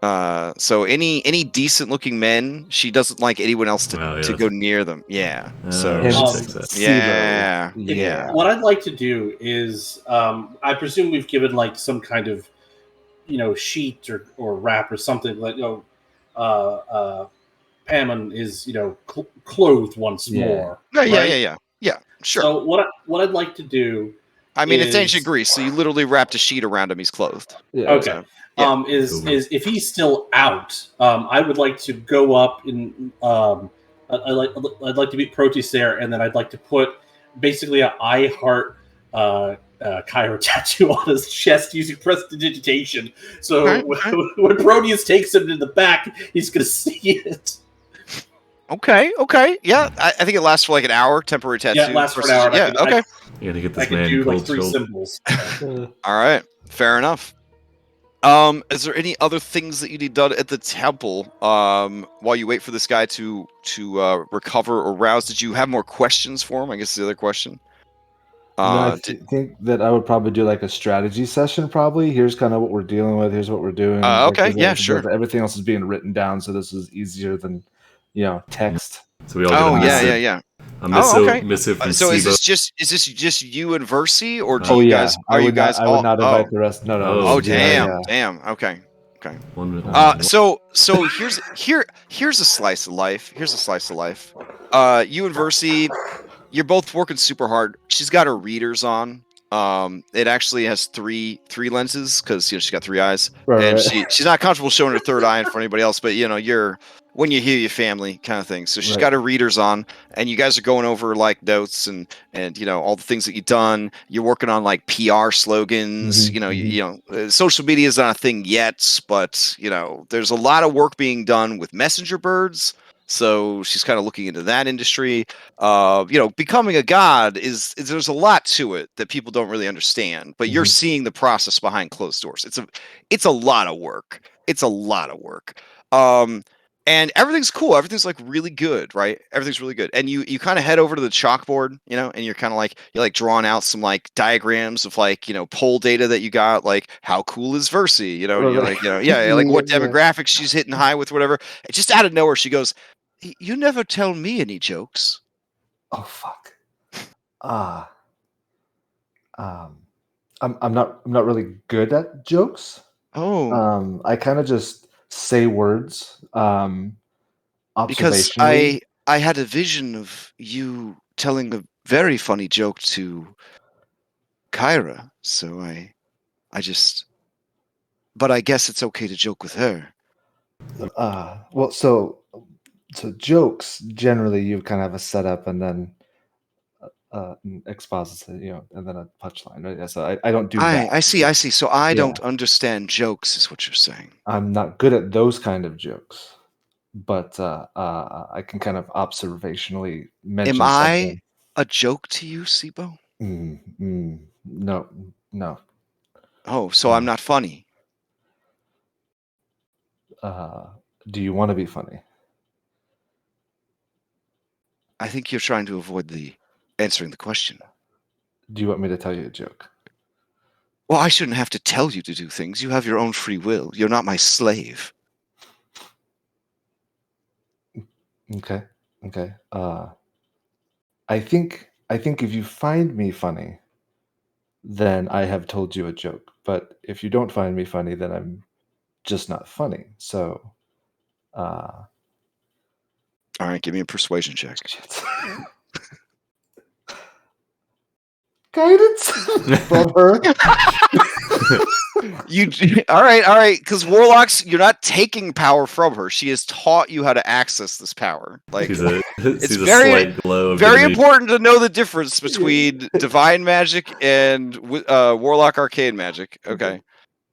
So any decent looking men, she doesn't like anyone else to go near them. Yeah. So yeah. What I'd like to do is, I presume we've given like some kind of, sheet or wrap or something like, Paimon is, clothed once more. Yeah. Sure. So what I'd like to do. I mean, it's ancient Greece, so you literally wrapped a sheet around him. He's clothed. Yeah. Okay. So, is if he's still out, I would like to go up and I'd like to meet Proteus there, and then I'd like to put basically an I heart Kyra tattoo on his chest using prestidigitation. So when Proteus takes him to the back, he's gonna see it. Okay. Yeah, I think it lasts for like an hour. Temporary tattoo. Yeah, it lasts for an hour. Yeah. Okay. Yeah, to get this I can man do like cold 3 chilled. symbols. All right. Fair enough. Is there any other things that you need done at the temple while you wait for this guy to recover or rouse? Did you have more questions for him? I guess is the other question. I think that I would probably do like a strategy session. Probably here's kind of what we're dealing with. Here's what we're doing. Okay, yeah, sure. Everything else is being written down, so this is easier than text. So we all get a missive. Yeah. A missive from so Sibo. is this just you and Versi, or do Oh you yeah, guys? Are you guys? I would not invite the rest. No. Oh damn. Okay. So here's a slice of life. You and Versi, you're both working super hard. She's got her readers on. It actually has three lenses because she's got 3 eyes, and she's not comfortable showing her third eye in front of anybody else. But you're when you hear your family kind of thing. So she's got her readers on, and you guys are going over like notes and all the things that you've done. You're working on like PR slogans. Social media is not a thing yet, but there's a lot of work being done with messenger birds. So she's kind of looking into that industry. Becoming a god is there's a lot to it that people don't really understand, but you're seeing the process behind closed doors. It's a lot of work. And everything's cool. Everything's like really good, right? Everything's really good. And you kind of head over to the chalkboard, and you're kind of like, you're drawing out some like diagrams of like, poll data that you got, like how cool is Versi, and you're like, like what demographics she's hitting high with, whatever. And just out of nowhere, she goes, "You never tell me any jokes." Oh fuck. I'm not really good at jokes. Oh. I kind of just say words. Because I had a vision of you telling a very funny joke to Kyra, so but I guess it's okay to joke with her. Well, so jokes generally you kind of have a setup and then an exposition, and then a punchline, right? Yeah, so I don't do that. I see. So I don't understand jokes, is what you're saying. I'm not good at those kind of jokes, but I can kind of observationally mention. Am I a joke to you, Sibo? No. Oh, so I'm not funny. Do you want to be funny? I think you're trying to avoid answering the question. Do you want me to tell you a joke? Well, I shouldn't have to tell you to do things. You have your own free will. You're not my slave. Okay. I think if you find me funny, then I have told you a joke. But if you don't find me funny, then I'm just not funny. So, all right, give me a persuasion check. Guidance from her. All right, because warlocks, you're not taking power from her. She has taught you how to access this power. Like it's very important to know the difference between divine magic and warlock arcane magic. Okay.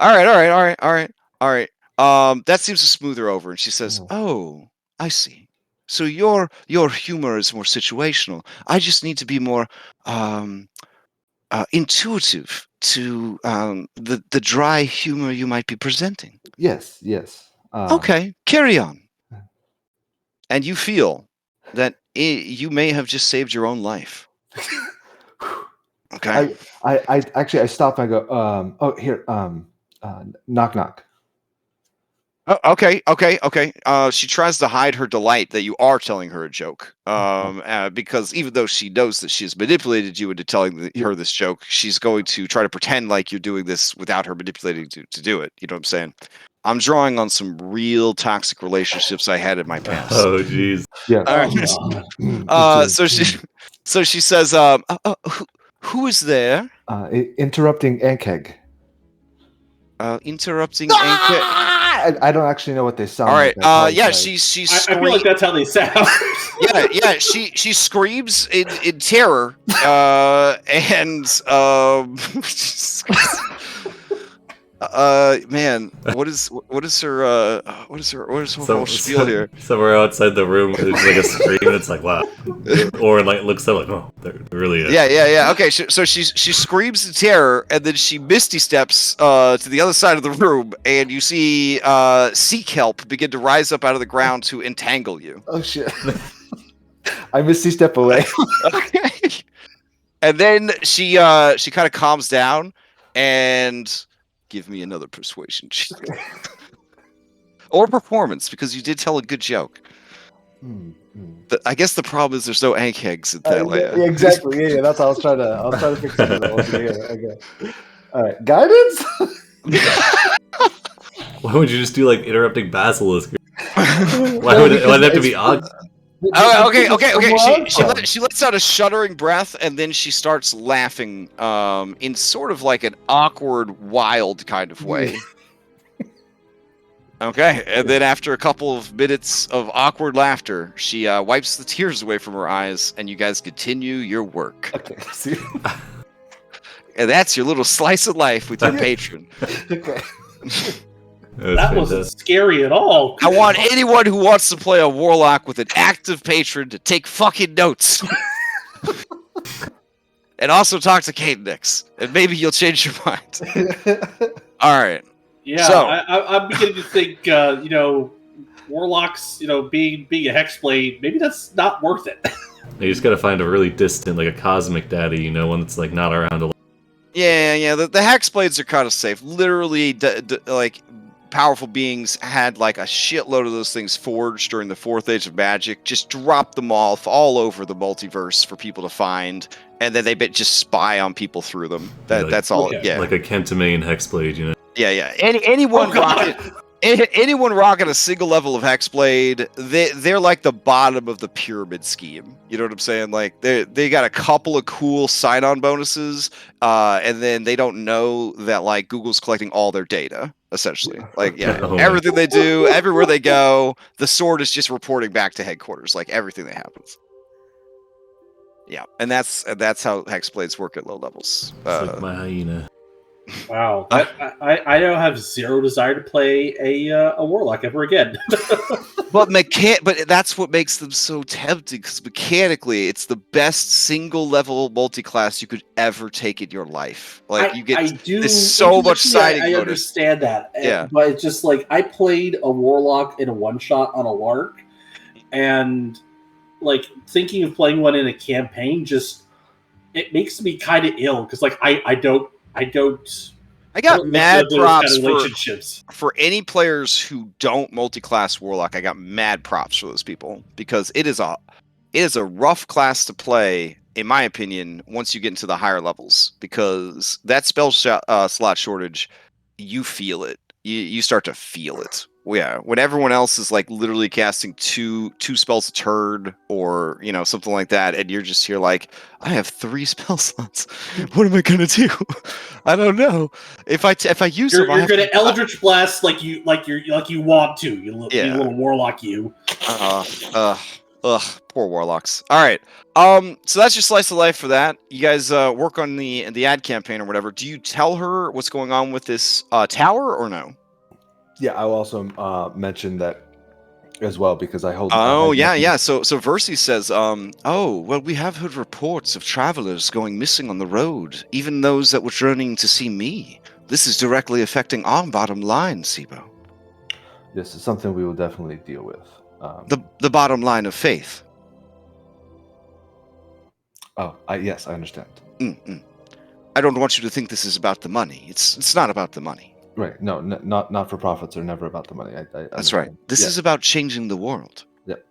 All right. That seems to smooth her over, and she says, "Oh, I see. So your humor is more situational. I just need to be more intuitive to the dry humor you might be presenting." Yes. Okay, carry on. And you feel that you may have just saved your own life. Okay. I actually I stop and I go, oh here, knock knock. Oh, okay. She tries to hide her delight that you are telling her a joke. Because even though she knows that she's manipulated you into telling her this joke, she's going to try to pretend like you're doing this without her manipulating to do it. You know what I'm saying? I'm drawing on some real toxic relationships I had in my past. Oh, jeez. Yeah. All right. So she says, who is there? Interrupting Ankeg. Interrupting Ankeg. I don't actually know what they sound all right. like. Yeah, she I feel like that's how they sound. yeah. She screams in terror, and man, what is her whole spiel here? Somewhere outside the room, there's like a scream. It's like wow, or like looks up like oh, there really is. Yeah. Okay, so she screams in terror, and then she misty steps to the other side of the room, and you see sea kelp begin to rise up out of the ground to entangle you. Oh shit! I misty step away. Okay. And then she kind of calms down and. Give me another persuasion check. Or performance, because you did tell a good joke. But I guess the problem is there's no Ankhegs in Thylea. Yeah, exactly. Yeah, that's how I was trying to fix it. Okay. All right, guidance. Why would you just do like interrupting basilisk? Why would it have to be odd? Okay. She lets out a shuddering breath, and then she starts laughing in sort of like an awkward, wild kind of way. Okay, and then after a couple of minutes of awkward laughter, she wipes the tears away from her eyes, and you guys continue your work. Okay, see? And that's your little slice of life with your patron. Okay. That wasn't scary at all. I want anyone who wants to play a warlock with an active patron to take fucking notes. And also talk to Cadenix, and maybe you'll change your mind. All right. Yeah, so, I'm beginning to think, warlocks, being a hexblade, maybe that's not worth it. You just gotta find a really distant, like a cosmic daddy, one that's like not around a lot. Yeah. The hexblades are kind of safe. Literally, like powerful beings had like a shitload of those things forged during the Fourth Age of Magic. Just dropped them off all over the multiverse for people to find, and then they just spy on people through them. That's all. Okay. Yeah, like a Kentamane hexblade, Yeah. Anyone rocking a single level of hexblade, they're like the bottom of the pyramid scheme. You know what I'm saying? Like they got a couple of cool sign-on bonuses, and then they don't know that like Google's collecting all their data. Essentially, like everything they do, everywhere they go, the sword is just reporting back to headquarters, like everything that happens. Yeah, and that's how hexblades work at low levels. It's like my hyena. Wow, I now have zero desire to play a warlock ever again. But that's what makes them so tempting, because mechanically, it's the best single level multi-class you could ever take in your life. Like you get there's so much siding. I understand that. Yeah, but it's just like I played a warlock in a one shot on a lark, and like thinking of playing one in a campaign it makes me kind of ill because like I got mad props relationships for any players who don't multi-class warlock. I got mad props for those people, because it is a rough class to play, in my opinion, once you get into the higher levels, because that spell slot shortage, you feel it. You start to feel it. Yeah, when everyone else is like literally casting two spells a turn, or something like that, and you're just here like, I have 3 spell slots. What am I gonna do? I don't know. If I use them, you're gonna Eldritch Blast like you want to. You little warlock. You. Poor warlocks. All right. So that's your slice of life for that. You guys work on the ad campaign or whatever. Do you tell her what's going on with this tower or no? Yeah, I'll also mention that as well, because I hold. Yeah. So Versi says, we have heard reports of travelers going missing on the road, even those that were journeying to see me. This is directly affecting our bottom line, Sibo. This is something we will definitely deal with. The bottom line of faith. Oh, yes, I understand. I don't want you to think this is about the money. It's not about the money. Right. No, not for profits are never about the money. I That's right. understand. This Yeah. is about changing the world. Yep.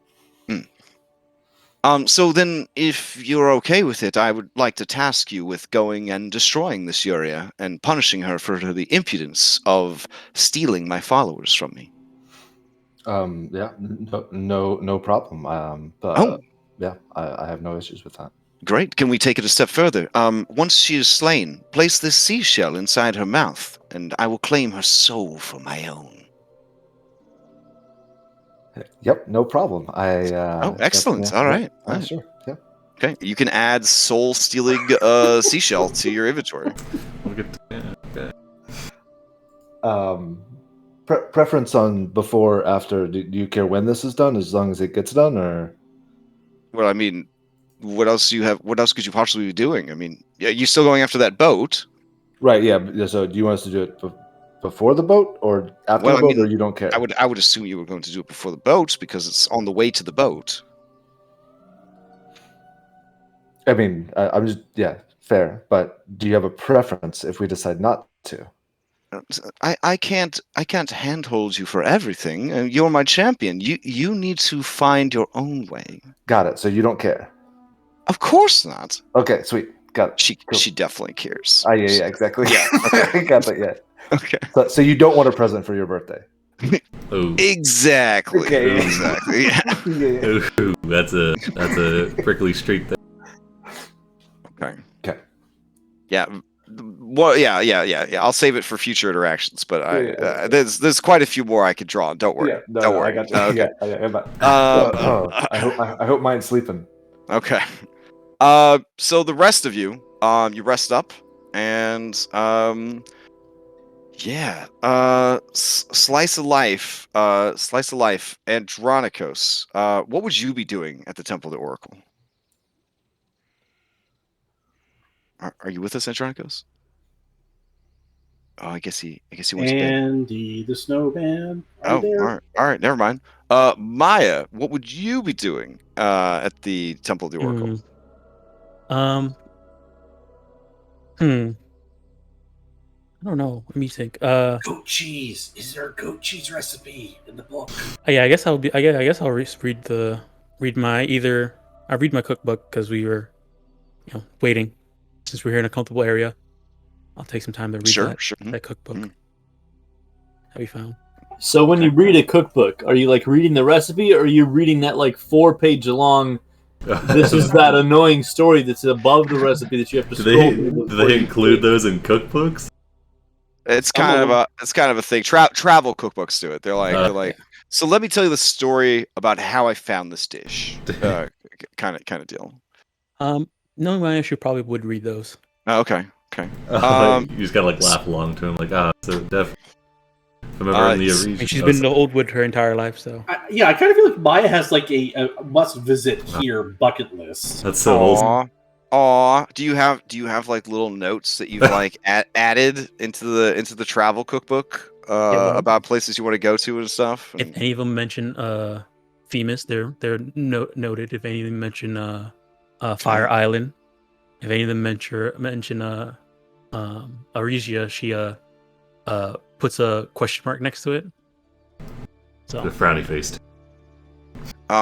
So then, if you're okay with it, I would like to task you with going and destroying this Yuria and punishing her for the impudence of stealing my followers from me. Yeah. No problem. Oh. Yeah, I have no issues with that. Great. Can we take it a step further? Once she is slain, place this seashell inside her mouth, and I will claim her soul for my own. Yep, no problem. Excellent. All right. All right. Sure. Yeah. Okay. You can add soul-stealing seashell to your inventory. Preference on before, after. Do you care when this is done? As long as it gets done, or? Well, I mean, what else do you have? What else could you possibly be doing? I mean, yeah, you still going after that boat? Right. Yeah. So, do you want us to do it before the boat or after the boat, or you don't care? I would assume you were going to do it before the boat because it's on the way to the boat. I mean, I'm just fair. But do you have a preference if we decide not to? I can't handhold you for everything. You're my champion. You need to find your own way. Got it. So you don't care? Of course not. Okay, sweet. Got it. She definitely cares. Yeah, exactly. Yeah. Okay. Got that. Yeah. Okay. So you don't want a present for your birthday? Ooh. Exactly. Okay. Exactly. Yeah. Ooh, that's a prickly street there. Okay. Yeah. Well, yeah. I'll save it for future interactions, but there's quite a few more I could draw. Don't worry. Don't worry. I got you. Okay. I hope mine's sleeping. Okay. So the rest of you, you rest up, and slice of life, Andronikos. What would you be doing at the Temple of the Oracle? Are you with us, Andronikos? Oh, I guess he went to bed. Andy the Snowman. All right, never mind. Maya, what would you be doing at the Temple of the Oracle? I don't know. Let me think. Goat cheese. Is there a goat cheese recipe in the book? Yeah, I guess I'll be. I guess I'll read my cookbook because we were, waiting. Since we're here in a comfortable area, I'll take some time to read that cookbook that we found. So when you read a cookbook, are you like reading the recipe, or are you reading that like 4-page long? This is that annoying story that's above the recipe that you have to scroll through. Do they include those in cookbooks? It's kind of a thing. Travel cookbooks do it. They're like, so let me tell you the story about how I found this dish. Kind of deal. Knowing my issue, probably would read those. Oh, okay. You just gotta laugh along to him, so definitely. From over in the region. She's been to Oldwood her entire life, so. I kind of feel like Maya has like a must-visit here bucket list. That's so wholesome. Aw, do you have like little notes that you've like added into the travel cookbook about places you want to go to and stuff? If any of them mention Themis, they're noted. If any of them mention Fire Island, if any of them mention Aresia, she puts a question mark next to it. So the frowny faced.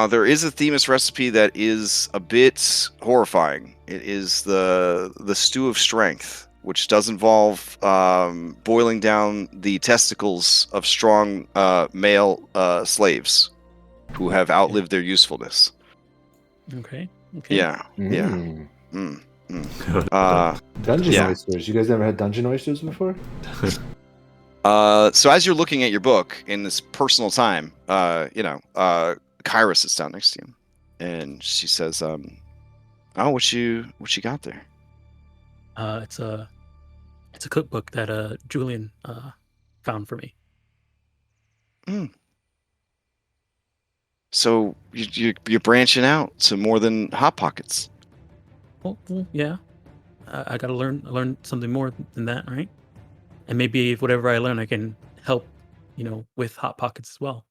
There is a Themis recipe that is a bit horrifying. It is the stew of strength, which does involve boiling down the testicles of strong male slaves who have outlived their usefulness. Okay. Yeah. Dungeon oysters. You guys never had dungeon oysters before? So as you're looking at your book in this personal time, Kyra sits down next to you, and she says, what you got there?" It's a cookbook that Julian found for me. So you're branching out to more than Hot Pockets. Well, yeah. I gotta learn something more than that, right? And maybe if whatever I learn, I can help, with Hot Pockets as well.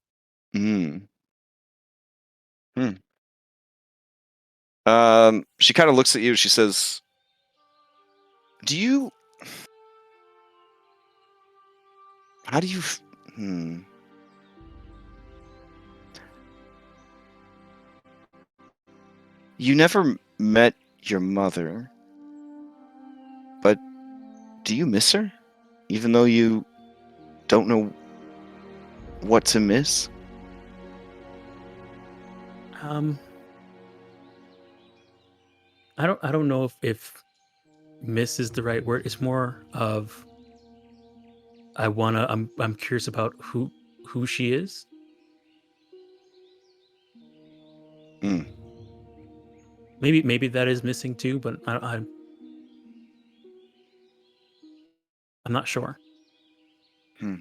She kind of looks at you. She says, "Do you? How do you? You never met your mother, but do you miss her, even though you don't know what to miss?" I don't know if miss is the right word. It's more of I'm curious about who she is. Mm. Maybe that is missing too, but I'm not sure. Hmm.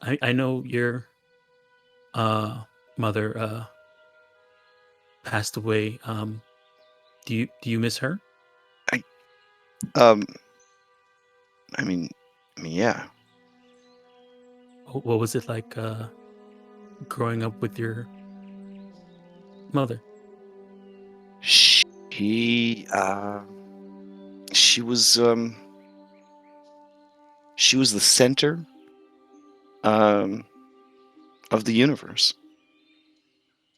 I know your mother passed away. Do you miss her? Um, I mean, yeah. What was it like growing up with your mother? She was the center um of the universe.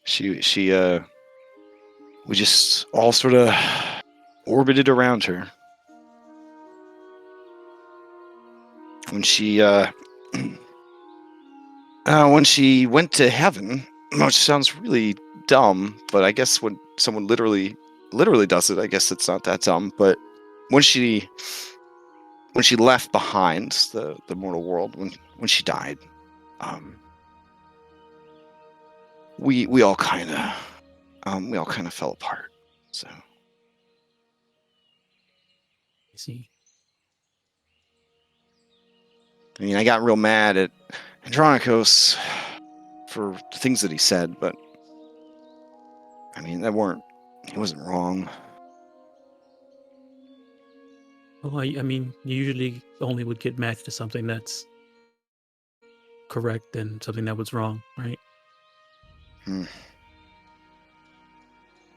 She we just all sort of orbited around her. When she went to heaven, which sounds really dumb, but I guess when someone literally does it, I guess it's not that dumb. But when she left behind the mortal world, when she died, we all kind of fell apart. So I see. I mean, I got real mad at Andronikos for the things that he said, but I mean, he wasn't wrong. Well, I mean, you usually only would get mad to something that's correct and something that was wrong, right?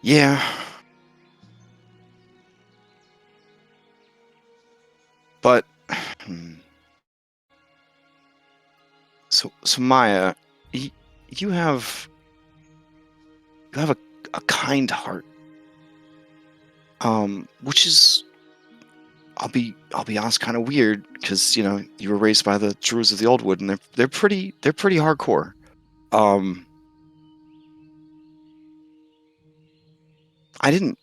Yeah. But so Maya, you have a kind heart, which is, I'll be honest, kind of weird, because you were raised by the Druids of the Old Wood, and they're pretty hardcore. I didn't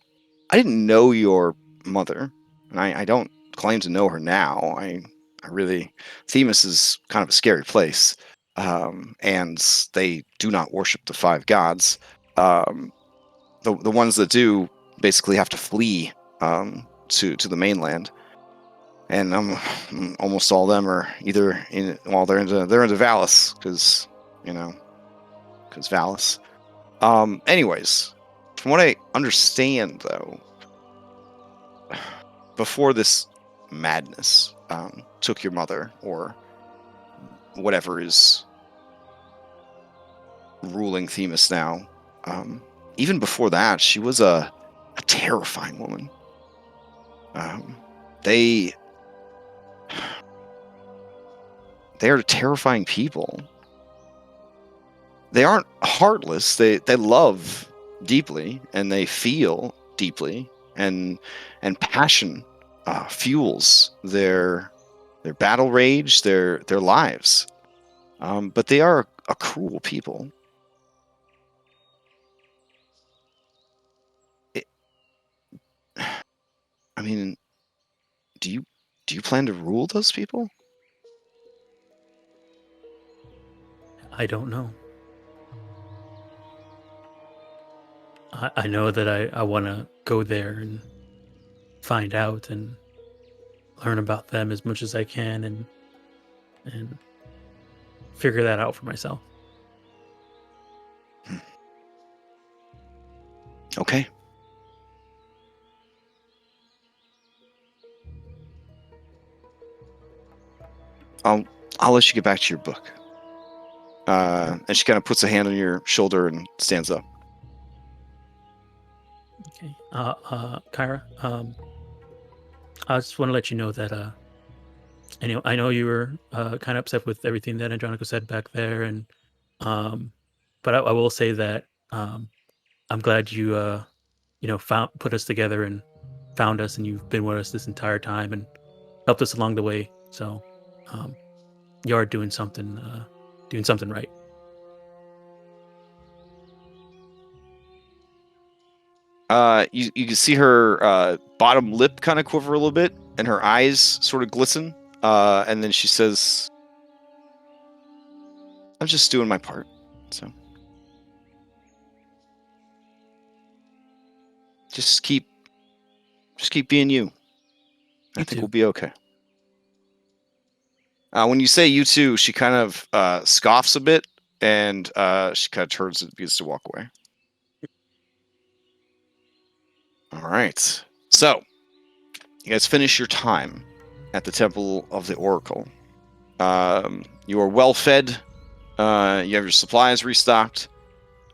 know your mother, and I don't claim to know her now. I really, Themis is kind of a scary place, and they do not worship the five gods. The ones that do basically have to flee to the mainland, and almost all of them are either they're into Valis, because Valis. Anyways, from what I understand, though, before this madness took your mother, or whatever is ruling Themis now, even before that, she was a terrifying woman. They are terrifying people. They aren't heartless. They love deeply, and they feel deeply, and passion fuels their battle rage, their lives. But they are a cruel people. I mean, do you plan to rule those people? I don't know. I know that I want to go there and find out and learn about them as much as I can, and figure that out for myself. Okay. I'll let you get back to your book. And she kind of puts a hand on your shoulder and stands up. Okay. Kyra, I just want to let you know that I know you were kind of upset with everything that Andronico said back there, and but I will say that I'm glad you put us together and found us, and you've been with us this entire time and helped us along the way. So you are doing something right. You can see her bottom lip kind of quiver a little bit, and her eyes sort of glisten. And then she says, "I'm just doing my part." So just keep being you. I think we'll be okay. When you say "you too," she kind of scoffs a bit, and she kind of turns and begins to walk away. All right. So you guys finish your time at the Temple of the Oracle. You are well fed. You have your supplies restocked.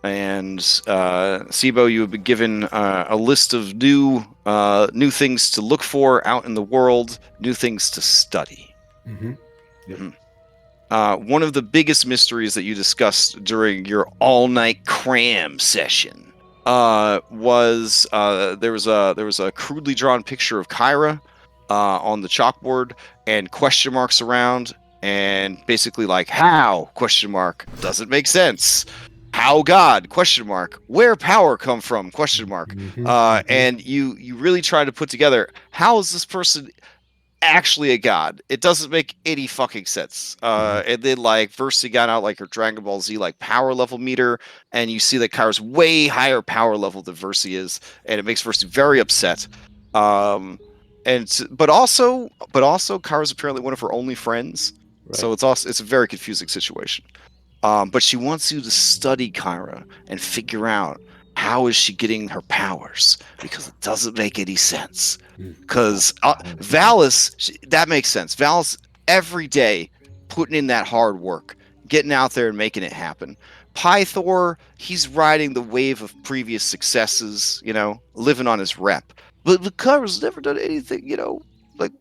And Sibo, you have been given a list of new things to look for out in the world, new things to study. Mm-hmm. Yep. Mm-hmm. One of the biggest mysteries that you discussed during your all-night cram session was there was a crudely drawn picture of Kyra on the chalkboard and question marks around, and basically like how question mark doesn't make sense. How God question mark, where power come from question mark. And you really try to put together, how is this person actually a god? It doesn't make any fucking sense. And then like Versi got out like her Dragon Ball Z like power level meter, and you see that Kyra's way higher power level than Versi is, and it makes Versi very upset. But also Kyra's apparently one of her only friends, so it's a very confusing situation. But she wants you to study Kyra and figure out how is she getting her powers, because it doesn't make any sense. Because Valis, that makes sense. Valis every day putting in that hard work, getting out there and making it happen. Pythor, he's riding the wave of previous successes, living on his rep. But Kyra's never done anything, like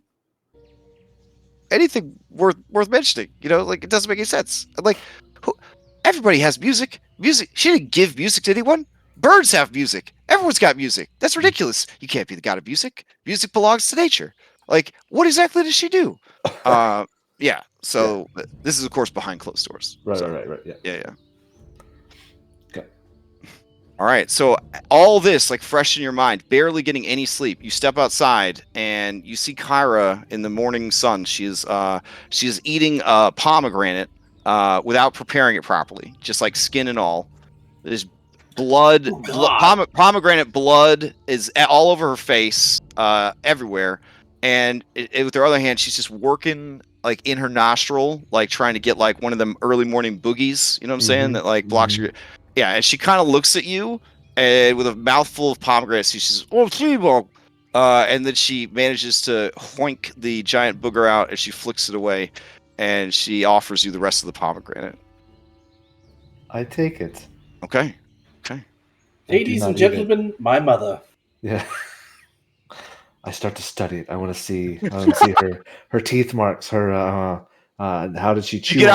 anything worth mentioning. Like it doesn't make any sense. Like everybody has music. She didn't give music to anyone. Birds have music. Everyone's got music. That's ridiculous. You can't be the god of music. Music belongs to nature. Like, what exactly does she do? Yeah. So this is, of course, behind closed doors. Right. Yeah. Okay. All right. So all this, like, fresh in your mind, barely getting any sleep. You step outside and you see Kyra in the morning sun. She is eating a pomegranate without preparing it properly, just like skin and all. There's blood, pomegranate blood is all over her face, everywhere. And with her other hand, she's just working like in her nostril, like trying to get like one of them early morning boogies. You know what I'm saying? That like blocks your. Yeah, and she kind of looks at you, and with a mouthful of pomegranate, she says, "Oh, Timo," and then she manages to hoink the giant booger out, and she flicks it away, and she offers you the rest of the pomegranate. I take it. Okay. Ladies and gentlemen, my mother. Yeah. I start to study it. I want to see her teeth marks, her how did she chew? You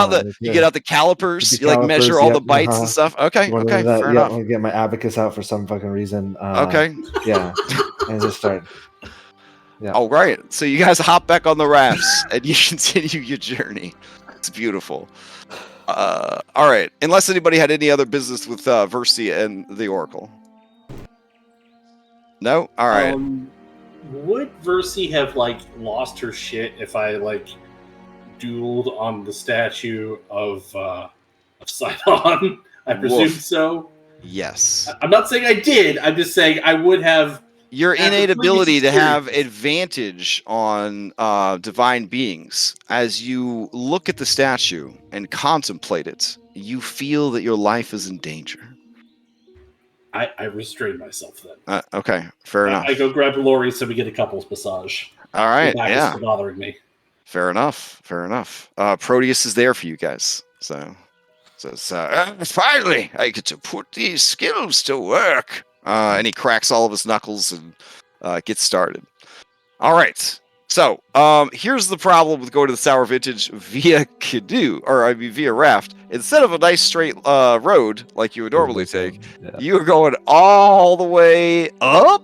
get out the calipers. You like measure all the bites and stuff. Okay. Fair enough. I'm gonna get my abacus out for some fucking reason. Okay. Yeah. And just start. Yeah. All right. So you guys hop back on the rafts and you continue your journey. It's beautiful. All right. Unless anybody had any other business with Versi and the Oracle. No? All right. Would Versi have like lost her shit if I like doodled on the statue of Sidon? I presume so. Yes. I'm not saying I did. I'm just saying I would have. Your innate ability to have advantage on divine beings. As you look at the statue and contemplate it, you feel that your life is in danger. I restrain myself then. Okay, fair enough. I go grab Lori so we get a couples massage. All right, yeah. Bothering me. Fair enough. Proteus is there for you guys, so Says, finally, I get to put these skills to work. And he cracks all of his knuckles and gets started. All right. So here's the problem with going to the Sour Vintage via canoe, via raft. Instead of a nice straight road like you would normally take, you are going all the way up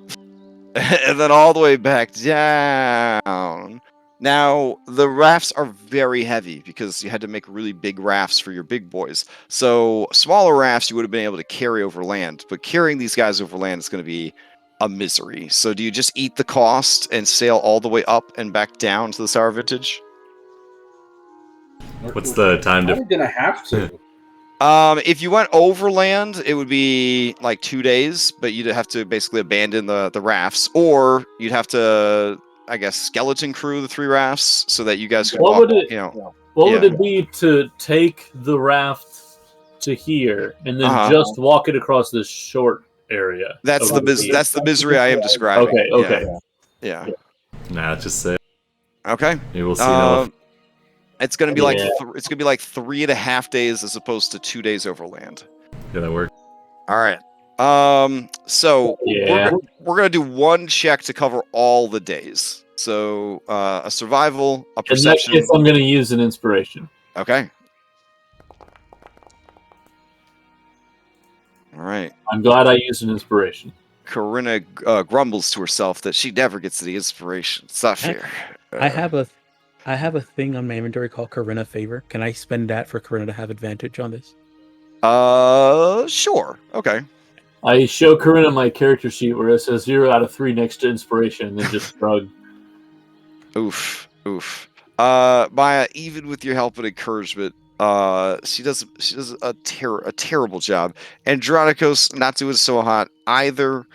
and then all the way back down. Now, the rafts are very heavy because you had to make really big rafts for your big boys. So, smaller rafts you would have been able to carry over land, but carrying these guys over land is going to be a misery. So, do you just eat the cost and sail all the way up and back down to the Sour Vintage? What's the time difference? I'm going to have to. If you went overland, it would be like 2 days, but you'd have to basically abandon the rafts, or you'd have to, I guess, skeleton crew the 3 rafts so that you guys could what walk, would it, What would it be to take the raft to here and then just walk it across this short area? That's the misery I am describing. Okay. Yeah. Nah, just say. Okay. Maybe we'll see. It's gonna be like it's gonna be like 3.5 days as opposed to 2 days overland. Yeah, that works. All right. So we're gonna do one check to cover all the days. So a survival, a perception. In that case, I'm gonna use an inspiration. Okay. All right. I'm glad I used an inspiration. Corinna grumbles to herself that she never gets the inspiration. It's not fair. I have a thing on my inventory called Corinna Favor. Can I spend that for Corinna to have advantage on this? Sure. Okay. I show Corinna my character sheet where it says 0 out of 3 next to inspiration, and then just shrug. Oof. Maya, even with your help and encouragement, she does a terrible job. Andronicos not doing so hot either.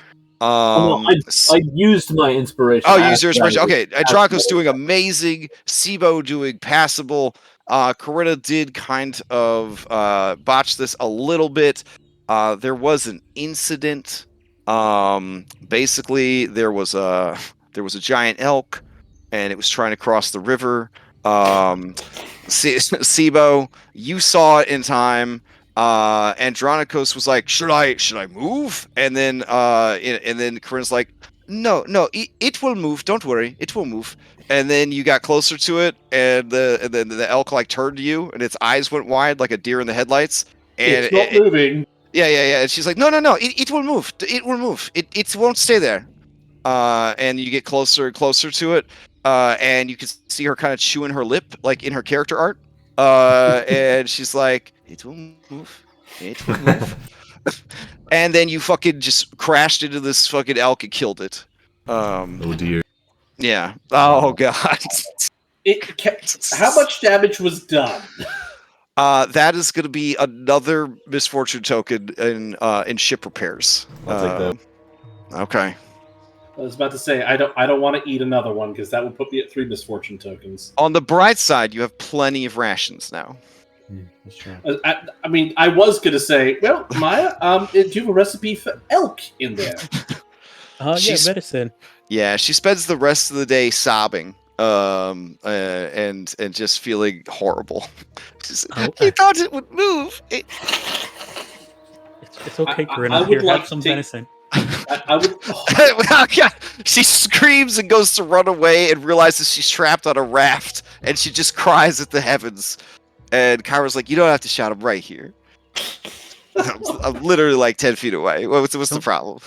I used my inspiration. Oh, you used your inspiration. Okay, Andronicos doing amazing. Sibo doing passable. Corinna did kind of botch this a little bit. There was an incident. Basically, there was a giant elk, and it was trying to cross the river. Sibo, you saw it in time. Andronicos was like, should I move? And then Corinne's like, no, it will move. Don't worry, it will move. And then you got closer to it, and then the elk like turned to you, and its eyes went wide like a deer in the headlights. And it's not moving. Yeah. And she's like, no, it will move. It will move. It won't stay there. And you get closer and closer to it, and you can see her kind of chewing her lip, like in her character art. And she's like, it will move. It will move. And then you fucking just crashed into this fucking elk and killed it. Oh dear. Yeah. Oh god. How much damage was done? That is going to be another misfortune token in ship repairs. I'll take that. Okay. I was about to say I don't want to eat another one because that would put me at 3 misfortune tokens. On the bright side, you have plenty of rations now. That's true. I mean, I was gonna say, well, Maya, do you have a recipe for elk in there? Yeah, medicine. Yeah, she spends the rest of the day sobbing, and just feeling horrible. He thought it would move. It's okay, Corinna. Here, have some medicine. I would. Oh, God. She screams and goes to run away and realizes she's trapped on a raft, and she just cries at the heavens. And Kyra's like, you don't have to shout, I'm right here. I'm literally like 10 feet away. What's the problem?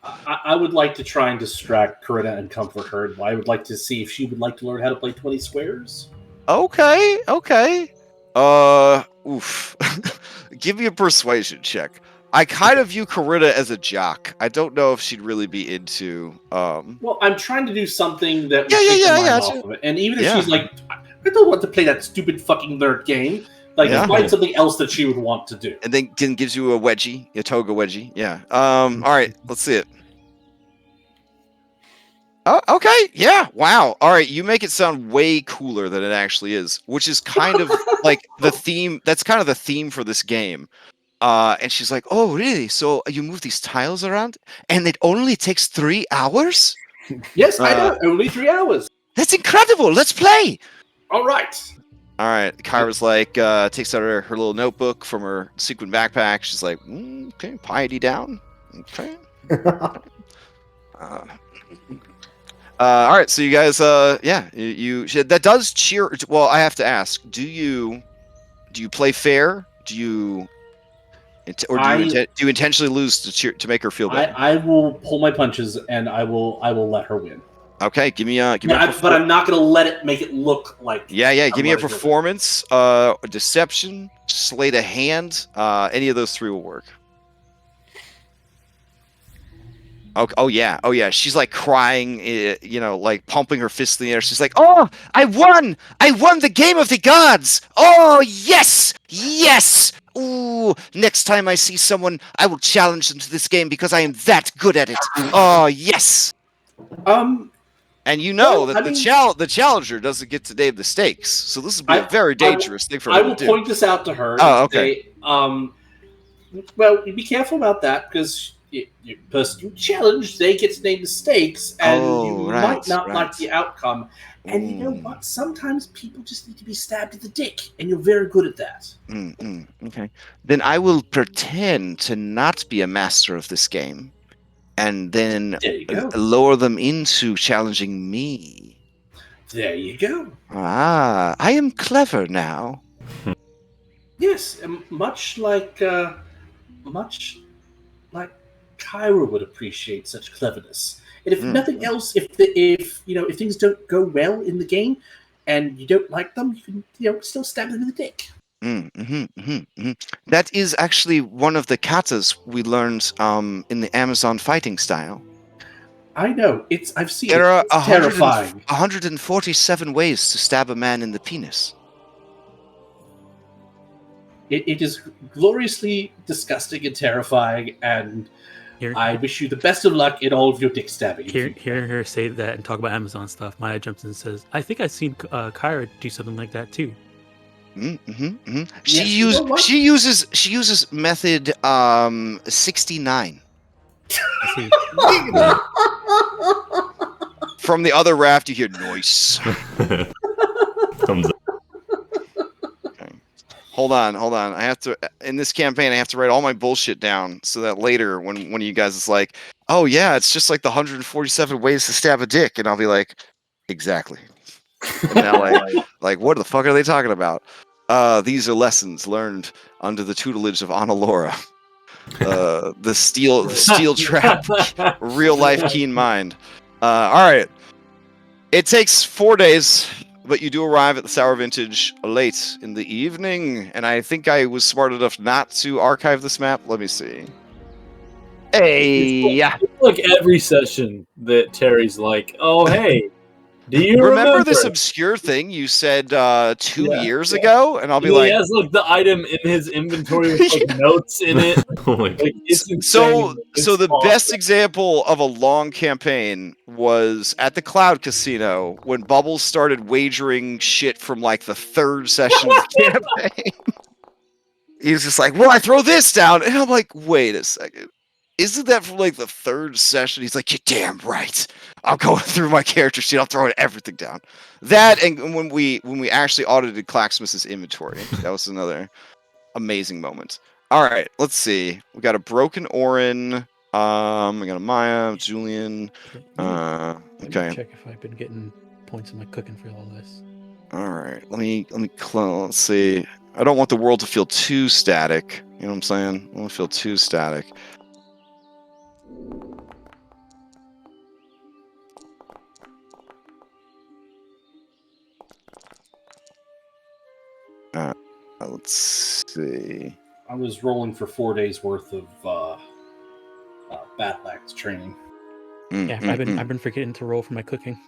I would like to try and distract Corinna and comfort her. I would like to see if she would like to learn how to play 20 squares. Okay. Oof. Give me a persuasion check. I kind of view Corinna as a jock. I don't know if she'd really be into. Well, I'm trying to do something that would take her mind off of it. And even if she's like, I don't want to play that stupid fucking nerd game. Like, find something else that she would want to do. And then gives you a wedgie, a toga wedgie. Yeah. All right. Let's see it. Oh, okay. Yeah. Wow. All right. You make it sound way cooler than it actually is, which is kind of like the theme. That's kind of the theme for this game. And she's like, oh, really? So you move these tiles around and it only takes 3 hours? Yes, I know. Only 3 hours. That's incredible. Let's play. All right. All right. Kyra's like, takes out her little notebook from her sequin backpack. She's like, okay, piety down. Okay. All right. So you guys, that does cheer. Well, I have to ask, do you play fair? Do you intentionally lose to make her feel better? I will pull my punches and I will let her win. Okay, give me a but I'm not going to let it make it look like. Give me a performance, deception, sleight of hand. Any of those three will work. Okay. Oh yeah. She's like crying, like pumping her fists in the air. She's like, "Oh, I won! I won the game of the gods! Oh yes, yes! Ooh, next time I see someone, I will challenge them to this game because I am that good at it. Oh yes." And the challenger doesn't get to name the stakes, so this would be a very dangerous thing for her to do. I will point this out to her. Oh, okay. Say, well, be careful about that because the person you challenge, they get to name the stakes, and might not like the outcome. And you know what? Sometimes people just need to be stabbed in the dick, and you're very good at that. Okay. Then I will pretend to not be a master of this game. And then lower them into challenging me. There you go. Ah, I am clever now. Yes, much like Kyra would appreciate such cleverness. And if nothing else, if things don't go well in the game, and you don't like them, you can still stab them in the dick. That is actually one of the katas we learned in the Amazon fighting style. I know. I've seen there it. It's terrifying. 147 ways to stab a man in the penis. It is gloriously disgusting and terrifying, and I wish you the best of luck in all of your dick stabbing. Hearing her say that and talk about Amazon stuff, Maya jumps in and says, "I think I've seen Kyra do something like that too." She uses method 69. From the other raft, you hear noise. Thumbs up. Okay. Hold on. I have to in this campaign. I have to write all my bullshit down so that later, when one of you guys is like, "Oh yeah, it's just like the 147 ways to stab a dick," and I'll be like, "Exactly." And now, like, what the fuck are they talking about? These are lessons learned under the tutelage of Ana Laura. The steel trap, real life keen mind. All right. It takes 4 days, but you do arrive at the Sour Vintage late in the evening, and I think I was smart enough not to archive this map. Let me see. Hey, it's like every session that Terry's like, "Oh hey, do you remember this obscure thing you said 2 years ago?" And I'll be like, he has like the item in his inventory with like notes in it. It's so the awesome. best example of a long campaign was at the Cloud Casino when Bubbles started wagering shit from like the third session of the campaign. He was just like, "Well, I throw this down," and I'm like, "Wait a second. Isn't that from like the third session?" He's like, "You're damn right. I'm going through my character sheet. I'm throwing everything down." That, and when we actually audited Clacksmith's inventory, that was another amazing moment. All right, let's see. We got a broken Orin. We got a Maya, Julian. Let me Okay. check if I've been getting points in my cooking for all this. All right. Let's see. I don't want the world to feel too static. You know what I'm saying? I don't want to feel too static. Let's see. I was rolling for 4 days worth of Battle Axe training. I've been forgetting to roll for my cooking.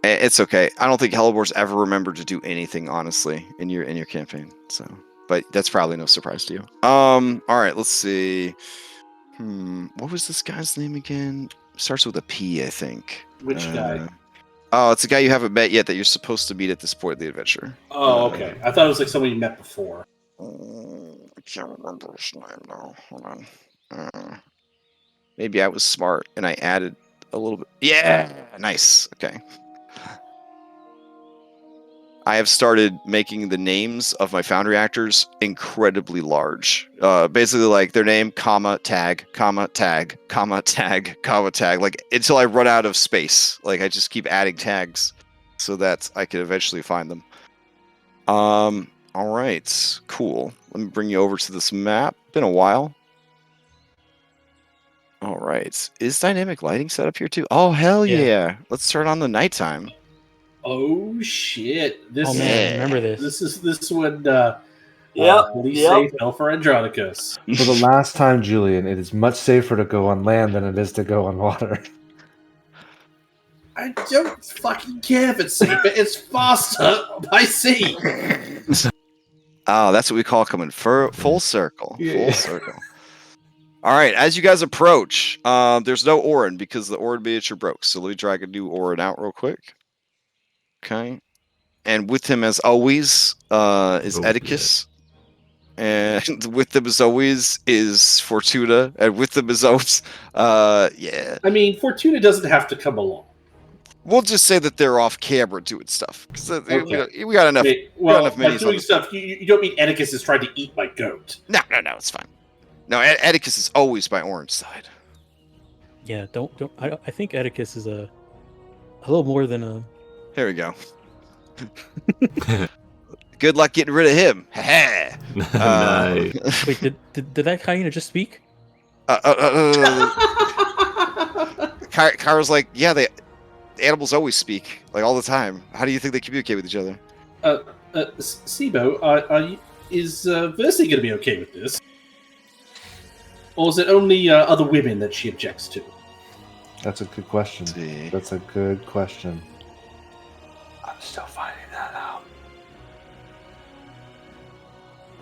It's okay. I don't think Hellebor's ever remembered to do anything, honestly, in your campaign. So, but that's probably no surprise to you. All right. Let's see. What was this guy's name again? Starts with a P, I think. Which guy? Oh, it's a guy you haven't met yet that you're supposed to meet at this point of the adventure. Oh, okay. I thought it was like somebody you met before. I can't remember his name now. Hold on. Maybe I was smart and I added a little bit. Yeah, nice. Okay. I have started making the names of my Foundry actors incredibly large. Basically, like their name, comma, tag, comma, tag, comma, tag, comma, tag, like until I run out of space. Like I just keep adding tags so that I can eventually find them. All right, cool. Let me bring you over to this map. Been a while. All right, is dynamic lighting set up here too? Oh hell Yeah. yeah! Let's turn on the nighttime. Oh shit! This Oh man, remember this? this would Yep, police yep. safe hell for Andronicus. For the last time, Julian, it is much safer to go on land than it is to go on water. I don't fucking care if it's safer. It's faster by sea. Oh, that's what we call coming full circle. Yeah. Full circle. All right, as you guys approach, there's no Orin because the Orin miniature broke. So let me drag a new Orin out real quick. Okay. And with him, as always, is Oedicus. And with them, as always, is Fortuna. And with them, as always, yeah. I mean, Fortuna doesn't have to come along. We'll just say that they're off camera doing stuff. Because Okay. we got enough. Wait, we got well, enough by minis on doing this. stuff, you don't mean Oedicus is trying to eat my goat. No, it's fine. No, Oedicus is always by Orin's side. Yeah, don't. I think Oedicus is a little more than a. Here we go. Good luck getting rid of him. Nice. Wait, did that hyena just speak? Kyra's like, yeah, the animals always speak, like all the time. How do you think they communicate with each other? Sibo, is Versi going to be okay with this? Or is it only other women that she objects to? That's a good question. See. That's a good question. I'm still finding that out.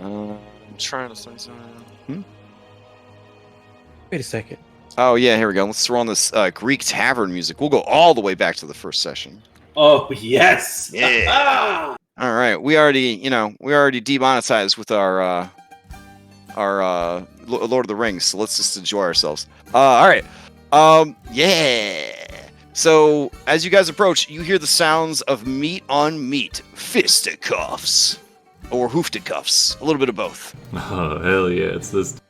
I'm trying to find something. Wait a second. Oh yeah, here we go. Let's throw on this Greek tavern music. We'll go all the way back to the first session. Oh, yes! Yeah. All right, we already demonetized with our Lord of the Rings, so let's just enjoy ourselves. All right, yeah. So as you guys approach, you hear the sounds of meat on meat, fisticuffs, or hoofticuffs, a little bit of both. Oh, hell yeah, it's this.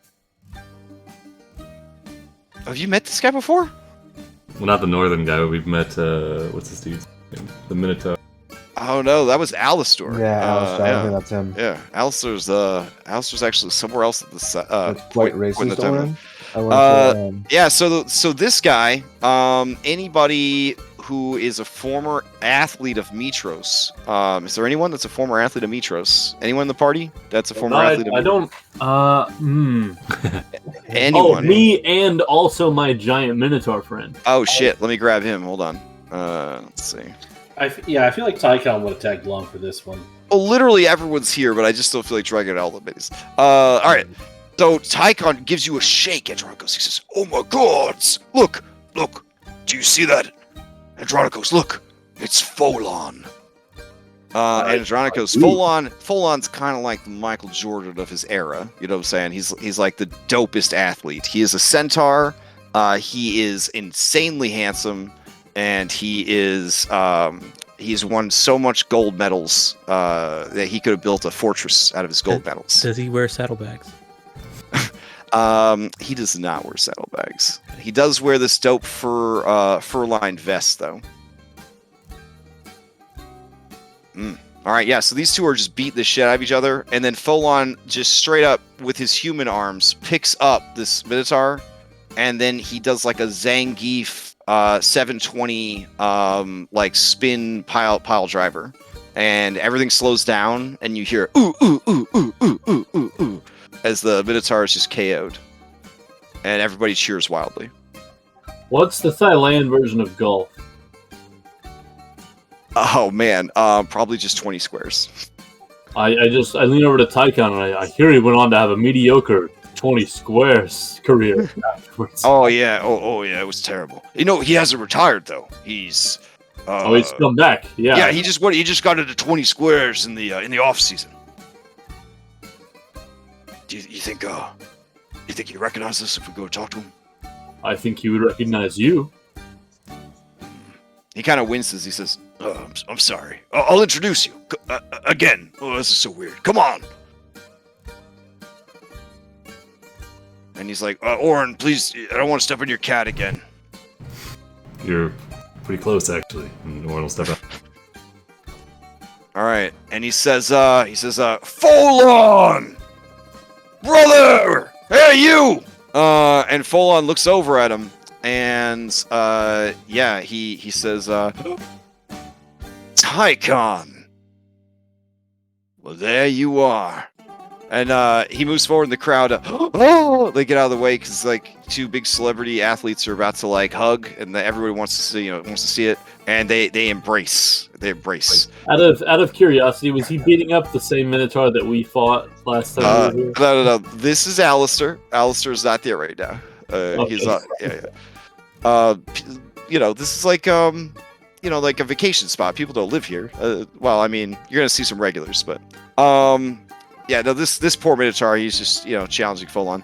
Have you met this guy before? Well, not the northern guy, but we've met, what's this dude's name? The Minotaur. Oh no, that was Alistor. Yeah, Alistair, I don't think that's him. Yeah, Alistor's actually somewhere else at the That's quite racist, Oren. Yeah, so this guy, anybody who is a former athlete of Mitros, is there anyone that's a former athlete of Mitros? Anyone in the party that's a former athlete of Mitros? Anyone? Oh, me and also my giant Minotaur friend. Oh shit, let me grab him. Hold on. Let's see. I feel like Tycon would have tagged along for this one. Well, literally everyone's here, but I just don't feel like dragging out all the minis. All right. So Tycon gives you a shake, Andronicus. He says, "Oh my gods! Look! Do you see that? Andronicus, look! It's Folon." Andronicus, Folon's kind of like the Michael Jordan of his era. You know what I'm saying? He's like the dopest athlete. He is a centaur. He is insanely handsome. And he's won so much gold medals that he could have built a fortress out of his gold medals. Does he wear saddlebags? He does not wear saddlebags. He does wear this dope fur-lined vest, though. All right, yeah. So these two are just beating the shit out of each other, and then Folon just straight up with his human arms picks up this Minotaur, and then he does like a Zangief 720 like spin pile driver, and everything slows down, and you hear ooh ooh ooh ooh ooh ooh ooh ooh as the Minotaur is just KO'd, and everybody cheers wildly. What's the Thylean version of golf? Oh man, probably just 20 squares. I lean over to Tycon and I hear he went on to have a mediocre 20 squares career afterwards. Oh yeah, oh yeah, it was terrible. You know, he hasn't retired though. He's he's come back. Yeah, he just got into 20 squares in the off season. Do you think he'd recognize us if we go talk to him? I think he would recognize you. He kind of winces. He says, I'm sorry. I'll introduce you again. Oh, this is so weird. Come on. And he's like, Oren, please, I don't want to step on your cat again. You're pretty close, actually. And Oren will step up. All right, and he says, Folon, brother, hey you. And Folon looks over at him, and he says, Tychon. Well, there you are. And he moves forward in the crowd. They get out of the way because like two big celebrity athletes are about to like hug, and everybody wants to see it, and they embrace. They embrace. Out of curiosity, was he beating up the same Minotaur that we fought last time? We were here? No. This is Alistair. Alistair's not there right now. Okay. He's not. Yeah. This is like like a vacation spot. People don't live here. Well, I mean, you're gonna see some regulars, but yeah, no, this poor Minotaur, he's just, challenging Folon.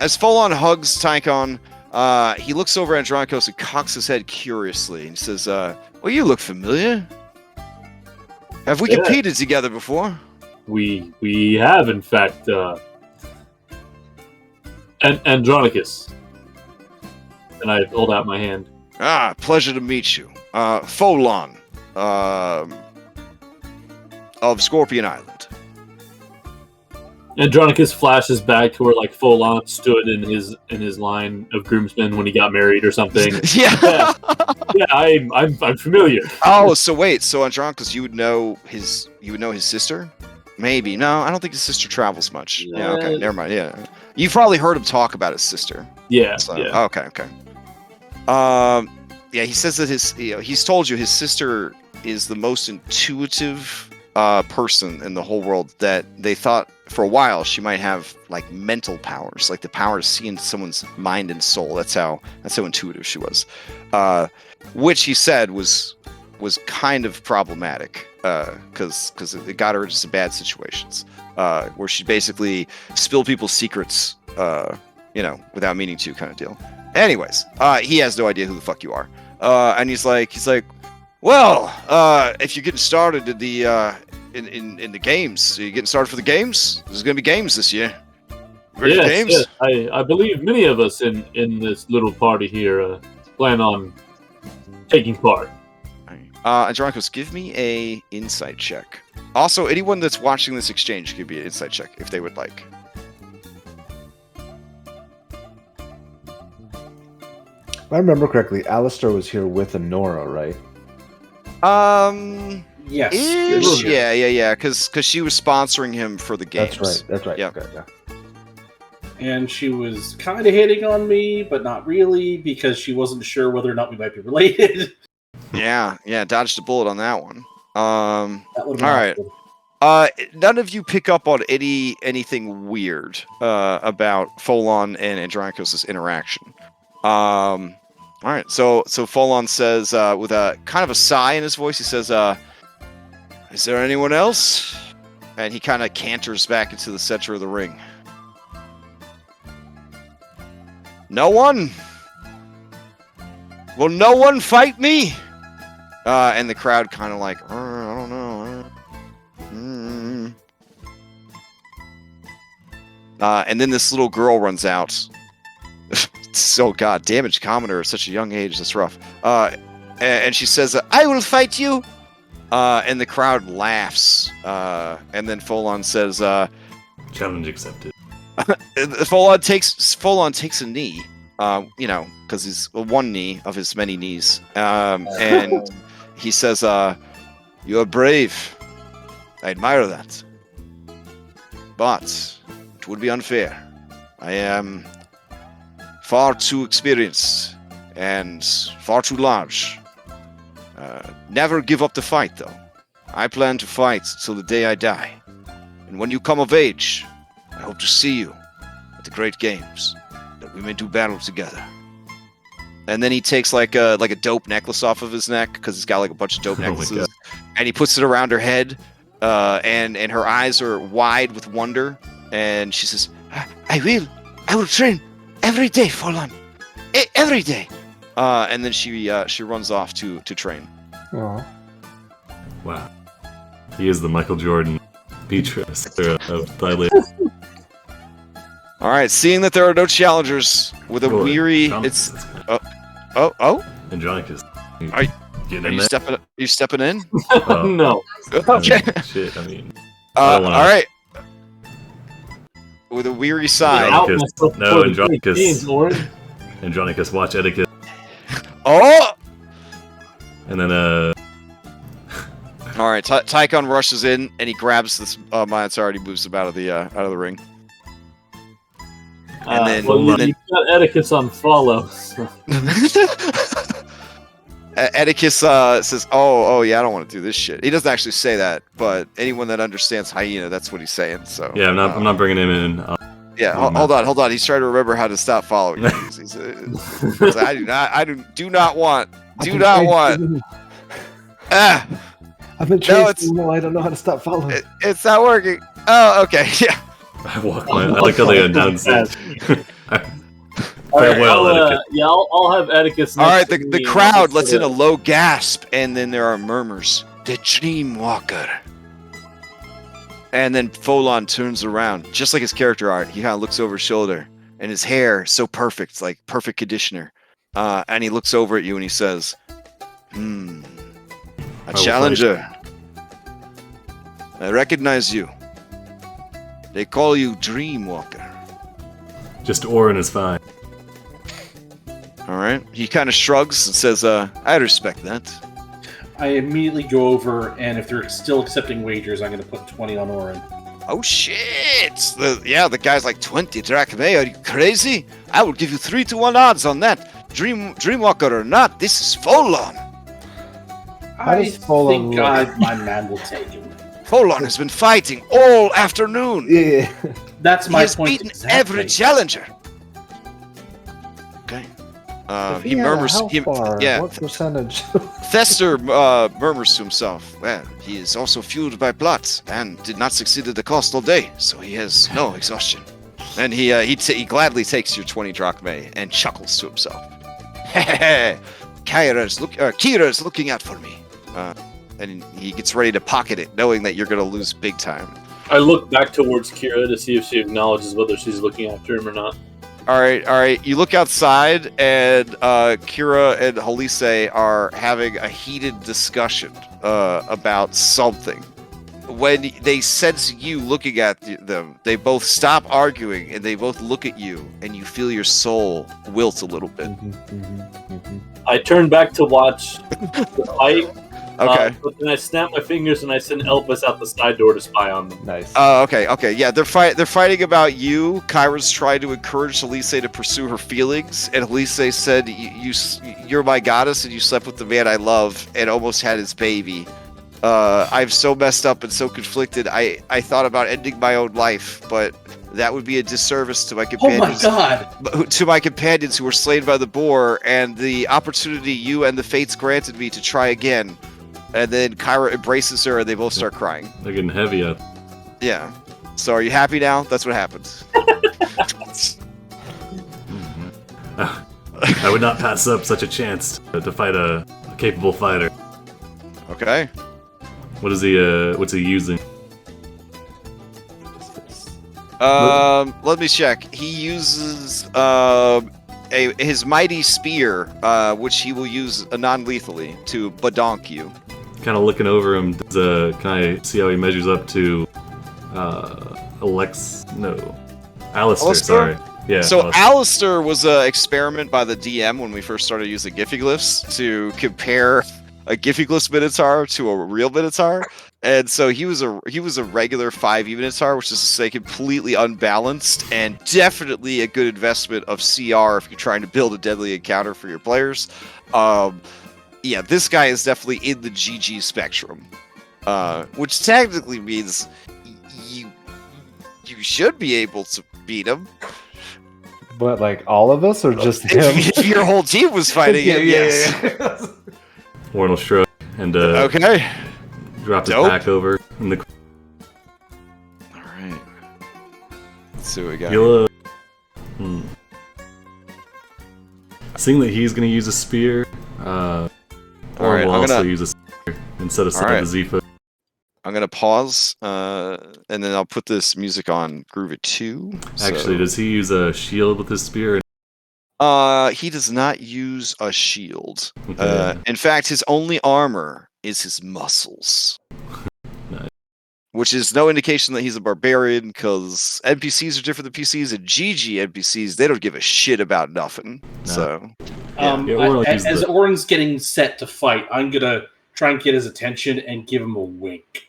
As Folon hugs Tychon, he looks over at Andronicos and cocks his head curiously and says, well, you look familiar. Have we competed together before? We have, in fact, Andronicus. And I hold out my hand. Ah, pleasure to meet you. Folon, of Scorpion Island. Andronicus flashes back to where like Folon stood in his line of groomsmen when he got married or something. Yeah. I'm familiar. Oh, so Andronicus, you would know his sister? Maybe. No, I don't think his sister travels much. Yeah, okay, never mind. Yeah. You've probably heard him talk about his sister. Yeah. So, yeah. Okay. Yeah, he says that he's told you his sister is the most intuitive person in the whole world, that they thought for a while she might have like mental powers, like the power to see into someone's mind and soul. That's how intuitive she was, which he said was kind of problematic because it got her into some bad situations where she basically spilled people's secrets without meaning to, kind of deal. Anyways, he has no idea who the fuck you are, and he's like well, if you're getting started in the games, are you getting started for the games? There's going to be games this year. Ready for games? Yes. I believe many of us in this little party here plan on taking part. Andronicos, give me a insight check. Also, anyone that's watching this exchange, give me an insight check if they would like. If I remember correctly, Alistair was here with Honora, right? Yes. Yeah. Because she was sponsoring him for the games. That's right. Yeah. Okay, yeah. And she was kind of hitting on me, but not really, because she wasn't sure whether or not we might be related. Yeah. Dodged a bullet on that one. That would've been All right. awkward. None of you pick up on anything weird about Folon and Andronicos' interaction. All right, so Folon says, with a kind of a sigh in his voice, he says, is there anyone else? And he kind of canters back into the center of the ring. No one? Will no one fight me? And the crowd kind of like, I don't know. And then this little girl runs out. So damaged commoner at such a young age. That's rough. And she says, I will fight you. And the crowd laughs. And then Folon says, challenge accepted. Folon takes a knee, because he's one knee of his many knees. And he says, you are brave. I admire that. But it would be unfair. I am far too experienced and far too large. Never give up the fight, though. I plan to fight till the day I die. And when you come of age, I hope to see you at the great games, that we may do battle together. And then he takes like a dope necklace off of his neck, because he's got like a bunch of dope necklaces, and he puts it around her head, and her eyes are wide with wonder, and she says, I will train every day, Folon. Every day. And then she runs off to train. Aw. Wow. He is the Michael Jordan Petros of Thylea. All right, seeing that there are no challengers with a weary, it's oh. Andronicus. Are Getting you in stepping? Are you stepping in? Oh, No. Okay. Shit, I mean. All wanna- right. With a weary sigh. Out Andronicus. myself No, before the Andronicus. games, Orin. Andronicus, watch etiquette. Oh! And then, All right. Tychon rushes in and he grabs this Minotaur and he moves him out of the ring. And then- Well, and then- you've got etiquette on follow. So. Atticus says, "Oh, yeah, I don't want to do this shit." He doesn't actually say that, but anyone that understands hyena, that's what he's saying. So yeah, I'm not bringing him in. Yeah, hold on. He's trying to remember how to stop following you. He's I do not want. Ah, I've been No, trained. it's- No, I don't know how to stop following. it's not working. Oh, okay, yeah. I like how they announce it. Farewell, etiquette. I'll have etiquette. All right, the crowd lets in a low gasp, and then there are murmurs. The Dreamwalker. And then Folon turns around, just like his character art. He kind of looks over his shoulder, and his hair so perfect, like perfect conditioner. And he looks over at you and he says, a challenger. I recognize you. They call you Dreamwalker. Just Orin is fine. All right. He kind of shrugs and says, I respect that. I immediately go over, and if they're still accepting wagers, I'm going to put 20 on Orin. Oh, shit. The guy's like 20 drachmae. Are you crazy? I will give you 3-1 odds on that. Dreamwalker or not, this is Folon. How I does Folon think look? my man will take him. Folon has been fighting all afternoon. Yeah. That's He my has point. beaten exactly. every challenger. Okay. He murmurs. Yeah. What percentage? Thester murmurs to himself. Well, he is also fueled by blood and did not succeed at the cost all day, so he has no exhaustion. And he gladly takes your 20 drachmae and chuckles to himself. Kira's looking out for me. And he gets ready to pocket it, knowing that you're going to lose big time. I look back towards Kira to see if she acknowledges whether she's looking after him or not. All right. You look outside, and Kira and Halise are having a heated discussion about something. When they sense you looking at them, they both stop arguing, and they both look at you, and you feel your soul wilt a little bit. I turn back to watch the fight. Okay. But then I snap my fingers and I send Elpis out the side door to spy on them. Nice. Okay. Yeah, they're fighting about you. Kyra's trying to encourage Halise to pursue her feelings, and Halise said, "You're my goddess, and you slept with the man I love, and almost had his baby. I'm so messed up and so conflicted. I thought about ending my own life, but that would be a disservice to my companions. Oh my god! To my companions who were slain by the boar, and the opportunity you and the fates granted me to try again." And then Kyra embraces her, and they both start crying. They're getting heavy up. Yeah. So are you happy now? That's what happens. I would not pass up such a chance to fight a capable fighter. Okay. What is he? What's he using? Let me check. He uses his mighty spear, which he will use non-lethally to badonk you. Kind of looking over him. Can I see how he measures up to Alistair? Sorry. Yeah. So Alistair was an experiment by the DM when we first started using Giffyglyphs to compare a Giffyglyphs Minotaur to a real Minotaur. And so he was a regular 5e Minotaur, which is to say completely unbalanced and definitely a good investment of CR if you're trying to build a deadly encounter for your players. Yeah, this guy is definitely in the GG spectrum, which technically means you should be able to beat him. But like all of us, or just him? If your whole team was fighting him, yes. Warren will shrug and Okay. drop his Dope. pack over in the. All right. Let's see what we got. You'll, Seeing that he's gonna use a spear, Alright, Warren will I'm also gonna- use a. instead of setting Alright. the Zepho. I'm gonna pause, and then I'll put this music on Groove It 2. Actually, does he use a shield with his spear? He does not use a shield. Okay. In fact, his only armor is his muscles. Nice. Which is no indication that he's a barbarian, because NPCs are different than PCs, and GG NPCs, they don't give a shit about nothing. Nah. So, As Oren's getting set to fight, I'm gonna try and get his attention and give him a wink.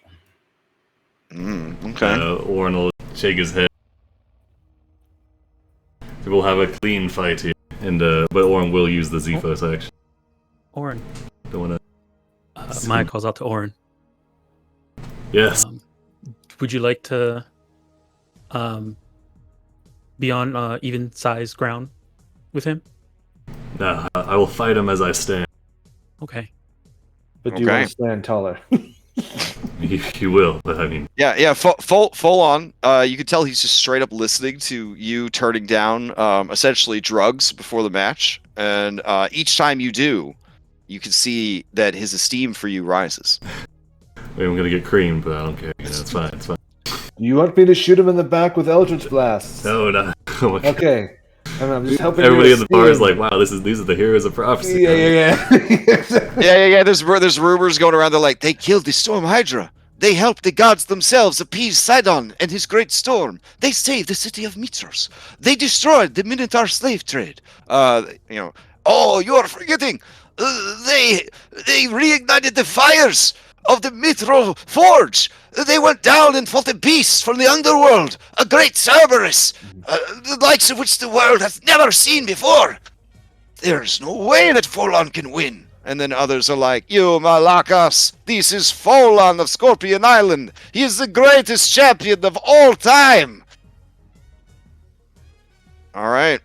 Okay. Oren will shake his head. We'll have a clean fight here, and but Oren will use the Zephos action. Oren. Don't wanna. Maya calls out to Oren. Yes. Would you like to be on even size ground with him? No, I will fight him as I stand. Okay. But do you want to stand taller? He will, but I mean... Yeah, full on. You can tell he's just straight up listening to you turning down, essentially, drugs before the match. And each time you do, you can see that his esteem for you rises. I mean, I'm gonna get creamed, but I don't care. It's fine, it's fine. You want me to shoot him in the back with Eldritch Blasts? No, no. Oh my God. Okay. I'm just helping Everybody in the bar is like, wow, these are the heroes of prophecy. Yeah. There's rumors going around. They're like, they killed the Storm Hydra. They helped the gods themselves appease Sidon and his great storm. They saved the city of Mitros. They destroyed the Minotaur slave trade. Oh, you're forgetting. They reignited the fires of the Mithril Forge. They went down and fought a beast from the underworld, a great Cerberus, the likes of which the world has never seen before. There's no way that Folon can win. And then others are like, you Malakas, this is Folon of Scorpion Island. He is the greatest champion of all time. All right.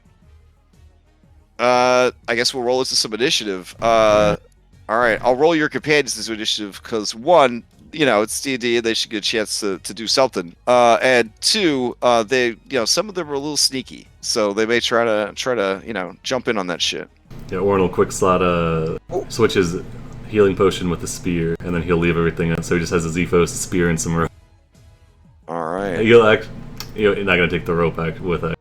I guess we'll roll this to some initiative. All right, I'll roll your companions into initiative because one, it's D&D and they should get a chance to do something. And two, they, some of them are a little sneaky, so they may try to, jump in on that shit. Yeah, Oren will quick slot switch his healing potion with the spear, and then he'll leave everything up. So he just has a Zephos, a spear, and some rope. All right. You're not gonna take the rope back with it.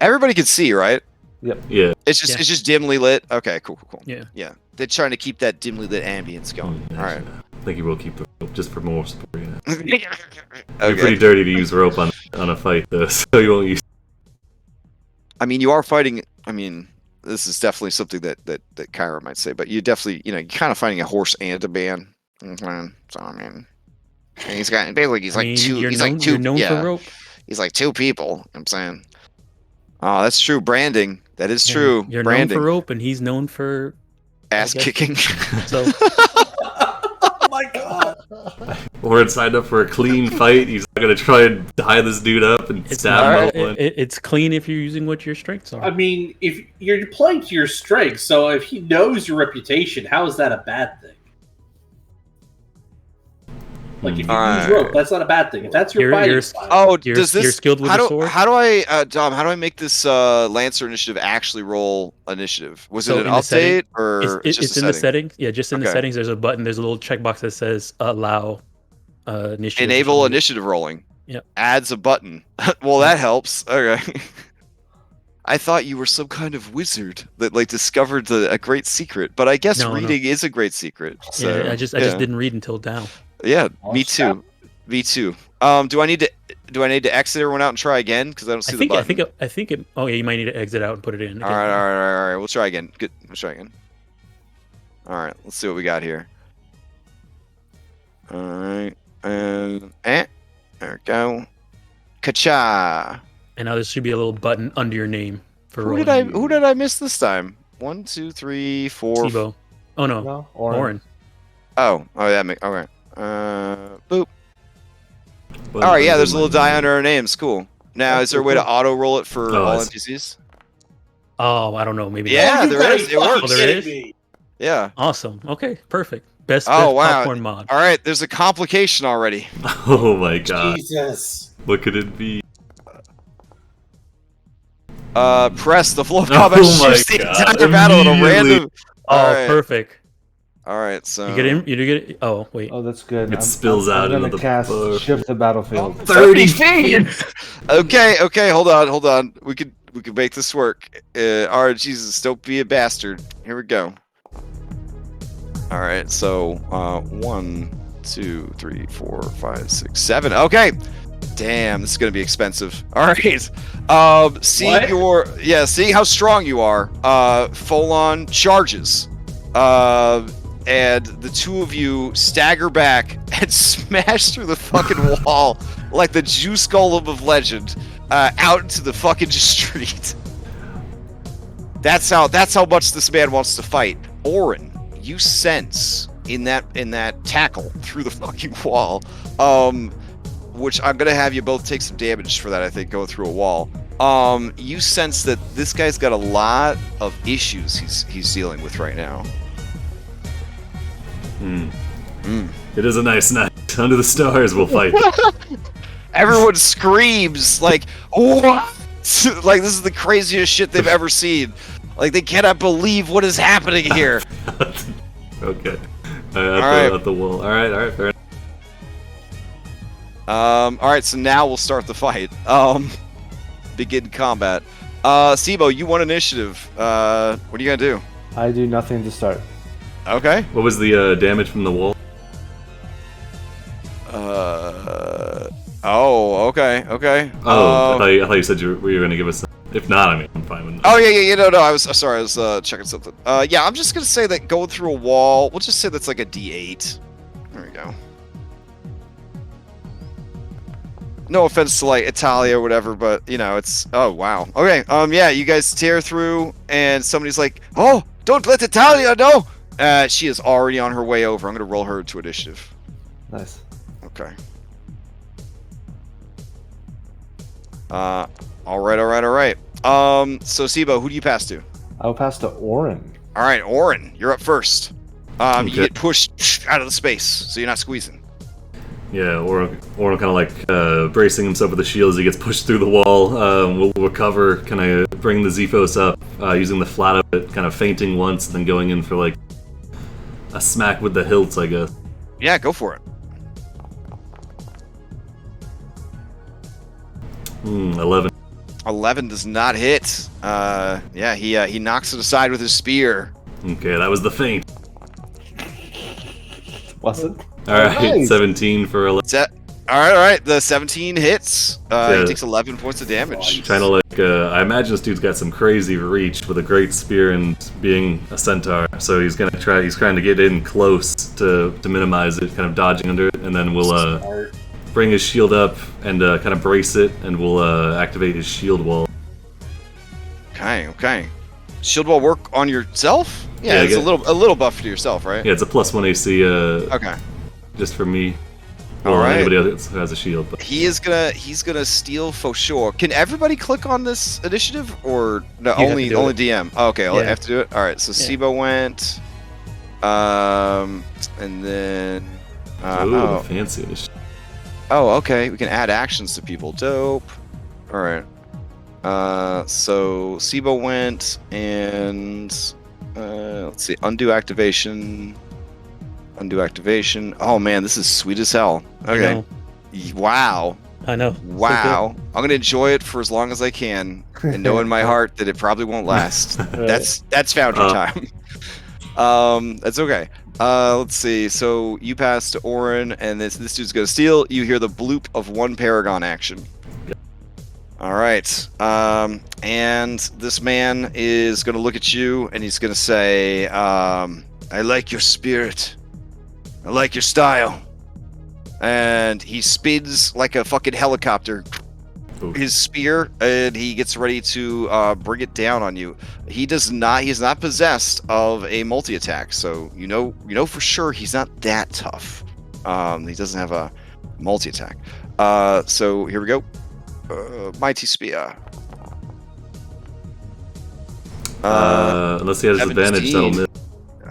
Everybody can see, right? Yep. Yeah. It's just dimly lit. Okay, cool. Yeah. They're trying to keep that dimly lit ambience going. All right. I think he will keep the rope just for more support. Okay. You're pretty dirty to use rope on a fight, though, so you won't use. I mean, you are fighting. I mean, this is definitely something that Kyra might say, but you definitely, you're kind of fighting a horse and a man. So I mean, he's got basically he's like two. You're known for rope. He's like two people. I'm saying. Oh, that's true. Branding. That is true. You're Branding. known for rope, and he's known for ass kicking. So. Oh my God. Oren signed up for a clean fight. He's not gonna try and tie this dude up and stab him. It's clean if you're using what your strengths are. I mean, if you're playing to your strengths, so if he knows your reputation, how is that a bad thing? Like, if you use rope, that's not a bad thing. If that's your fighting style. Does this? You're skilled with a sword? How do I, Dom? How do I make this Lancer initiative actually roll initiative? Was it an update or it's in the settings? Yeah, just in the settings. There's a button. There's a little checkbox that says allow initiative. Enable initiative rolling. Yep. Adds a button. Well, that helps. Okay. I thought you were some kind of wizard that discovered a great secret, but I guess reading is a great secret. So, yeah, I just didn't read until now. Yeah, me too. Me too. Do I need to exit everyone out and try again? Because I don't see the button. I think it. Oh yeah, you might need to exit out and put it in. All right. We'll try again. Good. Let's try again. All right. Let's see what we got here. All right. And there we go. Ka-cha. And now there should be a little button under your name for Who rolling. did I miss this time? 1, 2, 3, 4. Tivo. Oh no. Oren. Oh yeah. Okay. Boop. All right, yeah, there's a little die under our names. Cool. Now, is there a way to auto roll it for all NPCs? Oh, I don't know. Maybe. Yeah, there is. It works. Oh, there is? Yeah. Awesome. Okay, perfect. Best popcorn mod. All right, there's a complication already. Oh my God. Jesus. What could it be? Press the flow of combat shifts the entire battle at a random. Oh, perfect. All right, so You get in. You get. Oh wait. Oh, that's good. It spills I'm out gonna into the cast floor. shift the battlefield. 30 feet! Okay, hold on. We could make this work. All right, Jesus, don't be a bastard. Here we go. All right, so 1, 2, 3, 4, 5, 6, 7. Okay. Damn, this is gonna be expensive. All right. Seeing how strong you are, Folon charges. And the two of you stagger back and smash through the fucking wall like the Juice Golem of legend out into the fucking street. That's how much this man wants to fight. Oren, you sense in that tackle through the fucking wall, which I'm gonna have you both take some damage for that. I think going through a wall. You sense that this guy's got a lot of issues he's dealing with right now. It is a nice night. Under the stars, we'll fight. Everyone screams like, "What?" Like this is the craziest shit they've ever seen. Like they cannot believe what is happening here. Okay. At the wall. All right, fair enough. All right, so now we'll start the fight. Begin combat. Sibo, you won initiative. What are you gonna do? I do nothing to start. Okay. What was the damage from the wall? Oh, okay. Oh, I thought you said you were going to give us. If not, I mean, I'm fine with it. Oh yeah. No. I was sorry. I was checking something. Yeah, I'm just gonna say that going through a wall. We'll just say that's like a D8. There we go. No offense to like Italia or whatever, but you know it's. Oh wow. Okay. Yeah, you guys tear through, and somebody's like, "Oh, don't let Italia know." She is already on her way over. I'm gonna roll her to initiative. Nice. Okay. All right. So Sibo, who do you pass to? I'll pass to Oren. All right, Oren, you're up first. Okay. You get pushed out of the space, so you're not squeezing. Yeah, Oren kind of like bracing himself with the shield as he gets pushed through the wall. We'll recover, kind of bring the Zephos up, using the flat of it, kind of feinting once, and then going in for like a smack with the hilts, I guess. Yeah, go for it. 11. 11 does not hit. Yeah, he knocks it aside with his spear. Okay, that was the feint. Was it? All right, Nice. 17 for 11. All right. The 17 hits. Yeah. He takes 11 points of damage. Kind of like, I imagine this dude's got some crazy reach with a great spear and being a centaur. So he's trying to get in close to minimize it, kind of dodging under it, and then we'll bring his shield up and kind of brace it, and we'll activate his shield wall. Okay. Shield wall work on yourself? Yeah, it's a little buff to yourself, right? Yeah, it's a +1 AC. Okay. Just for me. All Or right. anybody else who has a shield. But. He's gonna steal for sure. Can everybody click on this initiative, or no? Only DM. Oh, okay, I have to do it. All right. So Sibo went, and then Fancy initiative. Oh, okay. We can add actions to people. Dope. All right. So Sibo went, and let's see. Undo activation. Oh man, this is sweet as hell. Okay. Wow. I know. Wow. So I'm gonna enjoy it for as long as I can, and know in my heart that it probably won't last. That's Foundry time. That's okay. Let's see. So you pass to Oren, and this dude's gonna steal. You hear the bloop of one Paragon action. All right. And this man is gonna look at you, and he's gonna say, "I like your spirit. I like your style." And he spins like a fucking helicopter. His spear, and he gets ready to bring it down on you. He is not possessed of a multi-attack, so you know for sure he's not that tough. He doesn't have a multi-attack. So here we go. Mighty Spear. Unless he has advantage, that'll miss.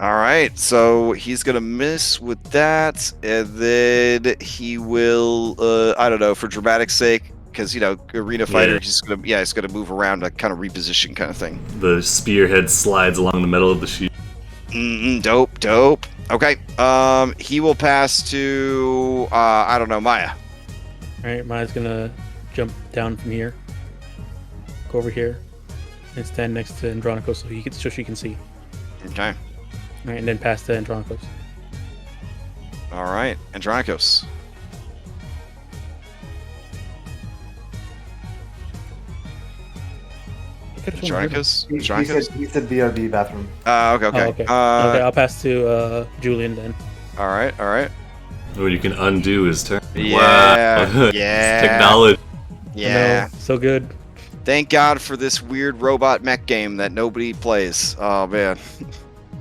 All right, so he's gonna miss with that, and then he will, I don't know, for dramatic sake, because arena fighter, he's gonna move around, like kind of reposition kind of thing. The spearhead slides along the metal of the shield. Dope. Okay. He will pass to I don't know, Maya. All right, Maya's gonna jump down from here, go over here, and stand next to Andronicos so she can see. Okay. All right, and then pass to Andronicos. All right, Andronicos. Andronicos? He said BRB bathroom. Okay. Oh, okay. Okay, I'll pass to Julian then. All right. Oh, you can undo his turn. Yeah. Wow. Yeah. Technology. Yeah. I know, so good. Thank God for this weird robot mech game that nobody plays. Oh man.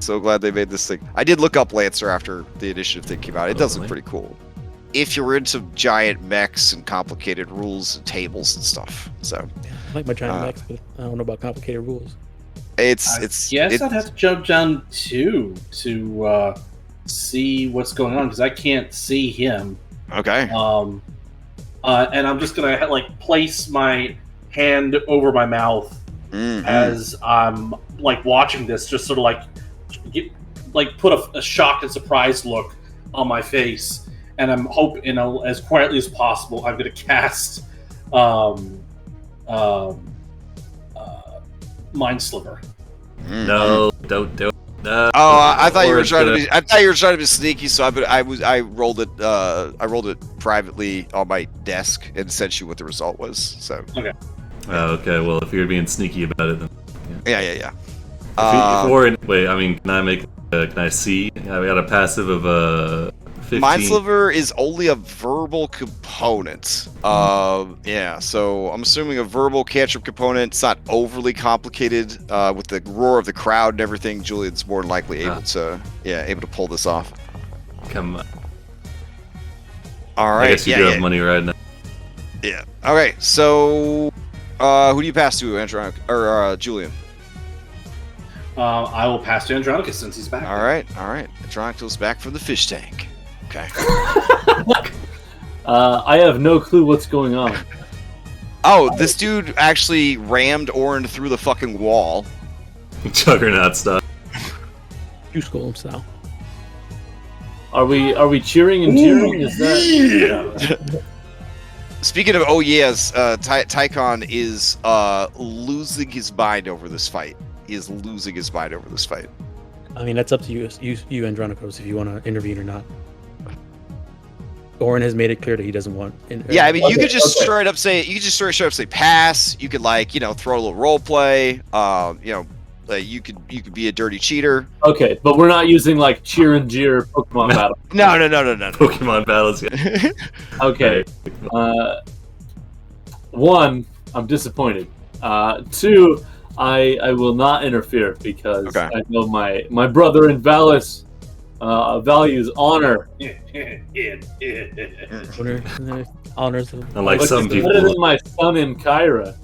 So glad they made this thing. I did look up Lancer after the initiative thing came out. It does look pretty cool. If you're into giant mechs and complicated rules and tables and stuff. So I like my giant mechs, but I don't know about complicated rules. it's Yes, I'd have to jump down too to see what's going on because I can't see him. okay. And I'm just gonna like place my hand over my mouth as I'm like watching this, just sort of like put a shocked and surprised look on my face, and I'm hoping, as quietly as possible, I'm gonna cast Mind Sliver. No, don't do it. No. Oh, I thought you were Or trying to it's be. I thought you were trying to be sneaky. So I rolled it. I rolled it privately on my desk and sent you what the result was. So Oh, okay. Well, if you're being sneaky about it, then yeah. wait. I mean, can I make? Can I see? I got a passive of 15. Mind Sliver is only a verbal component. Yeah. So I'm assuming a verbal cantrip component. It's not overly complicated. With the roar of the crowd and everything, Julian's more than likely able to pull this off. Come on. All right. I guess you do have money right now. Yeah. Okay. So, who do you pass to, Andronic or Julian? I will pass to Andronicus since he's back. All right. Andronicus back from the fish tank. Okay. I have no clue what's going on. Oh, this dude actually rammed Orin through the fucking wall. Juggernaut stuff. Juice Golem style. Are we cheering and cheering? Is that Speaking of Tycon is losing his mind over this fight. He is losing his mind over this fight. I mean, that's up to you, Andronicos, if you want to intervene or not. Orin has made it clear that he doesn't want. Yeah, I mean, you could just straight up say pass. You could throw a little role play. You could be a dirty cheater. okay? But we're not using like cheer and jeer Pokemon battle. No. Pokemon battles. Yeah. Okay. One, I'm disappointed. Two, I will not interfere because I know my brother in Valis values honor. Honors of Unlike some people. Better than my son in Kyra.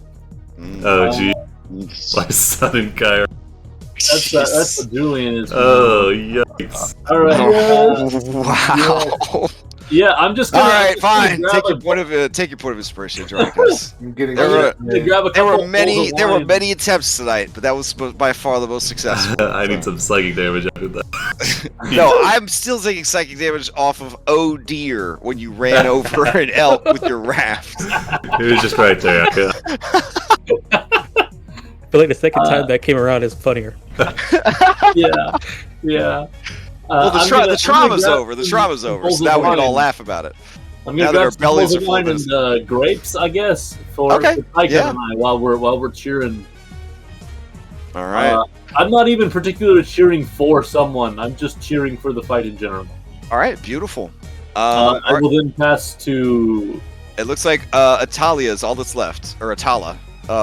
Oh, gee. My son in Kyra. That's what Julian is. Oh, yikes. All right. Wow. Yeah, I'm just gonna. All right, fine. Take your point of inspiration, Andronicus. There were many attempts tonight, but that was by far the most successful. I need some psychic damage after that. No, I'm still taking psychic damage off of oh dear when you ran over an elk with your raft. It was just right there. Okay. I feel like the second time that came around is funnier. Yeah. Well, the trauma's over. The trauma's over. So now we can all laugh about it. I'm gonna grab some bowls of wine and grapes, I guess, for Tycon and I while we're cheering. All right. I'm not even particularly cheering for someone. I'm just cheering for the fight in general. All right. Beautiful. I will then pass to. It looks like Atalia is all that's left, or Atala,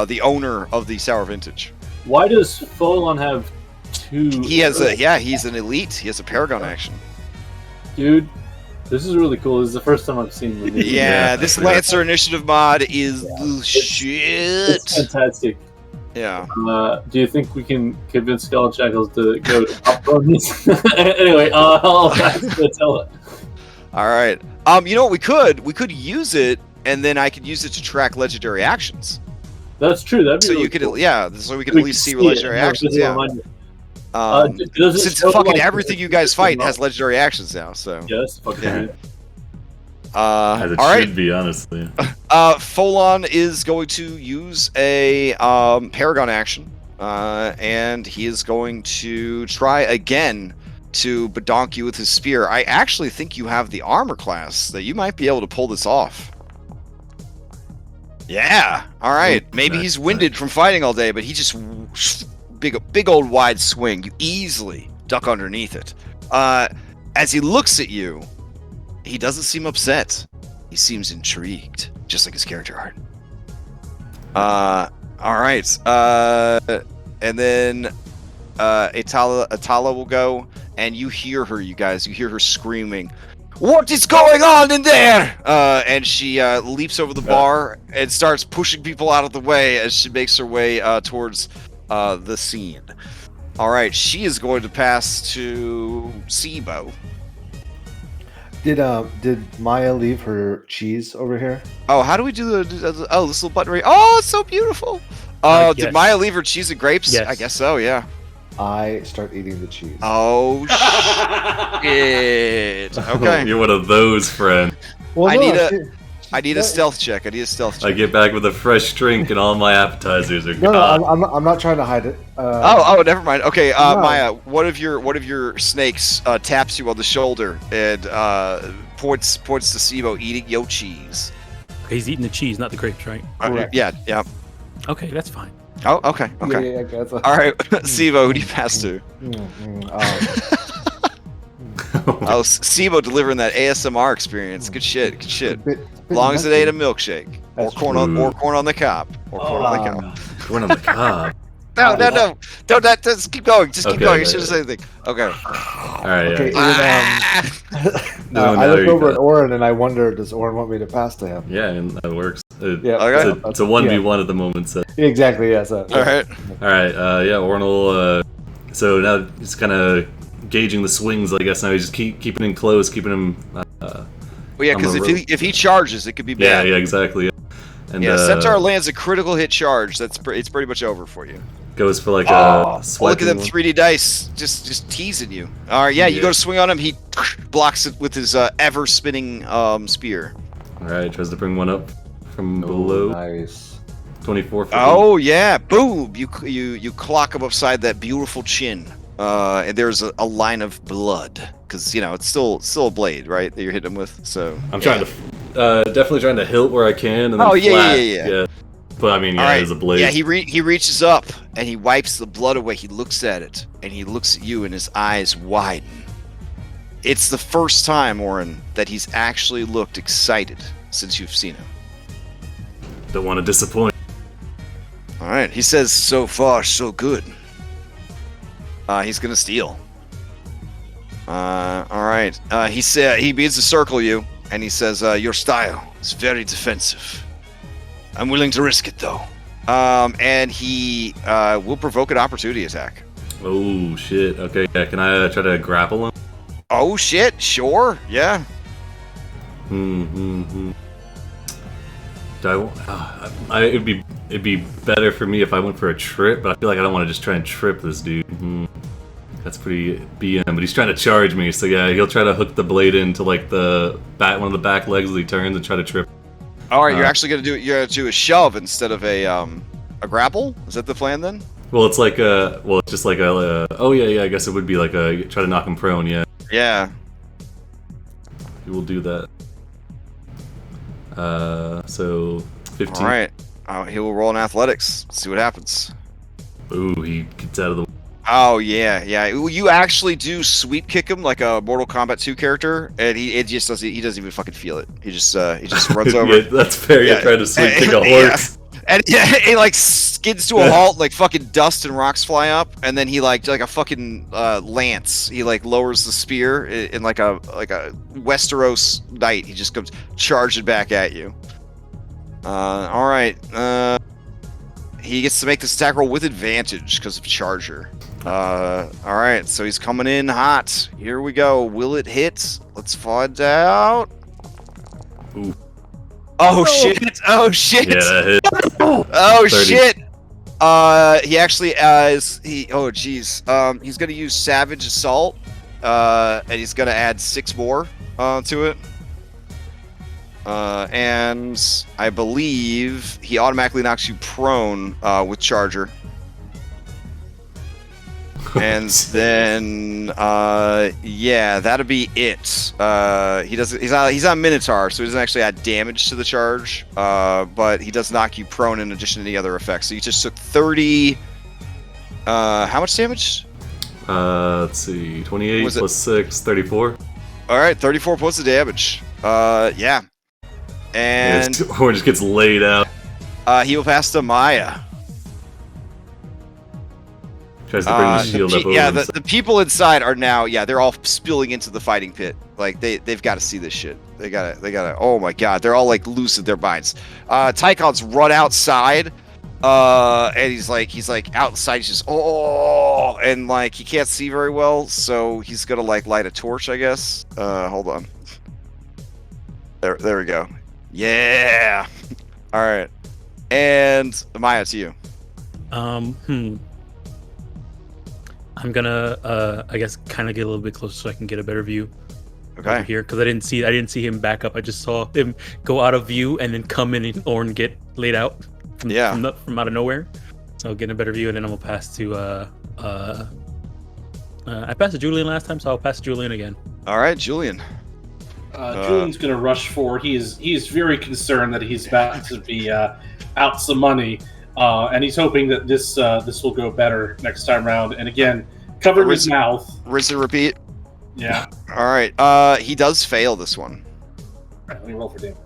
the owner of the Sour Vintage. Why does Folon have two? He has he's an elite. He has a Paragon action. Dude, this is really cool. This is the first time I've seen the Yeah, this Lancer Initiative mod is the shit. It's fantastic. Yeah. Do you think we can convince Skull Shackles to go up on this? Anyway, I'll pass to Attila. All right. You know what we could use it, and then I could use it to track legendary actions. That's true. That'd be so really you could cool. so we could at least see legendary actions. Yeah. Does Since fucking everything you guys fight has legendary actions now, so. Yes, fucking Yeah. As it all right. should be, honestly. Folon is going to use a Paragon action, and he is going to try again to badonk you with his spear. I actually think you have the armor class that you might be able to pull this off. Yeah. All right. Maybe he's winded from fighting all day, but he just big old wide swing. You easily duck underneath it. As he looks at you, he doesn't seem upset. He seems intrigued, just like his character art. All right. And then Atala will go, and you hear her, you guys. You hear her screaming, "What is going on in there?" And she leaps over the bar and starts pushing people out of the way as she makes her way towards the scene. All right, she is going to pass to Sibo. Did Maya leave her cheese over here? Oh, how do we do this little button right? Oh, it's so beautiful. Yes. Did Maya leave her cheese and grapes? Yes. I guess so, yeah. I start eating the cheese. Oh, shit. Okay. You're one of those, friend. Well, I need a stealth check. I get back with a fresh drink and all my appetizers are No, gone. I'm not trying to hide it. Oh, never mind. Okay, No. Maya, one of your snakes taps you on the shoulder and points to Sibo eating your cheese. Okay, he's eating the cheese, not the grapes, right? Correct. Yeah. Okay, that's fine. Oh, okay. Yeah, I guess. All right, Sibo, who do you pass to? Oh, Sibo delivering that ASMR experience. Good shit. As long as it ain't a milkshake or corn on the cob Corn on the cob. No. Don't. Just keep going. Just keep going. You shouldn't say anything. Okay. All right. Okay. Yeah. I look over at Oren and I wonder, does Oren want me to pass to him? Yeah, and that works. Yeah. Okay. It's a 1v1 at the moment. So. Exactly. Yeah. So. All right. All right. Yeah. Oren will. So now he's kind of gauging the swings. I guess now he's just keeping him close, keeping him. Well, yeah, because if he charges, it could be bad. Yeah. Exactly. And Centaur lands a critical hit charge. It's pretty much over for you. Goes for like a swipe. Look at them 3D dice, just teasing you. All right, you go to swing on him. He blocks it with his ever spinning spear. All right, tries to bring one up from below. Nice. 24. Oh yeah, boom! You clock him upside that beautiful chin, and there's a line of blood because it's still a blade, right? That you're hitting him with. So I'm trying to definitely trying to hilt where I can. And then yeah. But I mean, All right. there's a blade. Yeah, he reaches up and he wipes the blood away. He looks at it and he looks at you and his eyes widen. It's the first time, Oren, that he's actually looked excited since you've seen him. Don't want to disappoint. All right, he says, "So far, so good." He's gonna steal. All right. He begins to circle you and he says, "Your style is very defensive. I'm willing to risk it, though." And he will provoke an opportunity attack. Oh, shit. Okay, yeah. Can I try to grapple him? Oh, shit. Sure. Yeah. Do it'd be better for me if I went for a trip, but I feel like I don't want to just try and trip this dude. That's pretty BM, but he's trying to charge me, so yeah, he'll try to hook the blade into like one of the back legs as he turns and try to trip. All right, you're actually gonna do a shove instead of a grapple. Is that the plan then? Well, it's like it's just like I guess it would be like try to knock him prone. Yeah. Yeah. He will do that. So 15. All right. He will roll in athletics. Let's see what happens. Ooh, he gets out of the. Oh yeah. You actually do sweep kick him like a Mortal Kombat 2 character, and he doesn't even fucking feel it. He just runs over. Yeah, that's fair. You're trying to sweep kick a horse. And he like skids to a halt, like fucking dust and rocks fly up, and then he like a fucking lance. He like lowers the spear in like a Westeros knight. He just comes charging back at you. All right. He gets to make this attack roll with advantage because of Charger. All right, so he's coming in hot. Here we go. Will it hit? Let's find out. Ooh. Oh shit! Oh shit! Yeah, that hit. Oh 30. shit! He actually oh geez. He's gonna use Savage Assault, and he's gonna add 6 more to it. And I believe he automatically knocks you prone with Charger. And then yeah, that'll be it. He's on Minotaur, so he doesn't actually add damage to the charge, but he does knock you prone in addition to any other effects. So you just took 30 how much damage? Let's see, 28 plus 6, 34. All right, 34 points of damage. Yeah. And or just gets laid out. He will pass to Maya. Tries to bring the shield up over himself. The people inside are now, they're all spilling into the fighting pit. Like they've got to see this shit. They gotta. Oh my god, they're all like loose in their minds. Tycon's run outside, and he's like outside. He's just and like he can't see very well, so he's gonna like light a torch, I guess. Hold on. There we go. Yeah. All right. And Maya, to you. I'm gonna, I guess, kind of get a little bit closer so I can get a better view. Okay. Here, because I didn't see him back up. I just saw him go out of view and then come in and get laid out from out of nowhere. So getting a better view, and then I'm gonna pass to I passed to Julian last time, so I'll pass to Julian again. All right, Julian. Julian's going to rush forward. He is very concerned that he's about to be out some money, and he's hoping that this will go better next time around. And again, cover his mouth. Rinse and repeat. Yeah. All right. He does fail this one. All right, let me roll for damage.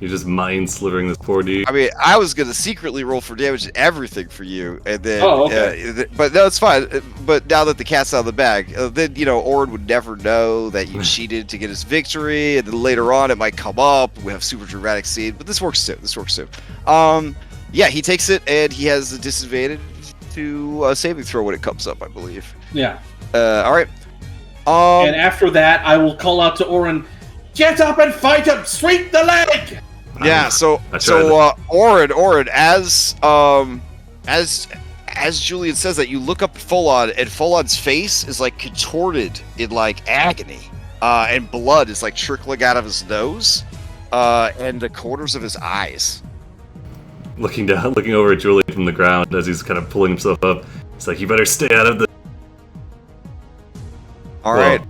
You're just mind slivering this poor dude. I mean, I was gonna secretly roll for damage and everything for you, and then. Okay. But no, it's fine. But now that the cat's out of the bag, then Orin would never know that you cheated to get his victory, and then later on it might come up. We have super dramatic scene, but this works too. Yeah, he takes it, and he has a disadvantage to a saving throw when it comes up, I believe. Yeah. All right. And after that, I will call out to Orin, "Get up and fight him! Sweep the leg!" Yeah. So Orin, as Julian says that, you look up at Folon, and Folon's face is like contorted in like agony, and blood is like trickling out of his nose, and the corners of his eyes. Looking over at Julian from the ground as he's kind of pulling himself up. It's like, you better stay out of the. All right,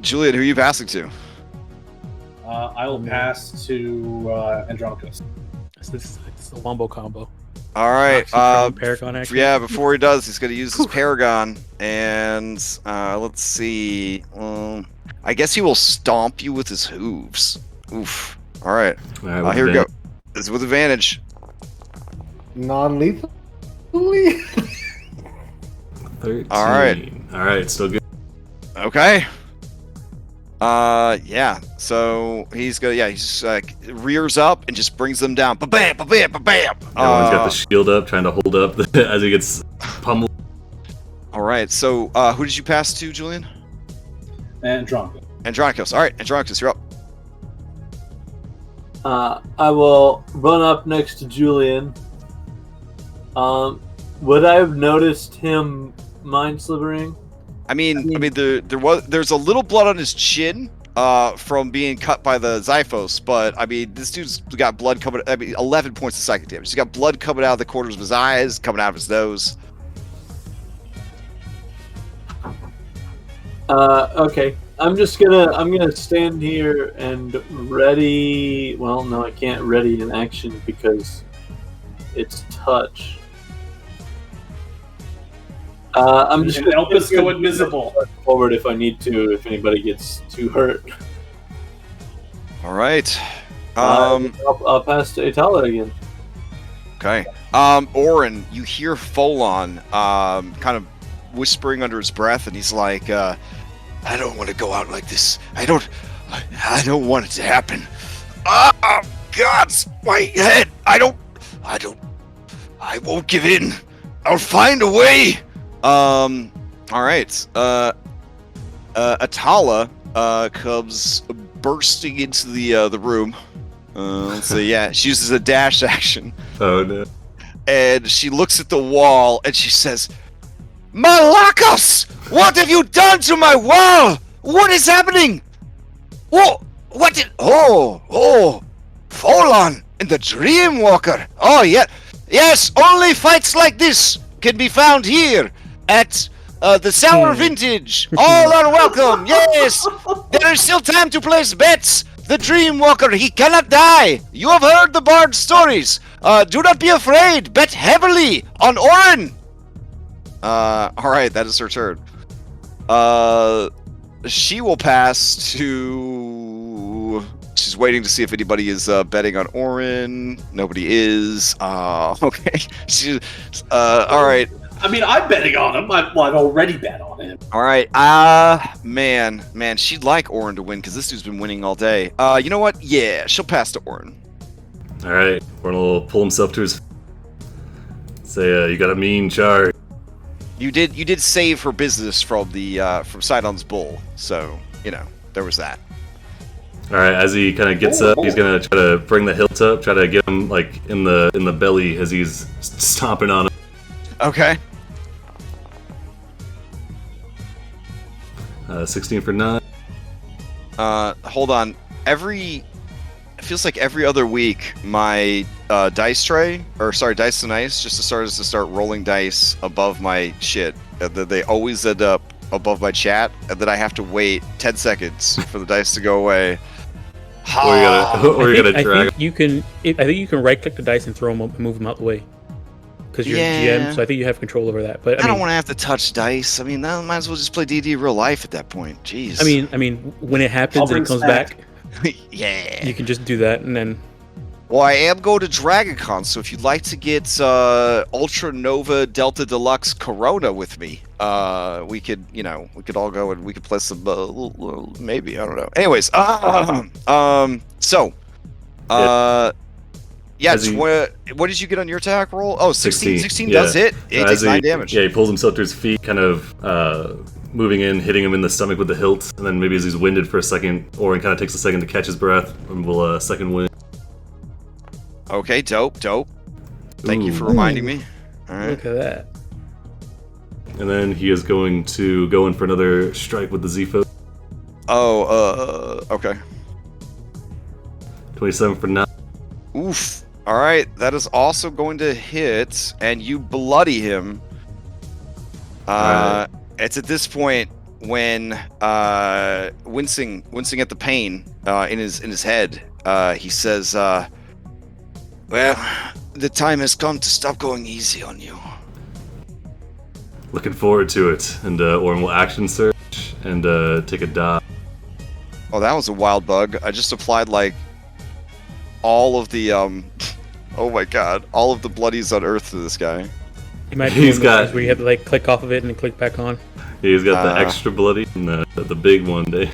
Julian, who are you passing to? I will pass to Andronicus. It's the wombo combo. All right. Paragon action. Yeah, before he does, he's going to use his Paragon, and let's see. I guess he will stomp you with his hooves. Oof. All right. Here we go. It's with advantage. Non-lethal. 13. All right. Still good. Okay. Yeah. So he's gonna. Yeah. He's just like rears up and just brings them down. Ba bam. Ba bam. Ba bam. One's got the shield up, trying to hold up as he gets pummeled. All right. So who did you pass to, Julian? Andronicus. All right. Andronicus, you're up. I will run up next to Julian. Would I have noticed him mind slivering? I mean, there's a little blood on his chin from being cut by the Xiphos, but I mean, this dude's got blood coming. 11 points of psychic damage. He's got blood coming out of the corners of his eyes, coming out of his nose. Okay. I'm gonna stand here and ready. Well, no, I can't ready in action because it's touch. I'm just gonna help us go invisible forward if I need to. If anybody gets too hurt. All right. I'll pass to Itala again. Okay. Orin, you hear Folon kind of whispering under his breath, and he's like, "I don't want to go out like this. I don't want it to happen. Ah, God, my head. I won't give in. I'll find a way." All right. Itala comes bursting into the room, Let's see. Yeah, she uses a dash action. Oh no. And she looks at the wall and she says, Malakos! What have you done to my wall? What is happening? What did... Folon and the Dreamwalker. Oh, yeah. Yes, only fights like this can be found here at the Sour Vintage. All are welcome. Yes. There is still time to place bets. The Dreamwalker, he cannot die. You have heard the bard stories. Do not be afraid. Bet heavily on Oren. Alright, that is her turn. She will pass to... She's waiting to see if anybody is betting on Oren. Nobody is. Okay. Alright. I mean, I'm betting on him. I've already bet on him. Alright. Man, she'd like Oren to win because this dude's been winning all day. You know what? Yeah, she'll pass to Oren. Alright, Oren will pull himself to his... Say, you got a mean charge. You did save her business from the from Sidon's bull, so you know there was that. All right, as he kind of gets up, he's gonna try to bring the hilt up, try to get him like in the belly as he's stomping on him. Okay. 16 for 9. Hold on. It feels like every other week my dice and ice just starts to start rolling dice above my shit. They always end up above my chat, and then I have to wait 10 seconds for the dice to go away. Or you gotta drag. I think you can right click the dice and throw them up and move them out the way. Because you're GM, so I think you have control over that. But I don't want to have to touch dice. I mean, I might as well just play D&D real life at that point. Jeez. I mean, when it happens and it comes back, yeah, you can just do that and then. Well, I am going to DragonCon, so if you'd like to get Ultra Nova Delta Deluxe Corona with me, we could all go and we could play some maybe, I don't know. Anyways, what did you get on your attack roll? Oh, 16. 16 does hit. It takes 9 damage. Yeah, he pulls himself to his feet, kind of moving in, hitting him in the stomach with the hilt, and then maybe as he's winded for a second, Oren kind of takes a second to catch his breath, and we'll second wind. Okay, dope. Thank you for reminding me. All right. Look at that. And then he is going to go in for another strike with the Z-Foe. Okay. 27 for 9. Oof. All right, that is also going to hit, and you bloody him. Right. It's at this point when wincing at the pain in his head, he says, "Well, the time has come to stop going easy on you." Looking forward to it, and Oren will action search and take a dodge. Oh, that was a wild bug. I just applied like all of the oh my god, all of the bloodies on Earth to this guy. He's got where you have to like click off of it and then click back on. He's got the extra bloody and the big one day.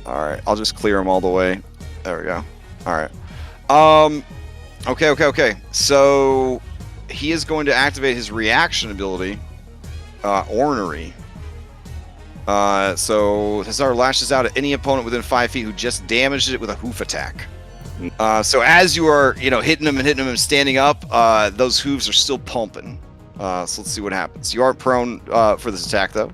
All right, I'll just clear him all the way. There we go. All right. Okay. So he is going to activate his reaction ability, Ornery. So Hazar lashes out at any opponent within 5 feet who just damaged it with a hoof attack. So as you are, hitting him and standing up, those hooves are still pumping. So let's see what happens. You aren't prone for this attack, though.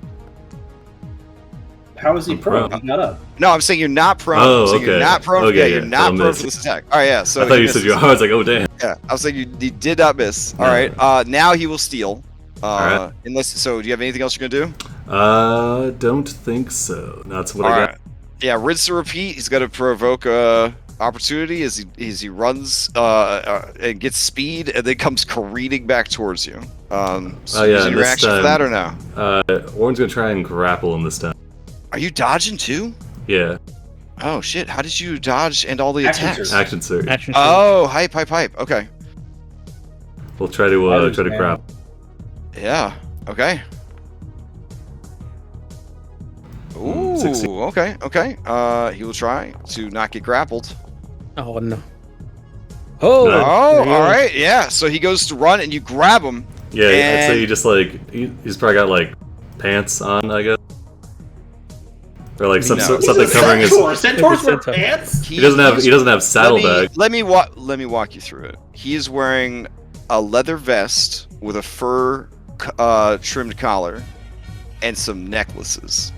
How is he prone? He's not up. No, I'm saying you're not prone. Oh, okay. You're not prone. Okay, yeah, you're not prone for this attack. All right, yeah. So I thought you said you. I was like, oh damn. Yeah, I was saying you did not miss. All right. Now he will steal. All right. Unless, so do you have anything else you're gonna do? Don't think so. That's what All I got. right. Yeah, rinse and repeat. He's got to provoke opportunity as he runs and gets speed and then comes careening back towards you. So any reaction for that or no? Oren's gonna try and grapple him this time. Are you dodging too? Yeah. Oh shit! How did you dodge and all the attacks? Action surge. Oh, hype. Okay. We'll try to grapple. Yeah. Okay. Ooh. 16. Okay. He will try to not get grappled. Oh no. Oh. No. Oh. All right. Yeah. So he goes to run, and you grab him. Yeah. I'd say you just he's probably got like pants on, I guess. or like something He's a covering his. centaur. Centaurs wear pants. He doesn't have saddlebag. Let me walk you through it. He is wearing a leather vest with a fur trimmed collar and some necklaces.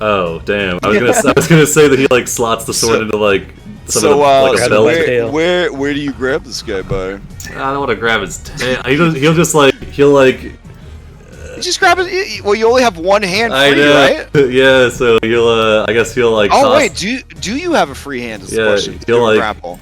Oh damn! I was gonna say that he like slots the sword into like like a belt. Where do you grab this guy by? I don't want to grab his tail. He'll You just grab it. Well, you only have one hand free, I know. right? Yeah, so I guess he'll like. Oh toss... wait, do you have a free hand? Is the yeah, question.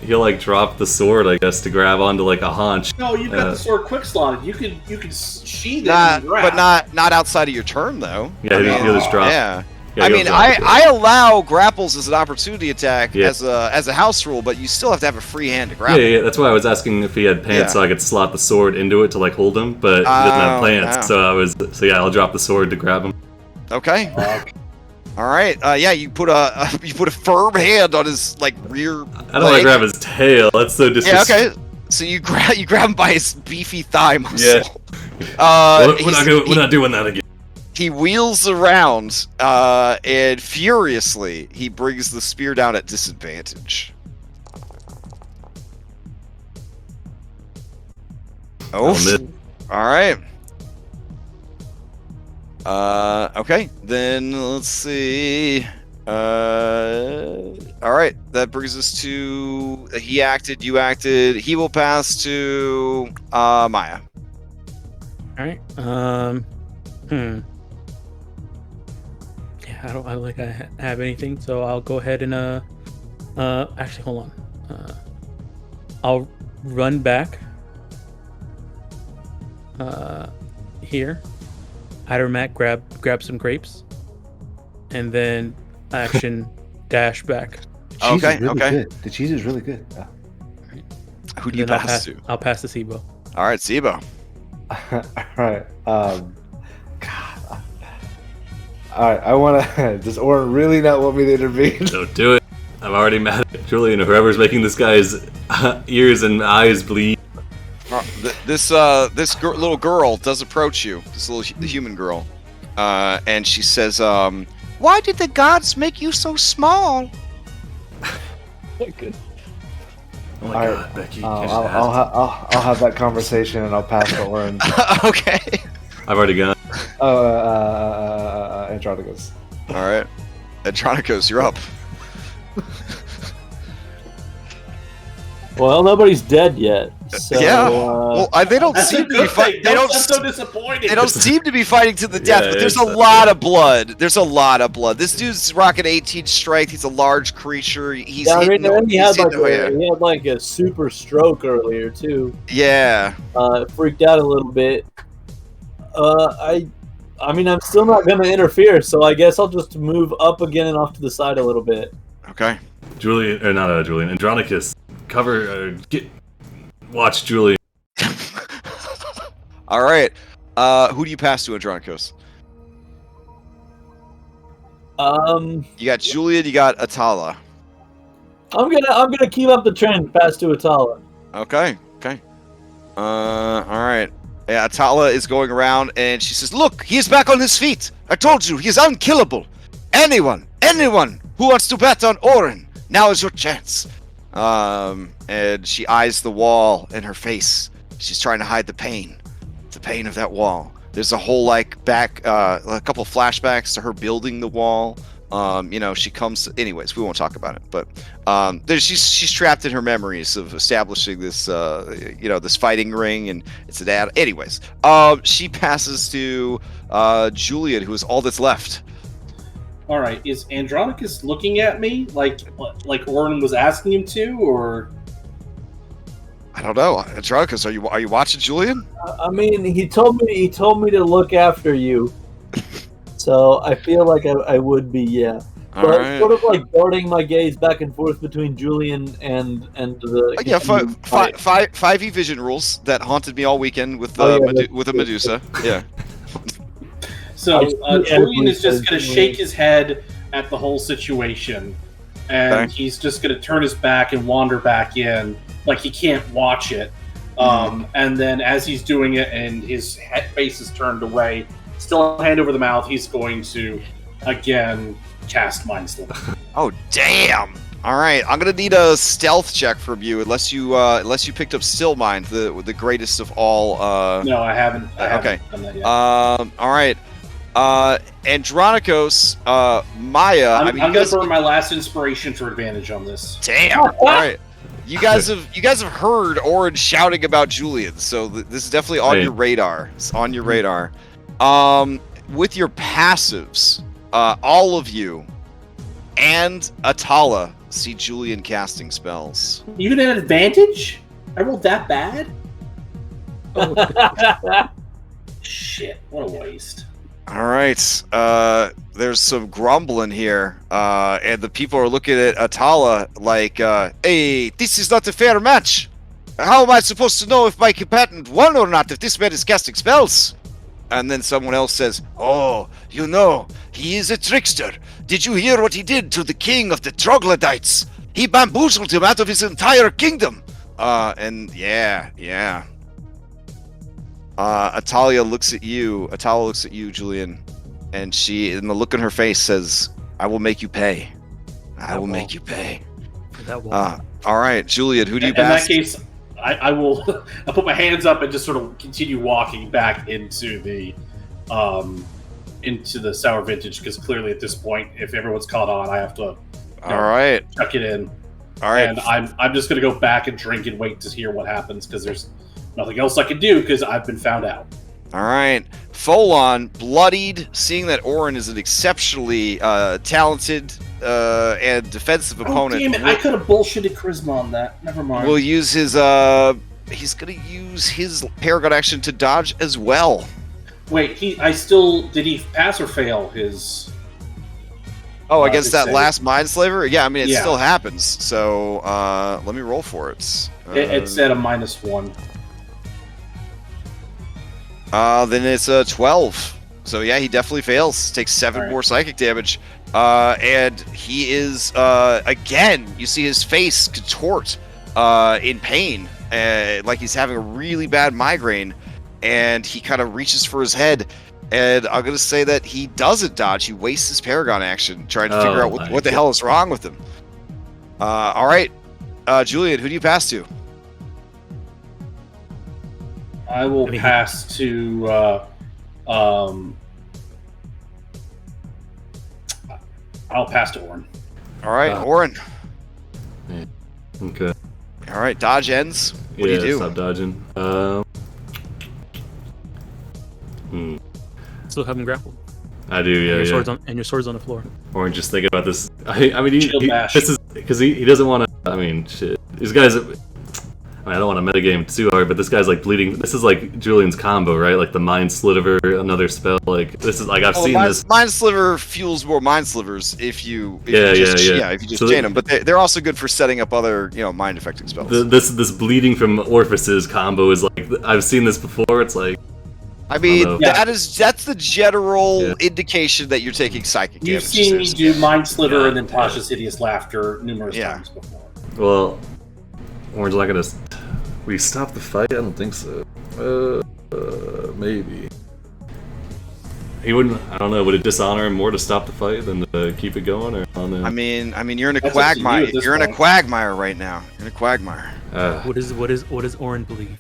he'll like drop the sword, I guess, to grab onto like a haunch. No, you've got the sword quick slotted. You can sheath it and grab. But not outside of your turn though. Yeah, he'll just drop. Yeah. Yeah, I mean, I allow grapples as an opportunity attack as a house rule, but you still have to have a free hand to grapple. Yeah, that's why I was asking if he had pants so I could slot the sword into it to like hold him, but he doesn't have pants, so I'll drop the sword to grab him. Okay. All right. You put a firm hand on his like rear. I don't want to grab his tail. That's so disrespectful. Yeah. Okay. So you grab him by his beefy thigh muscle. Yeah. We're not doing that again. He wheels around, and furiously, he brings the spear down at disadvantage. Oh, all right. Okay, then let's see. All right, that brings us to he acted, you acted. He will pass to Maya. All right. I don't like I have anything, so I'll go ahead and actually hold on. I'll run back here. Adamak grab some grapes, and then action dash back. Okay. Good. The cheese is really good. Yeah. Who do you pass to? I'll pass to Sibo. All right, Sibo. All right. All right, I want to. Does Oren really not want me to intervene? Don't do it. I'm already mad at Julian. Whoever's making this guy's ears and eyes bleed. This little girl does approach you. The human girl, and she says, "Why did the gods make you so small?" Good. Oh my God, Becky! I'll have that conversation and I'll pass to Oren. Okay. I've already gone. Andronicus. All right, Andronicus, you're up. Well, nobody's dead yet. So, well, they don't seem to be fighting. That's so disappointing. They don't seem to be fighting to the death, but there's a lot of blood. There's a lot of blood. This dude's rocking 18 strength. He's a large creature. He had like a super stroke earlier too. Yeah. Freaked out a little bit. I mean, I'm still not going to interfere, so I guess I'll just move up again and off to the side a little bit. Okay. Julian. Andronicus, cover. Watch Julian. All right. Who do you pass to, Andronicus? You got Julian. You got Atala. I'm gonna keep up the trend. Pass to Atala. Okay. All right. Yeah, Atala is going around and she says, "Look, he is back on his feet. I told you, he is unkillable. Anyone who wants to bet on Oren, now is your chance." And she eyes the wall in her face. She's trying to hide the pain of that wall. There's a whole a couple flashbacks to her building the wall. She comes. Anyways, we won't talk about it. But she's trapped in her memories of establishing this, this fighting ring, and it's an ad. Anyways, she passes to Julian, who is all that's left. All right, is Andronicus looking at me like Oren was asking him to, or? I don't know. Andronicus, are you watching Julian? I mean, he told me to look after you. So I feel like I would be, yeah. All but right. Sort of like darting my gaze back and forth between Julian and the. Yeah, 5e vision rules that haunted me all weekend with with a Medusa. Yeah. So Julian is just going to shake his head at the whole situation, and he's just going to turn his back and wander back in, like he can't watch it. And then as he's doing it, and his face is turned away. Still hand over the mouth, he's going to, again, cast Mind Sliver. Oh damn! All right, I'm gonna need a stealth check from you, unless you picked up Still Mind, the greatest of all. No, I haven't. I okay. haven't done that yet. All right. Andronikos, Maya. I'm I mean, gonna burn my last inspiration for advantage on this. Damn! All right. You guys have heard Orin shouting about Julian, so this is definitely on your radar. It's on your radar. With your passives, all of you and Atala see Julian casting spells. Even at advantage? I rolled that bad? Shit, what a waste. All right. There's some grumbling here, and the people are looking at Atala like, hey, this is not a fair match. How am I supposed to know if my combatant won or not if this man is casting spells? And then someone else says, oh, you know, he is a trickster. Did you hear what he did to the king of the troglodytes? He bamboozled him out of his entire kingdom. And yeah. Atala looks at you, Julian, and in the look on her face says, I will make you pay. I will make you pay. All right, Julian, who do you pass? In that case, I will I'll put my hands up and just sort of continue walking back into the sour vintage, because clearly at this point, if everyone's caught on, I have to chuck it in. All right. And I'm just gonna go back and drink and wait to hear what happens, because there's nothing else I can do because I've been found out. All right. Folon, bloodied, seeing that Orin is an exceptionally talented and defensive opponent. Damn it, I could have bullshitted charisma on that. Never mind. We'll use his he's gonna use his Paragon action to dodge as well. Wait, did he pass or fail his against that last Mind Slaver? Yeah, I mean it still happens. So let me roll for it. It's at a -1. Then it's a 12. So yeah, he definitely fails. Takes 7 more psychic damage. And he is again, you see his face contort in pain, like he's having a really bad migraine, and he kind of reaches for his head. And I'm gonna say that he doesn't dodge. He wastes his Paragon action trying to figure out what the hell is wrong with him. All right, Julian, who do you pass to? I will pass to. I'll pass to Orin. All right, Orin. Okay. All right, dodge ends. What do you do? Stop dodging. Still have him grappled. I do, yeah. And your sword's on the floor. Orin, just thinking about this. I mean, this is because he doesn't want to. I mean, shit. These guys. I don't want to metagame too hard, but this guy's like bleeding. This is like Julian's combo, right? Like the Mind Sliver, another spell. Like this is like I've seen this. Mind Sliver fuels more Mind Slivers if you just chain them. But they're also good for setting up other mind affecting spells. This bleeding from orifices combo is like I've seen this before. It's like I mean that's the general indication that you're taking psychic damage. You've seen me do Mind Sliver and then Tasha's Hideous Laughter numerous times before. Well, Orange not gonna. We stop the fight? I don't think so. Maybe. He wouldn't. I don't know. Would it dishonor him more to stop the fight than to keep it going? Or I don't know. I mean, you're in a quagmire. You're in a quagmire right now. You're in a quagmire. What does Orin believe?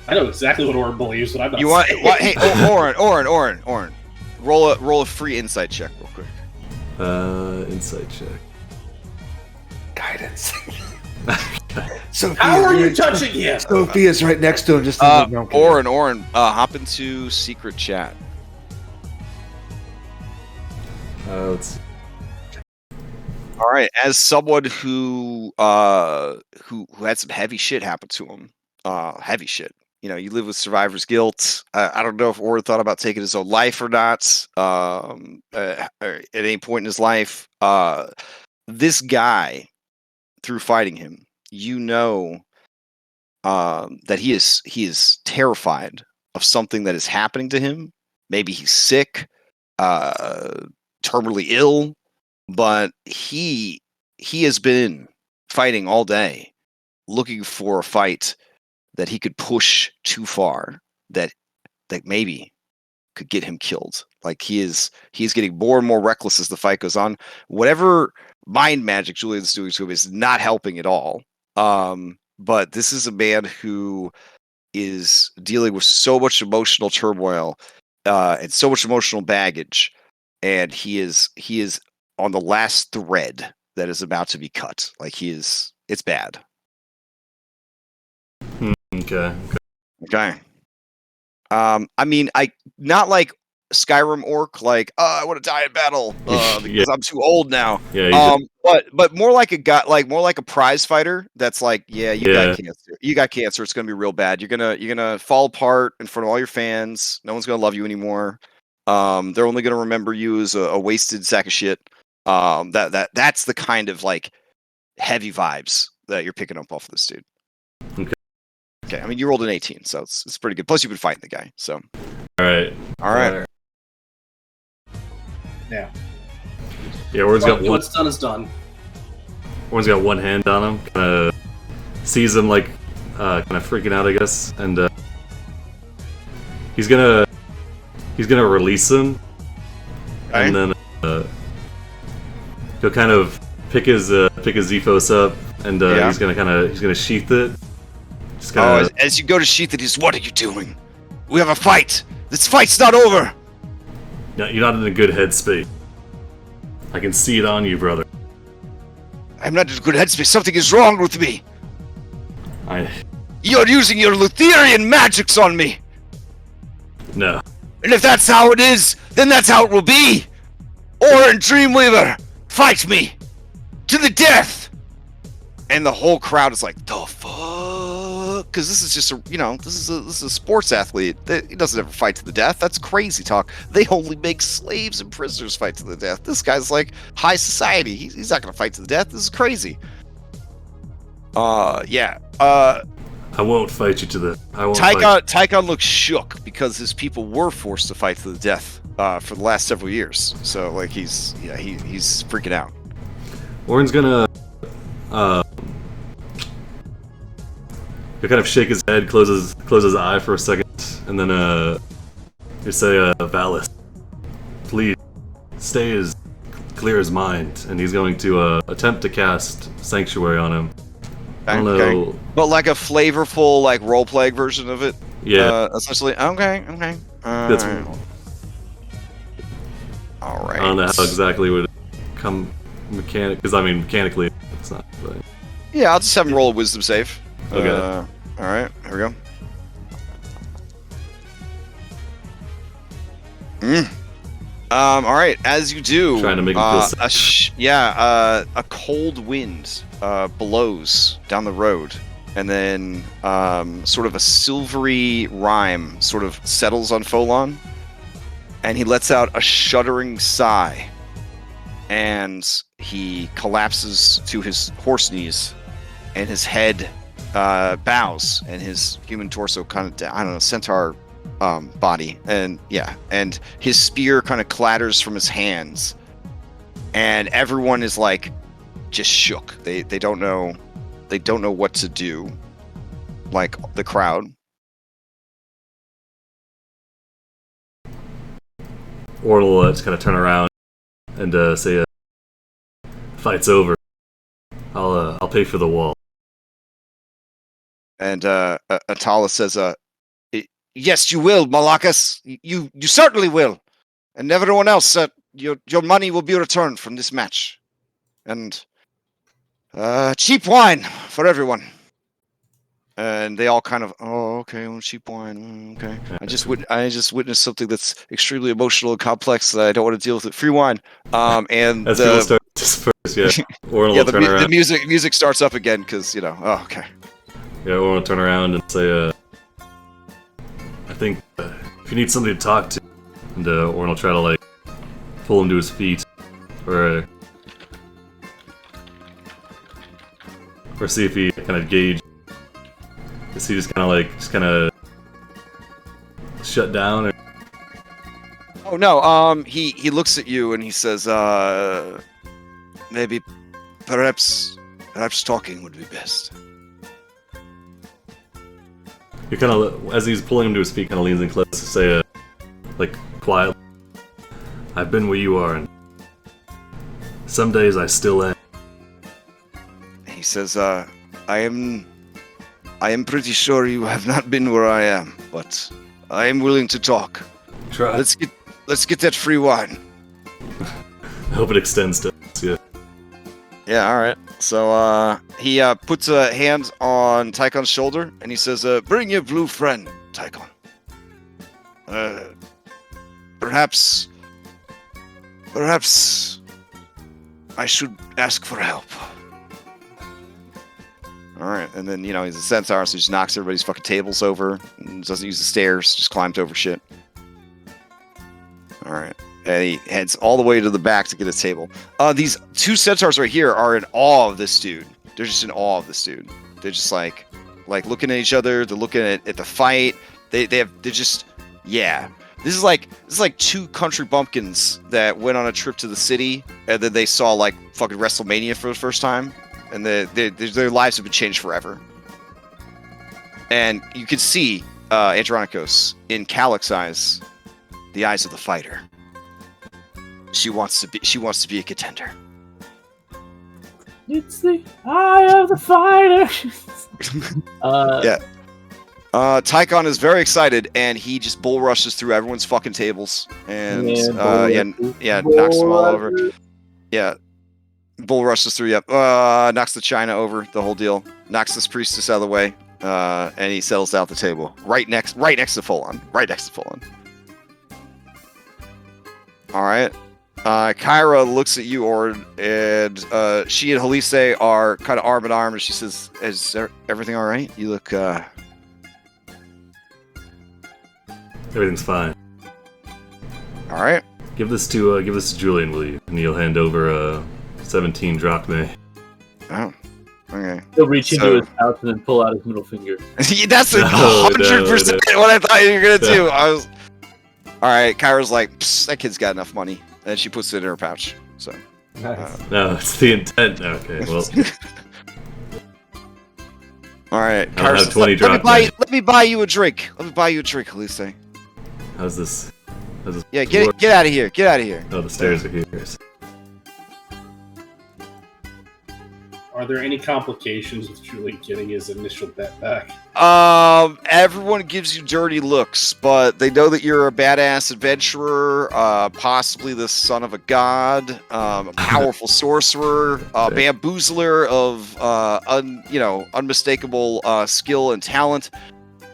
I know exactly what Orin believes, but I'm not. You want? Hey, Orin. Roll a free insight check real quick. Insight check. Guidance. How are you touching him? Sophia's right next to him. Just Orin, hop into secret chat. Let's see. All right, as someone who had some heavy shit happen to him, heavy shit. You live with survivor's guilt. I don't know if Orin thought about taking his own life or not. At any point in his life, this guy, through fighting him, that he is terrified of something that is happening to him. Maybe he's sick, terminally ill, but he has been fighting all day, looking for a fight that he could push too far, that maybe could get him killed. Like he's getting more and more reckless as the fight goes on. Whatever mind magic Julian's doing to him is not helping at all. But this is a man who is dealing with so much emotional turmoil and so much emotional baggage, and he is on the last thread that is about to be cut. Like it's bad. Okay. I mean, not like Skyrim orc, like I want to die in battle because I'm too old now. Yeah. But more like a guy, like more like a prize fighter. That's like, you got cancer. You got cancer. It's gonna be real bad. You're gonna fall apart in front of all your fans. No one's gonna love you anymore. They're only gonna remember you as a wasted sack of shit. That's the kind of like heavy vibes that you're picking up off of this dude. Okay. I mean, you rolled an 18, so it's pretty good. Plus, you've been fighting the guy. So. All right. Yeah. Yeah, Warren's got one. What's done is done. Warren's got one hand on him. Kind of sees him like kind of freaking out, I guess, and he's gonna release him, and then he'll kind of pick his Zephos up, and he's gonna sheath it. As you go to sheath it, what are you doing? We have a fight. This fight's not over. No, you're not in a good headspace. I can see it on you, brother. I'm not in a good headspace. Something is wrong with me. You're using your Lutherian magics on me. No. And if that's how it is, then that's how it will be. Orin Dreamweaver, fight me to the death. And the whole crowd is like, the fuck? Because this is just this is a sports athlete. He doesn't ever fight to the death. That's crazy talk. They only make slaves and prisoners fight to the death. This guy's like high society. He's not going to fight to the death. This is crazy. I won't fight you to the. Tychon looks shook because his people were forced to fight to the death for the last several years. So like he's freaking out. Warren's gonna he'll kind of shake his head, close his eye for a second, and then you say, Valis, please stay as clear as mind, and he's going to attempt to cast Sanctuary on him. I don't know. But like a flavorful, like role-playing version of it? Yeah. Essentially, okay. That's Alright. I don't know how exactly it would come mechanically, it's not. But... Yeah, I'll just have him roll a wisdom save. Okay. Alright, here we go. Alright, as you do, trying to make him feel safe. A cold wind blows down the road, and then sort of a silvery rime sort of settles on Folon, and he lets out a shuddering sigh, and he collapses to his horse knees, and his head bows, and his human torso kind of, centaur body, and his spear kind of clatters from his hands, and everyone is like just shook. They don't know what to do, like the crowd. Orn will just kind of turn around and say, "Fight's over. I'll pay for the wall." And Atala says, "Yes, you will, Malakas. You certainly will, and everyone else. Your money will be returned from this match, and cheap wine for everyone." And they all kind of, okay, cheap wine, okay. I just witnessed something that's extremely emotional and complex that I don't want to deal with it. Free wine. And as people start to disperse, Orn will turn around. The music starts up again because okay. Yeah, Orn will turn around and say, I think if you need somebody to talk to, and Orn will try to like pull him to his feet, or see if he kind of gauge. Is he just kind of shut down? Or... Oh no, he looks at you and he says, perhaps talking would be best. He kind of, as he's pulling him to his feet, kind of leans in close to say, like quietly. I've been where you are, and some days I still am. He says, I am pretty sure you have not been where I am, but I am willing to talk. Try. Let's get that free wine. I hope it extends to us, yeah. Yeah, all right. So he puts a hand on Tychon's shoulder and he says, "Bring your blue friend, Tychon. Perhaps I should ask for help." All right, and then, he's a centaur, so he just knocks everybody's fucking tables over and doesn't use the stairs, just climbs over shit. All right, and he heads all the way to the back to get his table. These two centaurs right here are in awe of this dude. They're just in awe of this dude. They're just like looking at each other. They're looking at the fight. They're just, yeah. This is like two country bumpkins that went on a trip to the city, and then they saw like fucking WrestleMania for the first time. And their lives have been changed forever. And you can see Andronikos in Calyx's eyes, the eyes of the fighter. She wants to be a contender. It's the eye of the fighter. Yeah. Tychon is very excited, and he just bull rushes through everyone's fucking tables, and knocks them all over. Yeah. Bull rushes through, yep. Knocks the china over, the whole deal. Knocks this priestess out of the way, and he settles out the table right next to Folon. Right next to Folon. All right. Kyra looks at you, Ord, and she and Halise are kind of arm in arm, and she says, "Is everything all right? You look." Everything's fine. All right. Give this to Julian, will you? And he'll hand over 17 drachmae. Oh, okay. He'll reach into his pouch and then pull out his middle finger. That's 100% what I thought you were gonna do. All right. Kyra's like, that kid's got enough money, and she puts it in her pouch. So. Nice. No, it's the intent. Okay, well. All right. I don't have 20 let me buy you a drink. How's Halise. this? Yeah, get out of here. Get out of here. Oh, the stairs are here. Are there any complications with Julian getting his initial bet back? Everyone gives you dirty looks, but they know that you're a badass adventurer, possibly the son of a god, a powerful sorcerer, bamboozler of unmistakable skill and talent,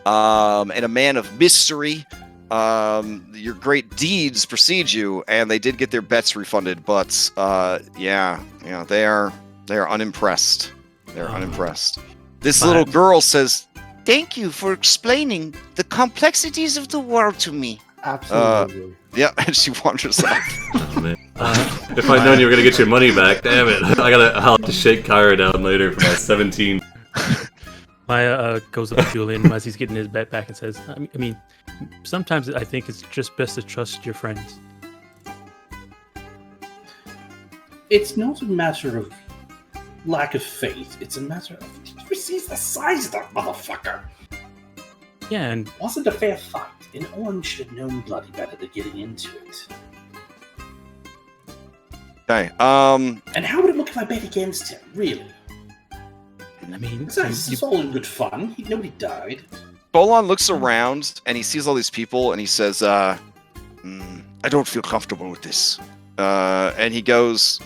and a man of mystery. Your great deeds precede you, and they did get their bets refunded, but they are unimpressed. They're unimpressed. This little girl says, "Thank you for explaining the complexities of the world to me." Absolutely. Yeah, and she wanders off. Oh, man. If I'd known you were gonna get your money back, damn it! I'll have to shake Kyra down later for my 17. Maya goes up to Julian as he's getting his bet back and says, I mean, sometimes I think it's just best to trust your friends. It's not a matter of lack of faith. It's a matter of, did you see the size of that motherfucker? Yeah, and It wasn't a fair fight, and Owen should have known bloody better than getting into it. Okay. And how would it look if I bet against him? Really? I mean, It's all in good fun. Nobody died. Bolon looks around and he sees all these people and he says, I don't feel comfortable with this. And he goes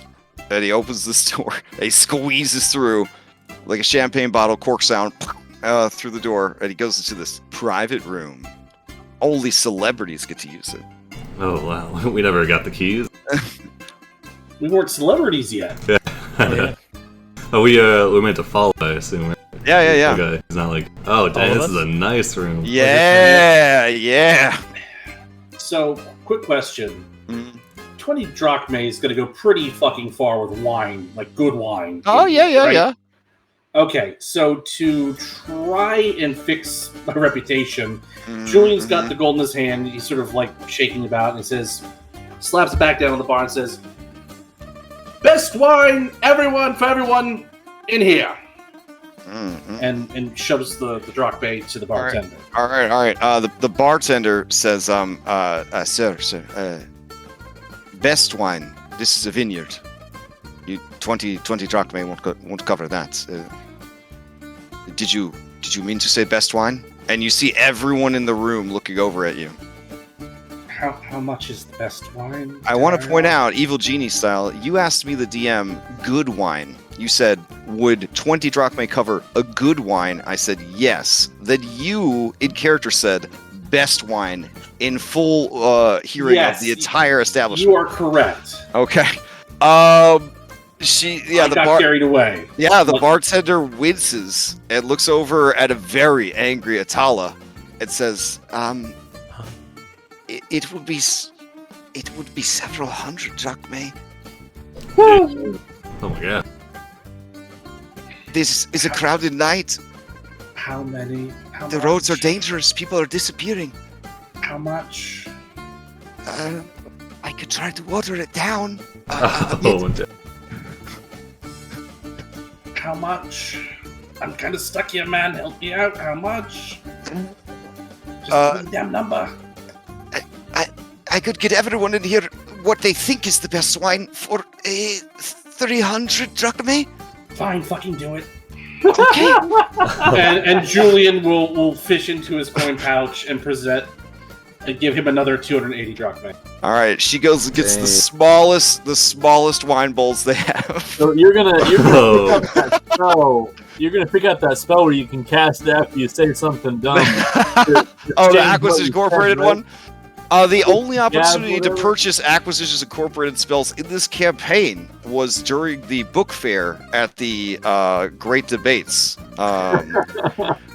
and he opens this door. He squeezes through like a champagne bottle, cork sound, through the door, and he goes into this private room. Only celebrities get to use it. Oh wow, we never got the keys. We weren't celebrities yet. Yeah. Oh, we meant to follow, I assume. Right? Yeah. Okay, it's not like, oh dang, this is a nice room. Yeah. So, quick question. Mhm. 20 drachmae is going to go pretty fucking far with wine, like good wine. Oh, yeah. Right? Okay, so to try and fix my reputation, Julian's got the gold in his hand. He's sort of like shaking about and he says, slaps it back down on the bar and says, "Best wine, for everyone in here." and shoves the drachma to the bartender. All right. The bartender says, sir, best wine. This is a vineyard. 20 drachma won't cover that. Did you mean to say best wine? And you see everyone in the room looking over at you. How much is the best wine? I want to point out, Evil Genie style, you asked me, the DM, good wine. You said, would 20 drachma cover a good wine? I said, yes. Then you, in character, said, best wine, in full hearing of the entire establishment. You are correct. Okay. I got carried away. Yeah, the bartender winces and looks over at a very angry Atala and says, It would be several hundred drachma. Oh my god. This is a crowded night. How many? The roads are dangerous. People are disappearing. How much? I could try to water it down. How much? I'm kind of stuck here, man. Help me out. How much? Just give me the damn number. I could get everyone in here what they think is the best wine for 300 drachma. Fine, fucking do it. Okay. and Julian will fish into his coin pouch and give him another 280 drachma. All right, she goes and gets the smallest wine bowls they have. So you're gonna pick up that spell. You're gonna pick up that spell where you can cast it after you say something dumb. The Acquisitions Incorporated one. The only opportunity to purchase Acquisitions Incorporated spells in this campaign was during the book fair at the Great Debates.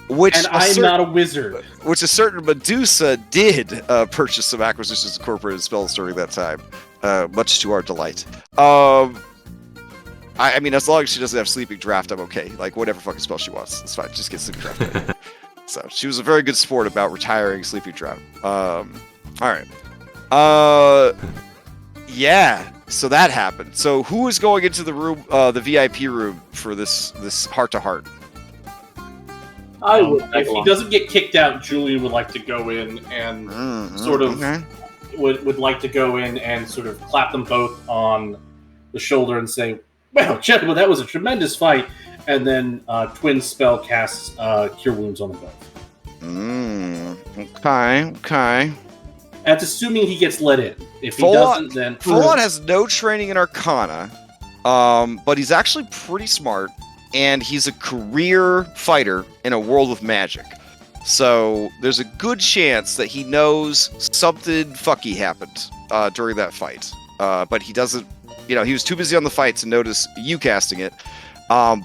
Which and I'm not a wizard. Which a certain Medusa did purchase some Acquisitions Incorporated spells during that time, much to our delight. I mean, as long as she doesn't have Sleeping Draft, I'm okay. Like, whatever fucking spell she wants, it's fine. Just get Sleeping Draft. So, she was a very good sport about retiring Sleeping Draft. Alright. Yeah, so that happened. So, who is going into the room, the VIP room for this heart-to-heart? I would. If he doesn't get kicked out, Julian would like to go in and would like to go in and sort of clap them both on the shoulder and say, "Well, gentlemen, that was a tremendous fight." And then Twin spell casts Cure Wounds on them both. Okay. That's assuming he gets let in. If he doesn't, then Full-On has no training in Arcana, but he's actually pretty smart. And he's a career fighter in a world with magic. So there's a good chance that he knows something fucky happened during that fight. But he doesn't, he was too busy on the fight to notice you casting it. And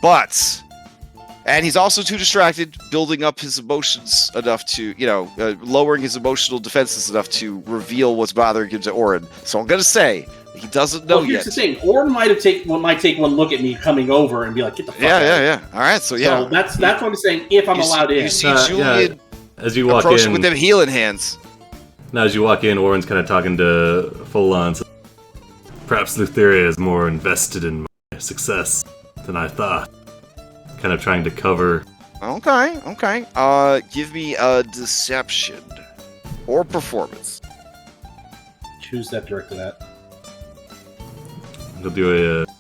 he's also too distracted building up his emotions enough to, lowering his emotional defenses enough to reveal what's bothering him to Orin. So I'm going to say, he doesn't know yet. Here's the thing. Orin might take one look at me coming over and be like, "Get the fuck out." Yeah. All right, so yeah. So that's what I'm saying. If I'm allowed in, you see Julian as you walk approaching in with them healing hands. Now, as you walk in, Orin's kind of talking to Full-On. So perhaps Lutheria is more invested in my success than I thought. Kind of trying to cover. Okay. Give me a deception or performance. Choose that directed at. He'll do I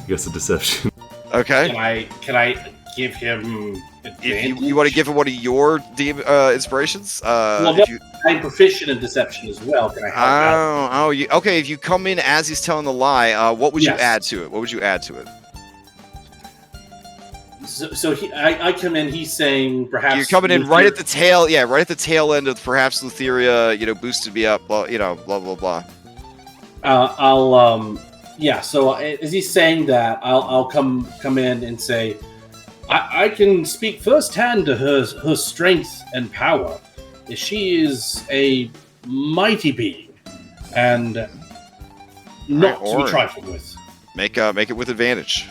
guess a deception. Okay. Can I give him advantage? If you want to give him one of your inspirations? I'm proficient in deception as well. Can I have that? Okay. If you come in as he's telling the lie, what would you add to it? So I come in. He's saying perhaps you're coming in right at the tail. Yeah, right at the tail end of perhaps Lutheria. Boosted me up. Blah blah blah. So as he's saying that, I'll come in and say, I can speak firsthand to her strength and power. She is a mighty being, and not to be trifled with. Make it with advantage.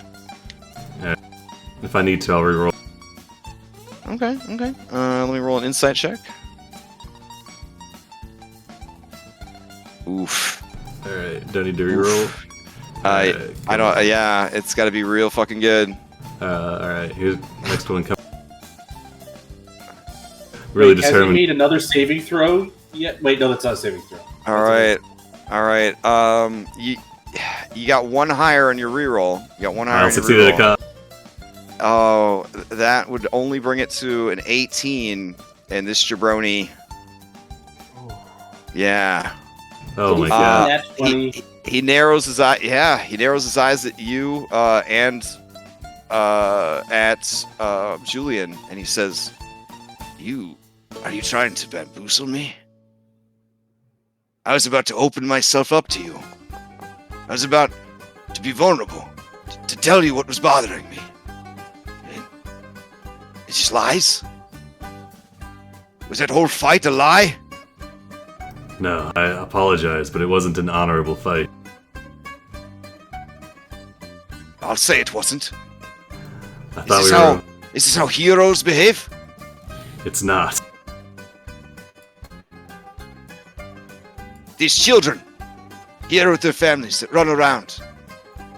Yeah. If I need to, I'll reroll. Okay. Let me roll an insight check. Oof. Alright, don't need to reroll. I don't. Yeah, it's got to be real fucking good. All right, here's next one. Really Has he determined. made another saving throw yet? Wait, no, that's not a saving throw. All right. You got one higher on your reroll. You got one higher. I'll on your succeed at a reroll. con. Oh, that would only bring it to an 18, and this jabroni. Yeah. Oh my god. Nat 20. He narrows his eye. Yeah, he narrows his eyes at you and at Julian, and he says, Are you trying to bamboozle me? I was about to open myself up to you. I was about to be vulnerable, to tell you what was bothering me. It's just lies? Was that whole fight a lie? No, I apologize, but it wasn't an honorable fight. I'll say it wasn't. I thought we were. Is this how heroes behave? It's not. These children, here with their families that run around,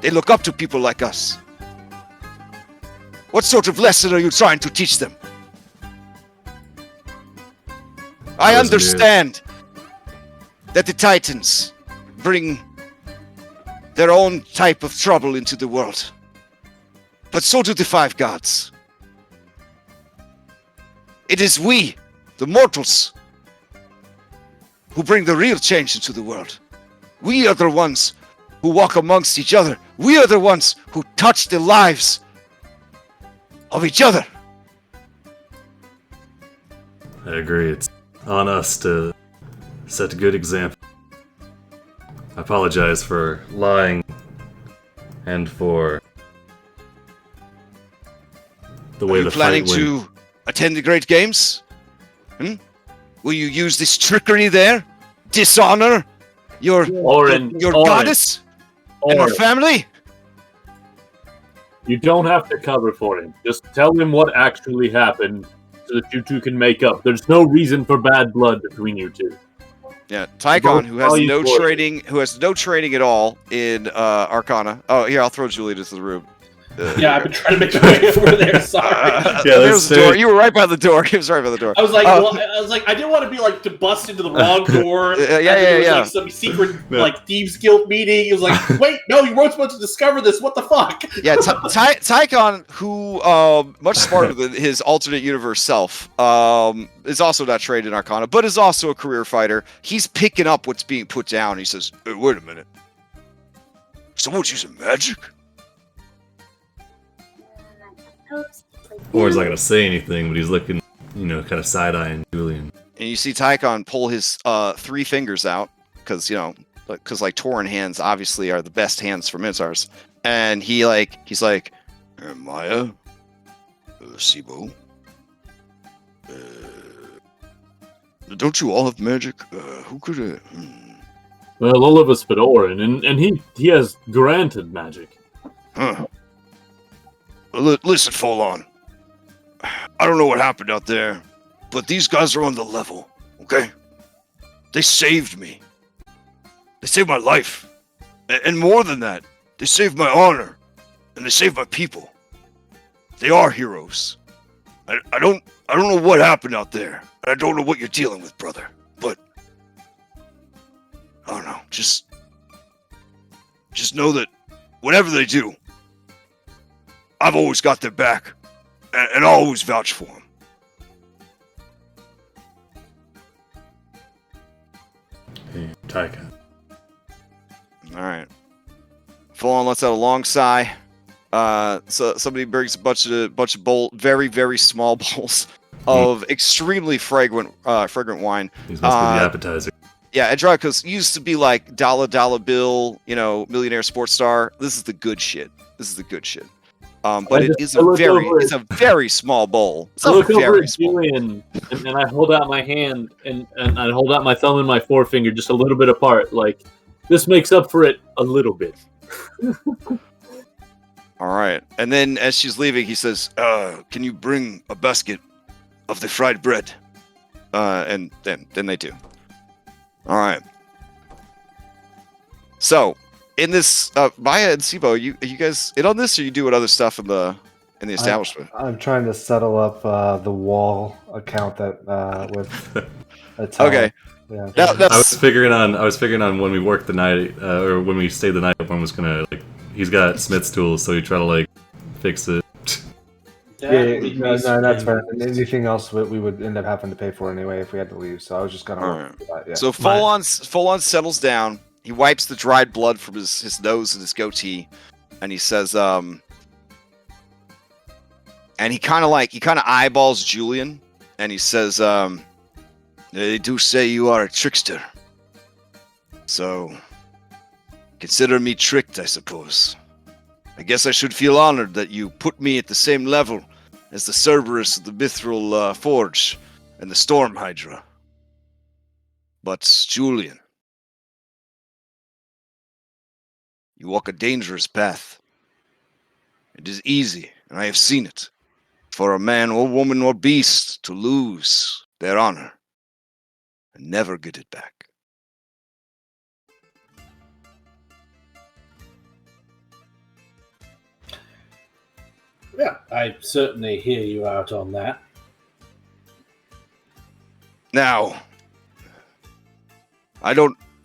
they look up to people like us. What sort of lesson are you trying to teach them? I understand that the Titans bring their own type of trouble into the world, but so do the Five Gods. It is we, the mortals, who bring the real change into the world. We are the ones who walk amongst each other. We are the ones who touch the lives of each other. I agree. It's on us to set a good example. I apologize for lying and for the way Are you the planning fight went. to attend the Great Games? Will you use this trickery there? Dishonor your goddess and her family? You don't have to cover for him. Just tell him what actually happened so that you two can make up. There's no reason for bad blood between you two. Yeah, Tychon, who has no training at all in Arcana. Oh, here, I'll throw Julie into the room. Yeah, I've been trying to make my way over there. Sorry. There's the door. You were right by the door. He was right by the door. I was like, I didn't want to be like to bust into the wrong door. Like some secret like thieves guild meeting. He was like, wait, no, you weren't supposed to discover this. What the fuck? Yeah, Tychon, who much smarter than his alternate universe self, is also not trained in Arcana, but is also a career fighter. He's picking up what's being put down. He says, hey, wait a minute. Someone's using magic? Or he's not going to say anything, but he's looking, kind of side-eyeing Julian. And you see Tychon pull his 3 fingers out, because like Tauren hands obviously are the best hands for Minotaurs. And he's like, Maya, Sibo, don't you all have magic? Who could it? Well, all of us but Orin, and he has granted magic. Huh. Listen, Folon. I don't know what happened out there, but these guys are on the level, okay? They saved me. They saved my life. And more than that, they saved my honor. And they saved my people. They are heroes. I don't know what happened out there. I don't know what you're dealing with, brother. But I don't know. Just know that whatever they do, I've always got their back, and I'll always vouch for them. Hey, Tychon. All right. Full on lets out a long sigh. So somebody brings a bunch of very, very small bowls of extremely fragrant wine. These must be the appetizer. Yeah, Androcos used to be like dollar bill, millionaire sports star. This is the good shit. But it's a very small bowl. I look over at Julian, and I hold out my hand, and I hold out my thumb and my forefinger just a little bit apart. Like, this makes up for it a little bit. All right. And then as she's leaving, he says, can you bring a basket of the fried bread? And then they do. All right. So, in this, Maya and Sibo, you guys in on this, or you doing other stuff in the in the establishment. I'm trying to settle up the wall account that with a Okay. Yeah. I was figuring on when we worked the night, or when we stayed the night, one was gonna he's got Smith's tools, so he try to fix it. No, that's fair. And anything else we would end up having to pay for anyway if we had to leave. So I was just gonna work for that. Yeah. So full on settles down. He wipes the dried blood from his nose and his goatee, and he says, and he kind of eyeballs Julian, and he says, they do say you are a trickster, so consider me tricked, I suppose. I guess I should feel honored that you put me at the same level as the Cerberus of the Mithril Forge and the Storm Hydra. But, Julian, you walk a dangerous path. It is easy, and I have seen it, for a man or woman or beast to lose their honor and never get it back. Yeah, I certainly hear you out on that. Now, I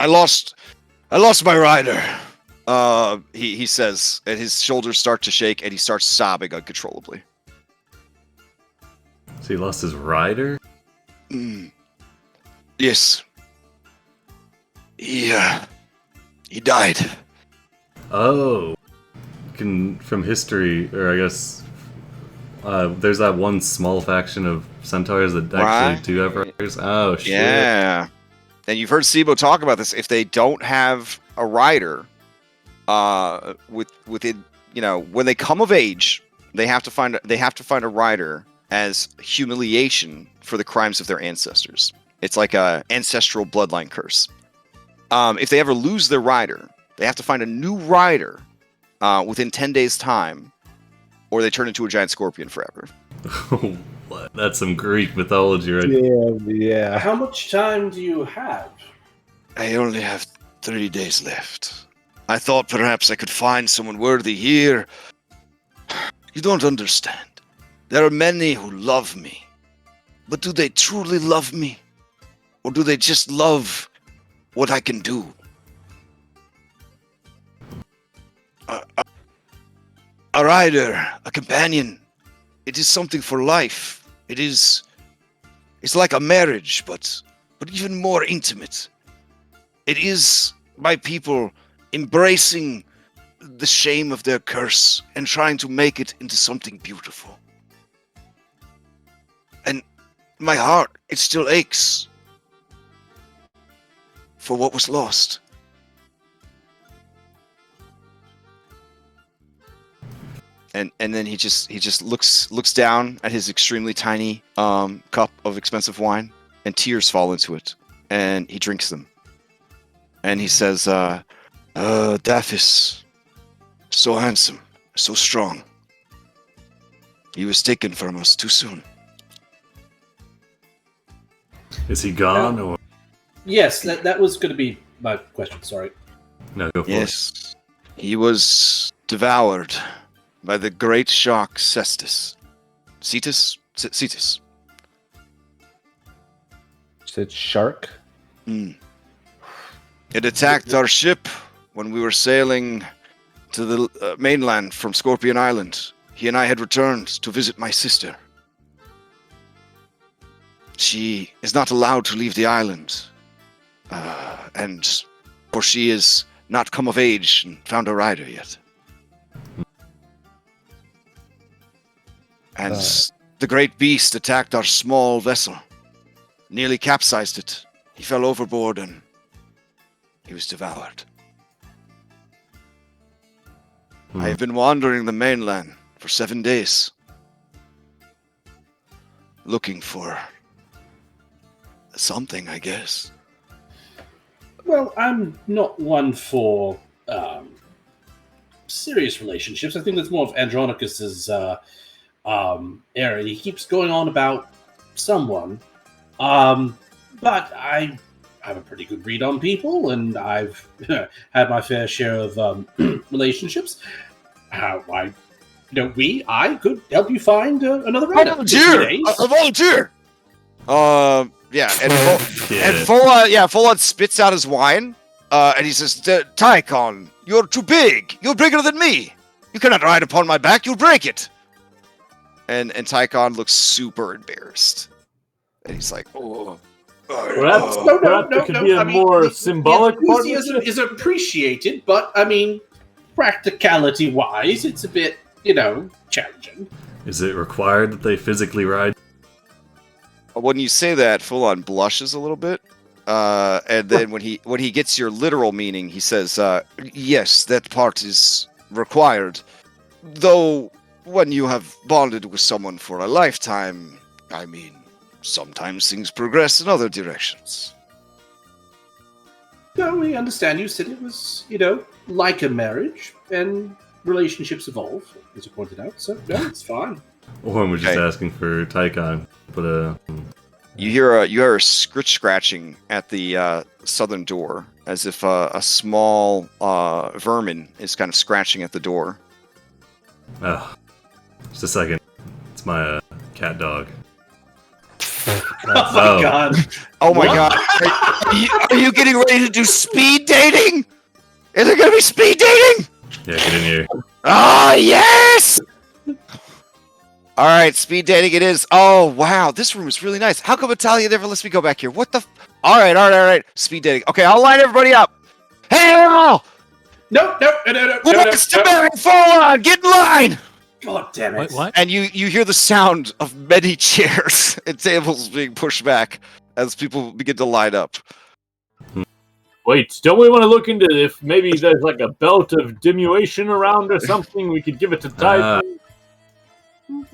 lost my rider. He says, and his shoulders start to shake, and he starts sobbing uncontrollably. So he lost his rider? Yes. He died. Oh. From history, or I guess, there's that one small faction of centaurs that actually do have riders. Oh, shit. Yeah. And you've heard Sibo talk about this. If they don't have a rider, within, when they come of age, they have to find a rider as humiliation for the crimes of their ancestors. It's like a ancestral bloodline curse. If they ever lose their rider, they have to find a new rider within 10 days' time, or they turn into a giant scorpion forever. What? That's some Greek mythology, right? Yeah. How much time do you have? I only have 3 days left. I thought perhaps I could find someone worthy here. You don't understand. There are many who love me. But do they truly love me? Or do they just love what I can do? A rider, a companion, it is something for life. It's like a marriage, but even more intimate. It is my people embracing the shame of their curse and trying to make it into something beautiful. And my heart, it still aches for what was lost. And then he just looks down at his extremely tiny cup of expensive wine, and tears fall into it, and he drinks them. And he says, Daphis, so handsome, so strong. He was taken from us too soon. Is he gone, or? Yes, that was going to be my question, sorry. No, go for it. Yes, he was devoured by the great shark Cetus. Cetus? Cetus. It's shark? It attacked our ship when we were sailing to the mainland from Scorpion Island. He and I had returned to visit my sister. She is not allowed to leave the island. For she is not come of age and found a rider yet. And the great beast attacked our small vessel, nearly capsized it. He fell overboard and he was devoured. I have been wandering the mainland for 7 days, looking for something, I guess. Well, I'm not one for serious relationships. I think that's more of Andronicus's area. He keeps going on about someone, but I have a pretty good read on people, and I've had my fair share of relationships. I I could help you find another rider. A volunteer. Yeah, and Folon spits out his wine, and he says, "Tychon, you're too big. You're bigger than me. You cannot ride upon my back. You'll break it." And Tychon looks super embarrassed, and he's like, "Oh." Perhaps there could be a more symbolic enthusiasm is appreciated, but I mean, practicality-wise, it's a bit, challenging. Is it required that they physically ride? When you say that, Folon blushes a little bit, and then when he gets your literal meaning, he says, "Yes, that part is required. Though, when you have bonded with someone for a lifetime, I mean, sometimes things progress in other directions." No, we understand. You said it was, like a marriage, and relationships evolve, as you pointed out. So, no, it's fine. Ohlen was just asking for Tychon, but you hear a scratching at the southern door, as if a small vermin is kind of scratching at the door. Oh, just a second. It's my cat dog. Oh my god! Oh my god! Are you getting ready to do speed dating? Is it gonna be speed dating? Yeah, get in here. Ah, yes! All right, speed dating it is. Oh wow, this room is really nice. How come Italia never lets me go back here? What the? All right. Speed dating. Okay, I'll line everybody up. Hey, all! No. Who wants to marry Folon? Get in line! God damn it! What? And you hear the sound of many chairs and tables being pushed back as people begin to line up. Wait, don't we want to look into if maybe there's like a belt of diminution around or something? We could give it to Typhon. You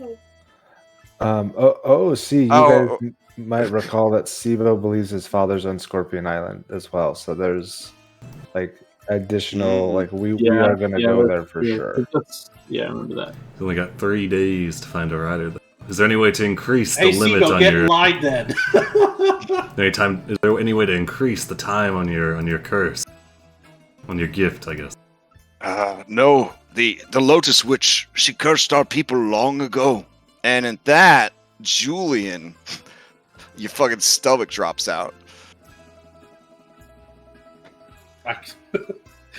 guys might recall that Sibo believes his father's on Scorpion Island as well. So there's like additional, we are going to go there for sure. Yeah, I remember that. He's only got 3 days to find a rider. Is there any way to increase the Hey, limit Sibo, on get your? in line then. Is there any way to increase the time on your curse, on your gift? I guess. No. The Lotus Witch, she cursed our people long ago. And at that, Julian, your fucking stomach drops out.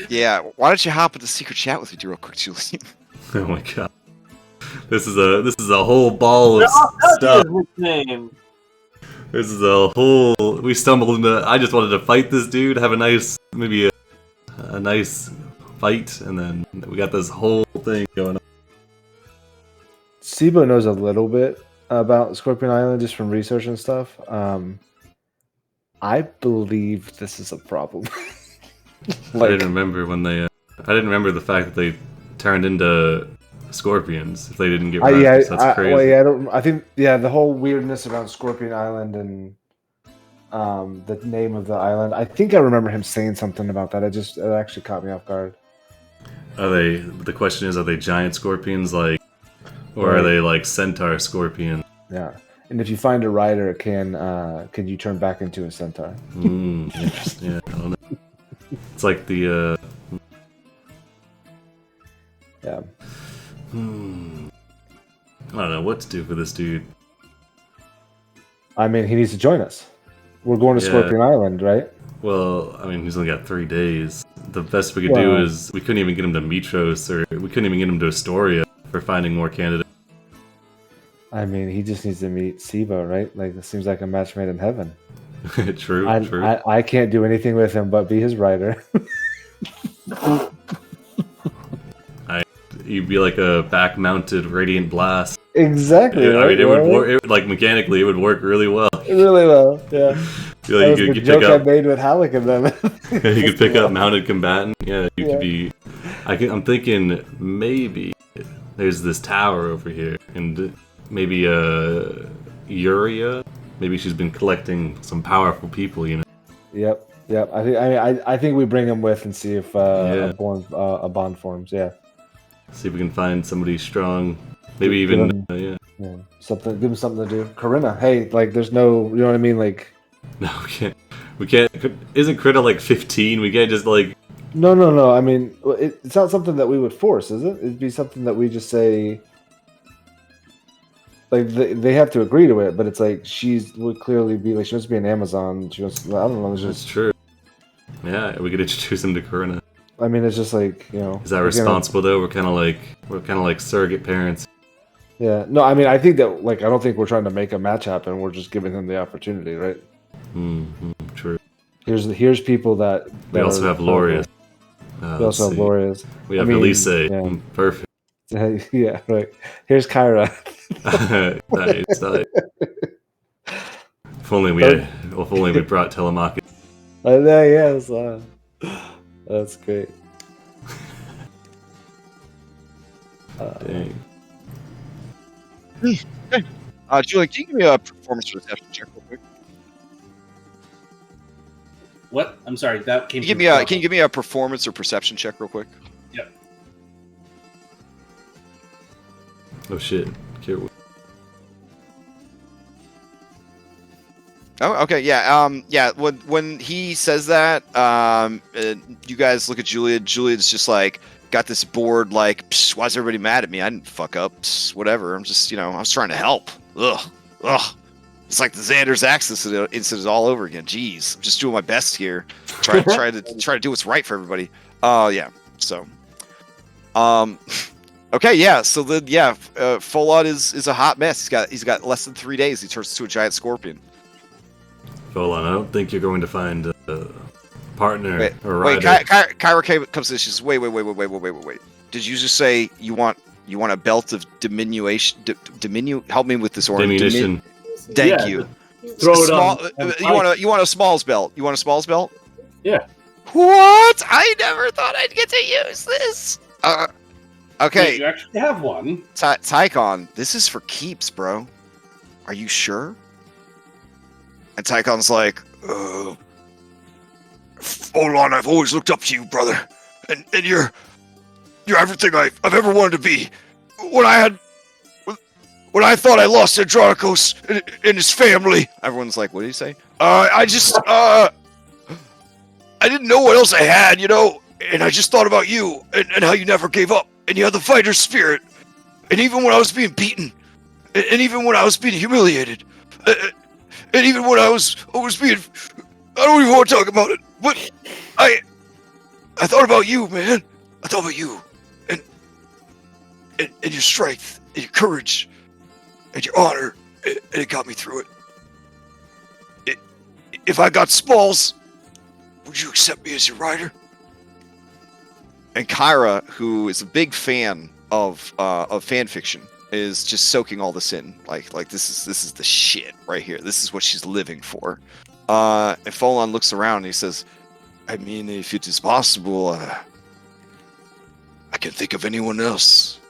Yeah, why don't you hop into secret chat with me real quick, Julian? Oh my god, this is a whole ball of stuff. Name. This is a whole. We stumbled into. I just wanted to fight this dude, have a nice, maybe a nice fight, and then we got this whole thing going on. Sibo knows a little bit about Scorpion Island just from research and stuff. I believe this is a problem. I didn't remember when they. I didn't remember the fact that they turned into scorpions if they didn't get rid. That's crazy. I think the whole weirdness around Scorpion Island and the name of the island. I think I remember him saying something about that. It actually caught me off guard. Are they? The question is, are they giant scorpions or are they like centaur scorpions? Yeah. And if you find a rider, can you turn back into a centaur? Yeah, I don't know. It's like the yeah. I don't know what to do for this dude. I mean, he needs to join us. We're going to Scorpion Island, right? Well, I mean, he's only got 3 days. The best we could do is we couldn't even get him to Mitros, or we couldn't even get him to Astoria for finding more candidates. I mean, he just needs to meet Sibo, right? Like, it seems like a match made in heaven. True. I can't do anything with him but be his rider. He'd be like a back-mounted radiant blast. Exactly. Yeah, I mean, it would work. Like mechanically, it would work really well. Really well, yeah. Like, you could joke I made with Halleck and them. You could pick up mounted combatant. Yeah, you could be. I'm thinking maybe there's this tower over here, and maybe Uria. Maybe she's been collecting some powerful people, you know. Yep. I think we bring him with and see if a bond forms. Yeah. See if we can find somebody strong. Maybe even something. Give him something to do. Corinna, hey, like, there's no, you know what I mean, like. No, we can't. We can't. Isn't Corinna like 15? We can't just like No. I mean, it's not something that we would force, is it? It'd be something that we just say. Like they have to agree to it, but it's like would clearly be like she wants to be an Amazon. She wants. I don't know. That's true. Yeah, we could introduce him to Karuna. I mean, it's just like Is that responsible though? We're kind of like surrogate parents. Yeah. No, I mean, I think that I don't think we're trying to make a match happen. We're just giving him the opportunity, right? True. Here's people that we also have Lorius. We also have Lorius. We have Elise. Yeah. Perfect. Yeah, right. Here's Kyra. nice. If only we brought Telemachus. Yes. That's great. Dang. Julie, can you give me a performance perception check real quick? What? I'm sorry. That came. Can you give me a performance or perception check real quick? Yep. Oh shit. Oh, okay, yeah, yeah. When he says that, you guys look at Julia. Julia's just like got this bored, like, why's everybody mad at me? I didn't fuck up. Whatever. I'm just, I was trying to help. Ugh. It's like the Xander's Axis incident all over again. Jeez, I'm just doing my best here. Try to do what's right for everybody. Yeah. So, okay, yeah. So Folod is a hot mess. He's got less than 3 days. He turns into a giant scorpion. Hold on, I don't think you're going to find a partner or wait. rider. Kyra comes in. She says, "Wait. Did you just say you want a belt of diminution? Help me with this orange. Diminution. Thank you. Throw it on. You want a Smalls belt? You want a Smalls belt? Yeah. What? I never thought I'd get to use this. Okay. Wait, you actually have one. Tychon, this is for keeps, bro. Are you sure? And Tychon's like, hold on, I've always looked up to you, brother. And you're everything I've ever wanted to be. When I thought I lost Andronicos and his family. Everyone's like, what did he say? I didn't know what else I had, and I just thought about you and how you never gave up. And you had the fighter's spirit. And even when I was being beaten, and even when I was being humiliated, and even when I was being... I don't even want to talk about it, but I thought about you, man. I thought about you. And your strength, and your courage, and your honor, and it got me through it. If I got Smalls, would you accept me as your rider? And Kyra, who is a big fan of fan fiction, is just soaking all this in. Like this is the shit right here. This is what she's living for. And Folon looks around and he says, I mean, if it is possible, I can think of anyone else.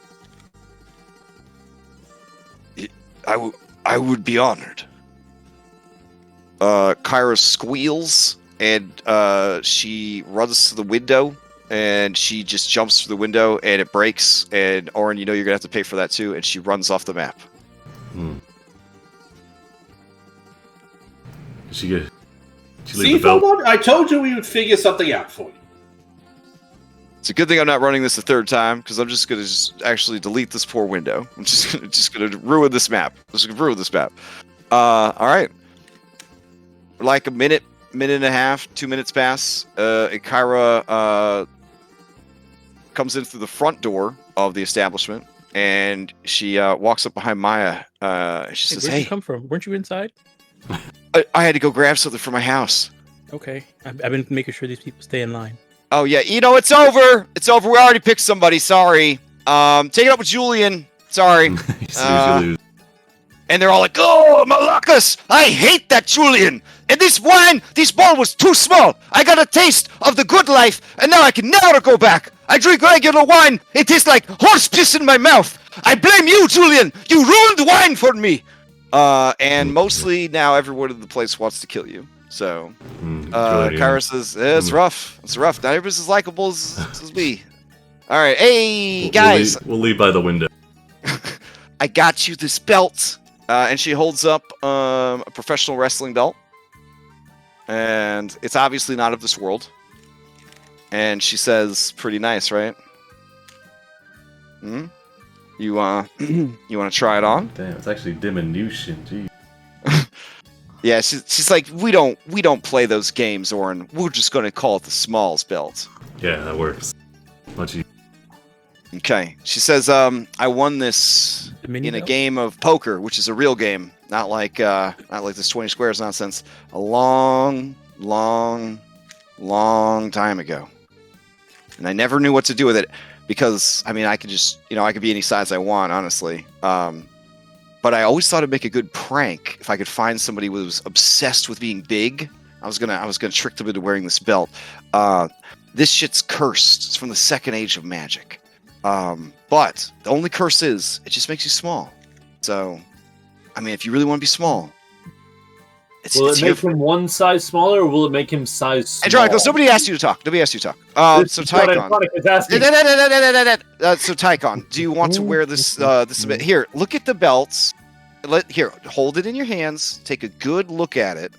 I would be honored. Kyra squeals and she runs to the window and she just jumps through the window and it breaks, and Oren, you're gonna have to pay for that too, and she runs off the map. She See, Folon, I told you we would figure something out for you. It's a good thing I'm not running this a third time, because I'm just gonna actually delete this poor window. I'm just gonna ruin this map. All right. Like a minute and a half, 2 minutes pass. And Kyra comes in through the front door of the establishment, and she walks up behind Maya. She says, "Where'd you come from? Weren't you inside?" I had to go grab something from my house. Okay, I've been making sure these people stay in line. Oh yeah, it's over. It's over. We already picked somebody. Sorry. Take it up with Julian. Sorry. And they're all like, "Oh, Malakas! I hate that Julian! And this ball was too small. I got a taste of the good life, and now I can never go back. I drink regular wine. It tastes like horse piss in my mouth. I blame you, Julian. You ruined wine for me." And mostly now everyone in the place wants to kill you. So, Kyra says, it's rough. It's rough. Not everybody's as likable as me. All right. Hey, guys. We'll leave by the window. I got you this belt. And she holds up a professional wrestling belt. And it's obviously not of this world. And she says, "Pretty nice, right? Hmm? You want to try it on?" Damn, it's actually diminution. Gee. Yeah, she's like, we don't play those games, Orin. We're just gonna call it the Smalls belt. Yeah, that works. Much easier. Okay. She says, I won this in a game of poker, which is a real game, not like this 20 squares nonsense. A long time ago. And I never knew what to do with it because I could just, I could be any size I want, honestly. But I always thought it'd make a good prank if I could find somebody who was obsessed with being big. I was gonna trick them into wearing this belt. This shit's cursed. It's from the Second Age of Magic. But the only curse is it just makes you small. So, if you really want to be small, will it make him one size smaller, or will it make him size small? Andronicus, nobody asked you to talk. So Tychon. So Tychon, do you want to wear this? This bit? Here, look at the belts. Hold it in your hands. Take a good look at it.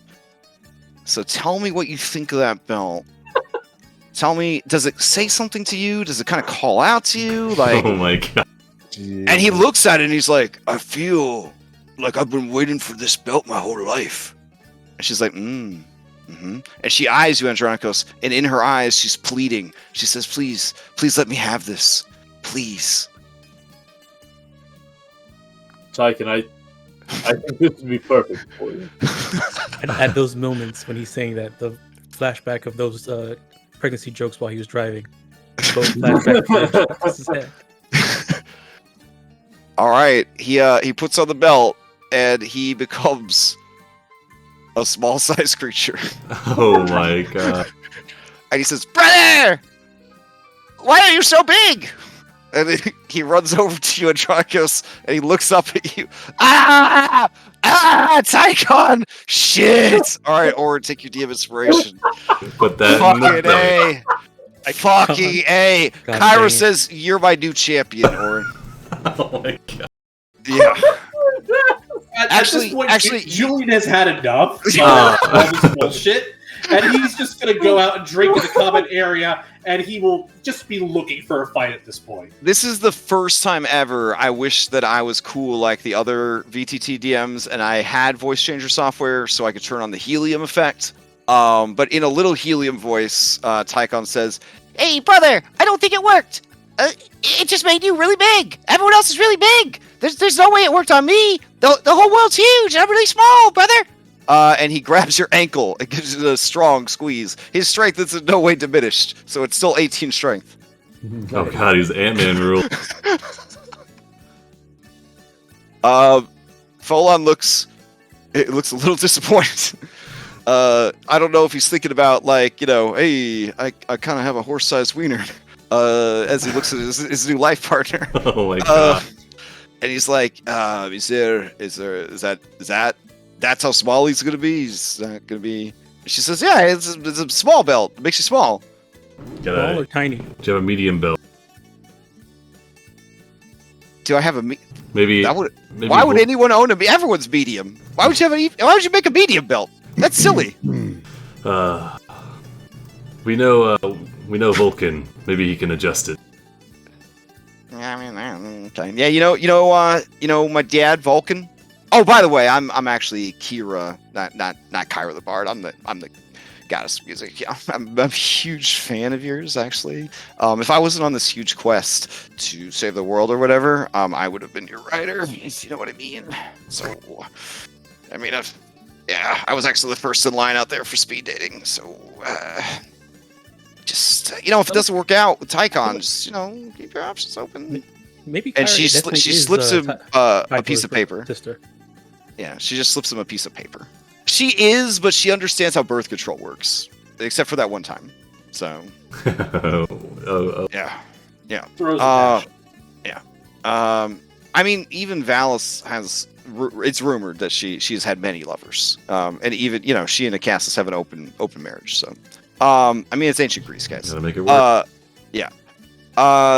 So tell me what you think of that belt. Tell me, does it say something to you? Does it kind of call out to you? Like, oh my god! And he looks at it and he's like, I feel like I've been waiting for this belt my whole life. And she's like, mm-hmm. And she eyes you, Andronicus, and in her eyes, she's pleading. She says, please let me have this. Please. Tychon, I think this would be perfect for you. At those moments when he's saying that, the flashback of those pregnancy jokes while he was driving. Both flashback. All right, he puts on the belt and he becomes a small-sized creature. Oh my god! And he says, "Brother, why are you so big?" And he runs over to you, Andronicus, and he looks up at you. Tychon! Shit! All right, Orin, take your DM inspiration. Put that. Fucking A. Fucking A. Kyra says you're my new champion, Orin. Oh my god. Yeah. At this point, Julian has had enough of all this bullshit, and he's just going to go out and drink in the common area, and he will just be looking for a fight at this point. This is the first time ever I wish that I was cool like the other VTT DMs, and I had voice changer software so I could turn on the helium effect. But in a little helium voice, Tychon says, "Hey, brother, I don't think it worked. It just made you really big. Everyone else is really big. There's no way it worked on me. The whole world's huge. I'm really small, brother." And he grabs your ankle and gives it a strong squeeze. His strength is in no way diminished, so it's still 18 strength. Oh god, he's Ant-Man rule. Folon looks a little disappointed. I don't know if he's thinking about, like, hey, I kind of have a horse-sized wiener. As he looks at his new life partner. Oh my god. And he's like, that's how small he's gonna be? He's not gonna be. She says, yeah, it's a small belt. It makes you small. Small or tiny? Do you have a medium belt? Do I have a maybe? Why would anyone own everyone's medium? Why would you make a medium belt? That's silly. We know Vulcan. Maybe he can adjust it. Okay. Yeah, my dad Vulcan. Oh, by the way, I'm actually Kira, not Kyra the Bard. I'm the goddess of music. Yeah, I'm a huge fan of yours, actually. If I wasn't on this huge quest to save the world or whatever, I would have been your writer. If you know what I mean. So, I was actually the first in line out there for speed dating. So, if it doesn't work out with Tychon, just keep your options open. Maybe. And she slips him a piece of paper. Sister. Yeah, she just slips him a piece of paper. She is, but she understands how birth control works, except for that one time. So. Yeah. Even Valis has. It's rumored that she's had many lovers, and even she and Acasis have an open marriage. So, it's ancient Greece, guys. Gotta make it work. Yeah.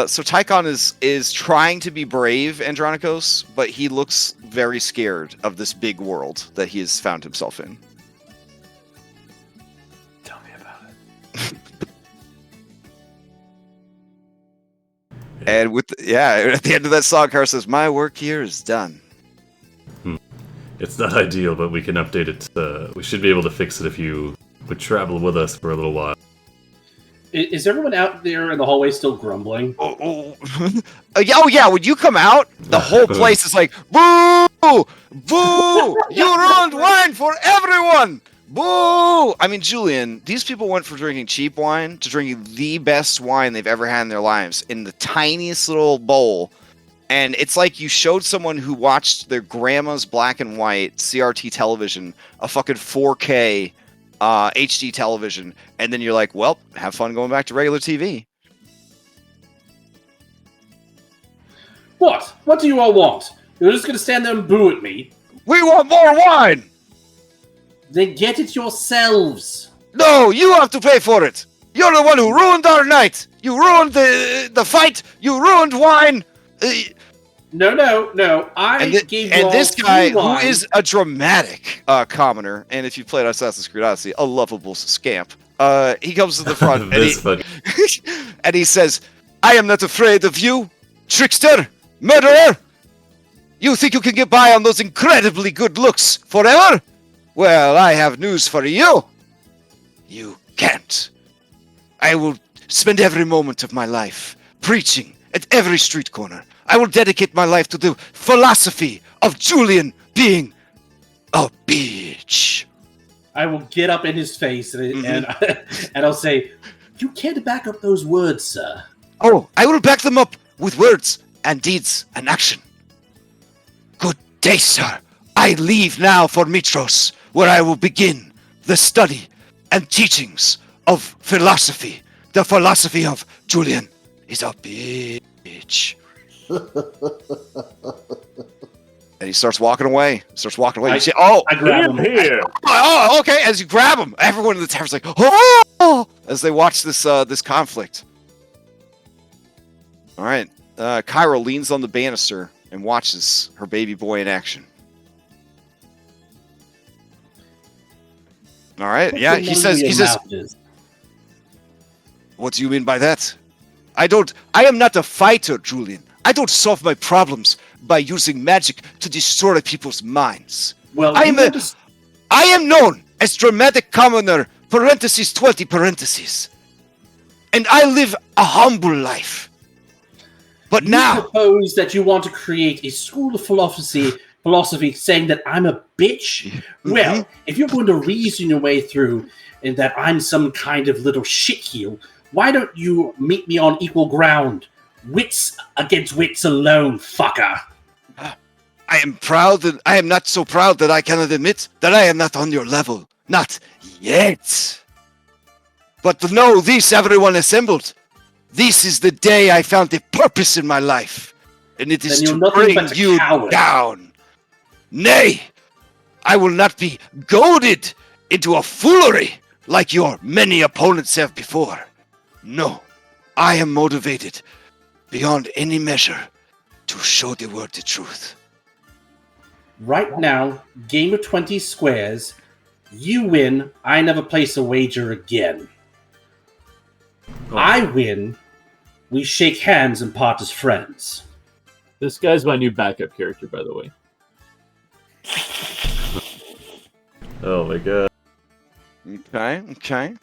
So Tychon is trying to be brave, Andronicus, but he looks very scared of this big world that he has found himself in. Tell me about it. And at the end of that song, Car says, "My work here is done." It's not ideal, but we can update it. We should be able to fix it if you would travel with us for a little while. Is everyone out there in the hallway still grumbling? Oh, yeah. When you come out, the whole place is like, "Boo! Boo! You ruined wine for everyone! Boo!" I mean, Julian, these people went from drinking cheap wine to drinking the best wine they've ever had in their lives in the tiniest little bowl. And it's like you showed someone who watched their grandma's black and white CRT television, a fucking 4K HD television, and then you're like, well, have fun going back to regular TV. What? What do you all want? You're just going to stand there and boo at me? We want more wine! Then get it yourselves. No, you have to pay for it. You're the one who ruined our night. You ruined the fight. You ruined wine. No. I gave you all this guy, free who wine. is a dramatic commoner, and if you played Assassin's Creed Odyssey, a lovable scamp, he comes to the front and he says, "I am not afraid of you, trickster, murderer. You think you can get by on those incredibly good looks forever? Well, I have news for you. You can't. I will spend every moment of my life preaching at every street corner. I will dedicate my life to the philosophy of Julian being a bitch." I will get up in his face and I'll say, "You can't back up those words, sir." Oh, I will back them up with words and deeds and action. Good day, sir. I leave now for Mitros, where I will begin the study and teachings of philosophy. The philosophy of Julian is a bitch. And he starts walking away. You say, I grab him here. Oh, okay. As you grab him, everyone in the tavern's like, "Oh!" as they watch this conflict. All right. Kyra leans on the banister and watches her baby boy in action. All right. Yeah, he says, "What do you mean by that? I am not a fighter, Julian. I don't solve my problems by using magic to destroy people's minds. Well, I am known as dramatic commoner, parentheses 20 parentheses. And I live a humble life. But you now propose that you want to create a school of philosophy saying that I'm a bitch? Mm-hmm. Well, if you're going to reason your way through and that I'm some kind of little shitheel, why don't you meet me on equal ground? Wits against wits alone, fucker." I am not so proud that I cannot admit that I am not on your level. Not yet. But know this, everyone assembled. This is the day I found a purpose in my life. And it is to bring you down. Nay, I will not be goaded into a foolery like your many opponents have before. No, I am motivated beyond any measure to show the world the truth. Right now, game of 20 squares. You win, I never place a wager again. Oh. I win, we shake hands and part as friends. This guy's my new backup character, by the way. Oh my god. Okay.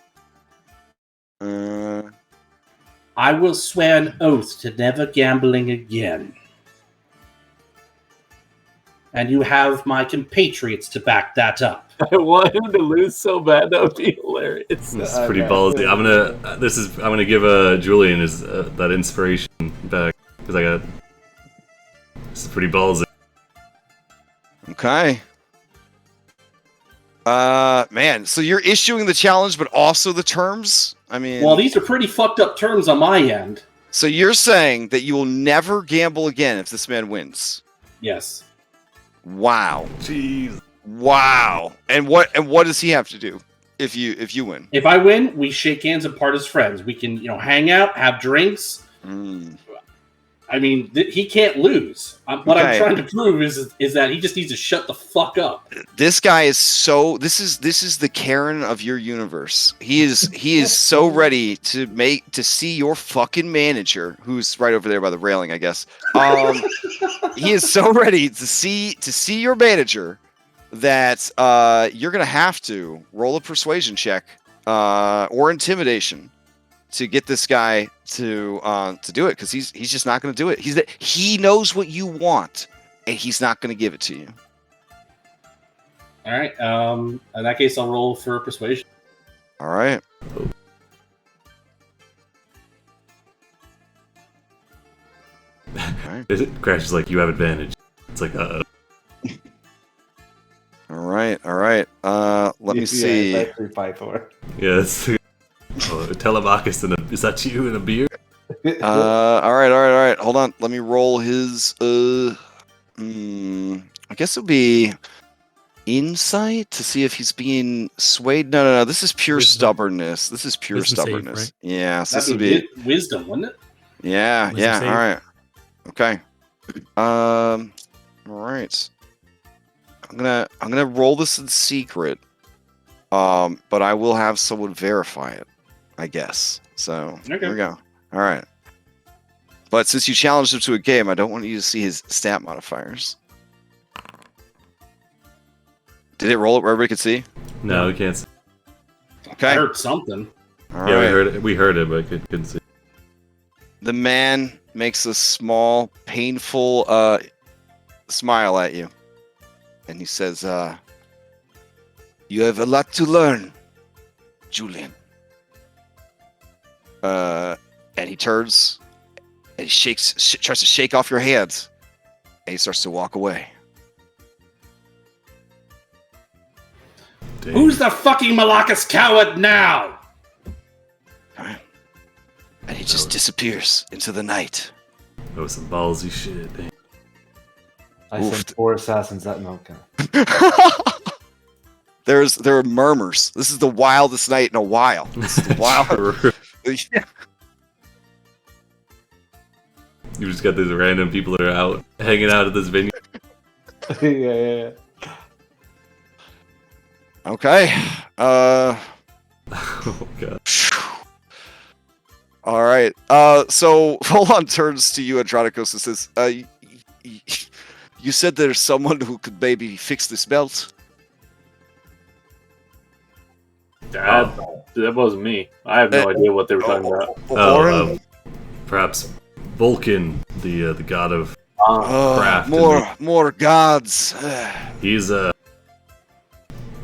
I will swear an oath to never gambling again. And you have my compatriots to back that up. I want him to lose so bad. That would be hilarious. This is pretty ballsy. I'm gonna give Julian that inspiration back because this is pretty ballsy. Okay. Man, so you're issuing the challenge, but also the terms? I mean... Well, these are pretty fucked up terms on my end. So you're saying that you will never gamble again if this man wins? Yes. Wow. Jeez. Wow. And what does he have to do if you win? If I win, we shake hands and part as friends. We can, hang out, have drinks. I mean, he can't lose. What I'm trying to prove is that he just needs to shut the fuck up. This guy is so. This is the Karen of your universe. He is so ready to see your fucking manager, who's right over there by the railing, I guess. He is so ready to see your manager that you're gonna have to roll a persuasion check or intimidation to get this guy to do it, because he's just not going to do it. He knows what you want, and he's not going to give it to you. All right. In that case, I'll roll for persuasion. All right. Okay. Crash is like, you have advantage. It's like, All right. Let me see. That's 3-5-4. Yeah, it's Telemachus, is that you in a beer? All right. Hold on. Let me roll his. I guess it'll be insight to see if he's being swayed. No. This is pure stubbornness. This is pure Wisdom stubbornness. save, right? Yeah. So this That'd would be wisdom, wouldn't it? Yeah. Wisdom Yeah. save. All right. Okay. All right. I'm gonna roll this in secret. But I will have someone verify it, I guess. So Here we go. All right. But since you challenged him to a game, I don't want you to see his stat modifiers. Did it roll it where everybody could see? No, we can't see. Okay. I heard something. All Yeah, right. we heard it, but couldn't see. The man makes a small, painful smile at you. And he says, you have a lot to learn, Julian. And he turns and he tries to shake off your hands. And he starts to walk away. Damn. Who's the fucking Malacus coward now? And he just disappears into the night. That was some ballsy shit. Damn. I sent 4 assassins that milk. There are murmurs. This is the wildest night in a while. This is the wild. You just got these random people that are out hanging out at this venue. yeah. Okay. Oh god. All right. So Volon turns to you, Andronicos, and says, you said there's someone who could maybe fix this belt? That wasn't me. I have no idea what they were talking about. Perhaps Vulcan, the god of craft. More gods. He's a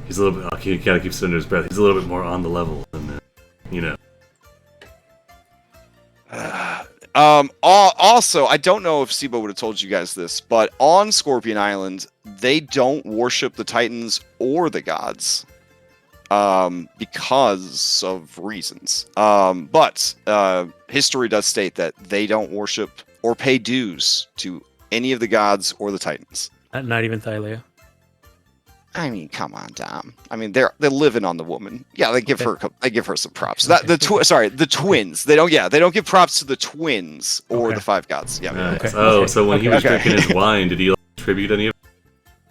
little bit. He kind of keeps it under his breath. He's a little bit more on the level than Also, I don't know if Sibo would have told you guys this, but on Scorpion Island, they don't worship the Titans or the gods. Because of reasons. But history does state that they don't worship or pay dues to any of the gods or the Titans. Not even Thylea. I mean, come on, Dom. I mean, they're living on the woman. Yeah, they give her some props. The twins. They don't give props to the twins or the 5 gods. Yeah. So when he was drinking his wine, did he tribute any of?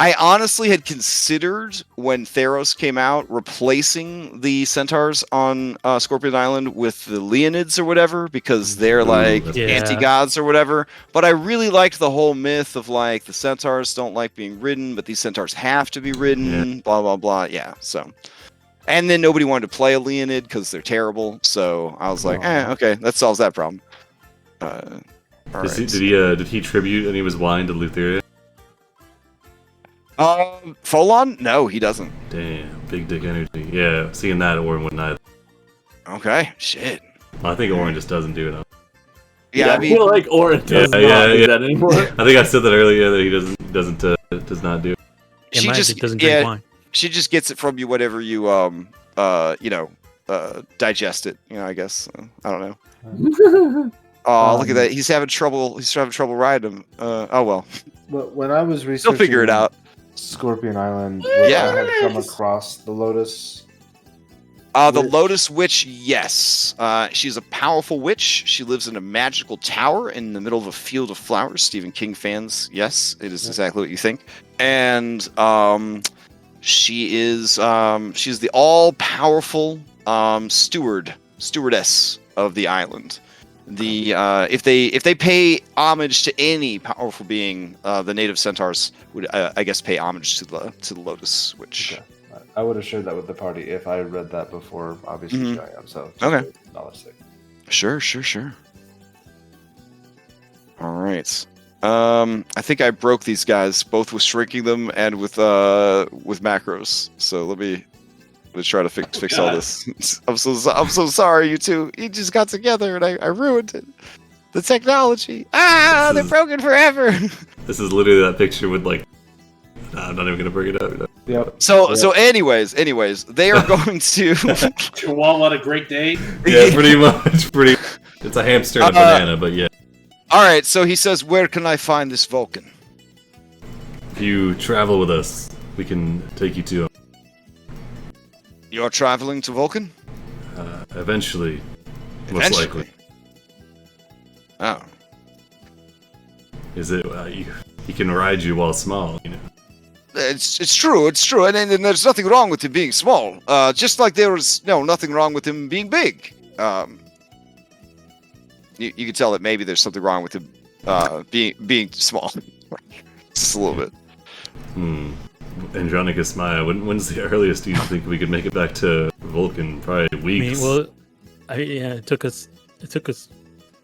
I honestly had considered, when Theros came out, replacing the centaurs on Scorpion Island with the Leonids or whatever, because they're anti-gods or whatever. But I really liked the whole myth of the centaurs don't like being ridden, but these centaurs have to be ridden, blah, blah, blah. Yeah, so. And then nobody wanted to play a Leonid because they're terrible. So I was like, okay, that solves that problem. Did he tribute any of his wine to Lutheria? Folon? No, he doesn't. Damn, big dick energy. Yeah, seeing that Orin wouldn't either. Okay, shit. Well, I think Orin just doesn't do it. I feel like Orin does not do that anymore. I think I said that earlier that he does not do it. She just doesn't drink wine. She just gets it from you whatever you digest it. I guess I don't know. Oh, look at that! He's having trouble. He's having trouble riding him. Oh well. But when I was researching, he'll figure it out. Scorpion Island. Yeah. I had come across the Lotus. The Lotus Witch, yes. She's a powerful witch. She lives in a magical tower in the middle of a field of flowers. Stephen King fans, yes, it is exactly what you think. And she's the all-powerful stewardess of the island. If they pay homage to any powerful being, the native centaurs would, I guess, pay homage to the Lotus Witch. Okay. I would have shared that with the party if I read that before, obviously, showing up. So, okay. Knowledge sake. Sure. All right. I think I broke these guys both with shrinking them and with macros. So let me try to fix all this. I'm so sorry, you two. You just got together and I ruined it. The technology. They're broken forever. This is literally that picture with like. I'm not even gonna bring it up. Yep. So anyways, they are going to. Chihuahua had a great day. Yeah, pretty much. It's a hamster and a banana, but yeah. All right. So he says, "Where can I find this Vulcan?" If you travel with us, we can take you to him. You're traveling to Vulcan? Eventually. Most likely. Oh. Is it? He can ride you while small, you know. It's true, and there's nothing wrong with him being small. Just like there was nothing wrong with him being big. You can tell that maybe there's something wrong with him being small, just a little bit. Andronicus Maya, when's the earliest do you think we could make it back to Vulcan? Probably weeks. It took us.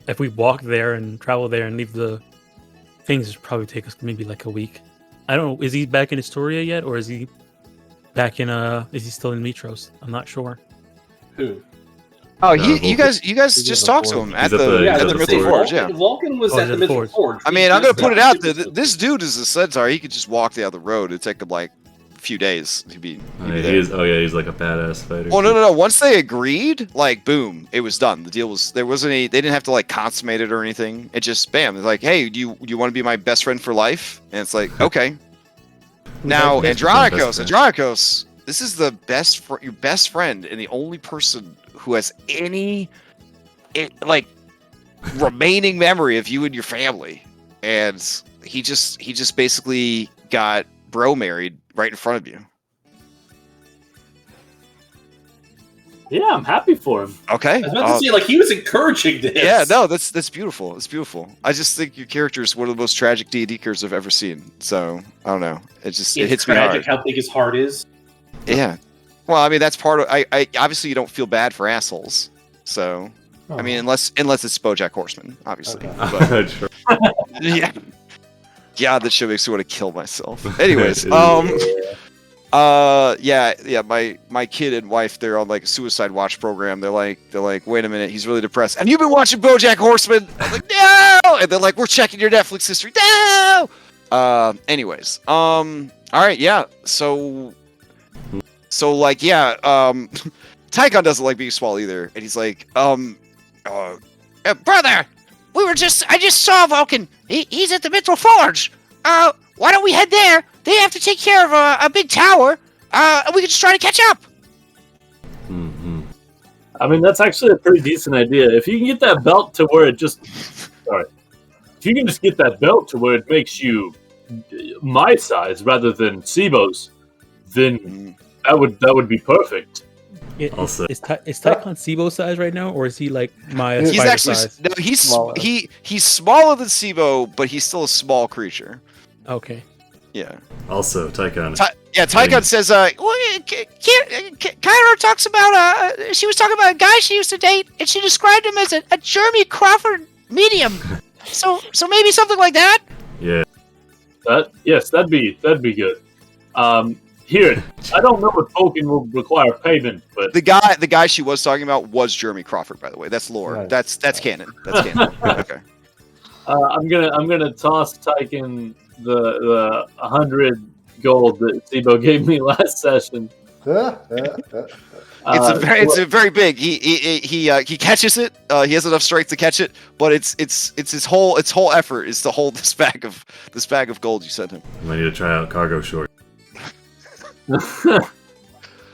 If we walk there and travel there and leave the things, it'd probably take us maybe like a week. I don't know. Is he back in Astoria yet, or is he back in? Is he still in Mitros? I'm not sure. Who? Oh, you guys just talked to him at the Mythic Forge. Yeah, Vulcan was at the Mythic Forge. I mean, I'm gonna put it out there. This dude is a centaur. He could just walk down the road. It'd take him like a few days. He'd be there. He's like a badass fighter. Oh no! Once they agreed, like boom, it was done. The deal was there wasn't any. They didn't have to like consummate it or anything. It just bam. It's like, hey, do you want to be my best friend for life? And it's like, okay. Now, Andronicos, this is the your best friend and the only person who has any remaining memory of you and your family. And he just basically got bro married right in front of you. Yeah, I'm happy for him. Okay. I was about to say, he was encouraging this. Yeah, no, that's beautiful. It's beautiful. I just think your character is one of the most tragic D&D characters I've ever seen. So, I don't know. It hits me hard. How big his heart is. Yeah. Well, I mean, that's part of... I obviously, you don't feel bad for assholes. So, I mean, unless it's BoJack Horseman, obviously. Okay. But, yeah. God, that shit makes me want to kill myself. Anyways, my kid and wife, they're on like a suicide watch program. They're like, wait a minute, he's really depressed. Have you been watching BoJack Horseman? I'm like, no. And they're like, we're checking your Netflix history. No. Anyways, all right, yeah. So Tychon doesn't like being small either, and he's like, brother, I just saw Vulcan. He's at the Mythic Forge. Why don't we head there? They have to take care of a big tower. And we can just try to catch up. Mm-hmm. I mean, that's actually a pretty decent idea. If you can get that belt to where it just... Sorry. If you can just get that belt to where it makes you my size rather than Sibo's, then that would be perfect. Is Tychon Sibo size right now, or is he like my He's spider actually size? no. He's Smaller. he's smaller than Sibo, but he's still a small creature. Okay. Yeah. Also, Tychon. Tychon says, Cairo talks about, she was talking about a guy she used to date, and she described him as a Jeremy Crawford medium. so maybe something like that? Yeah. Yes, that'd be good. Here, I don't know if Vulcan will require payment, but The guy she was talking about was Jeremy Crawford, by the way. That's lore. Right. That's canon. That's canon. Okay. I'm gonna toss Tychon the 100 gold that Sibo gave me last session. It's a very big. He catches it. He has enough strength to catch it, but it's his whole effort is to hold this bag of gold you sent him. You might need to try out cargo short.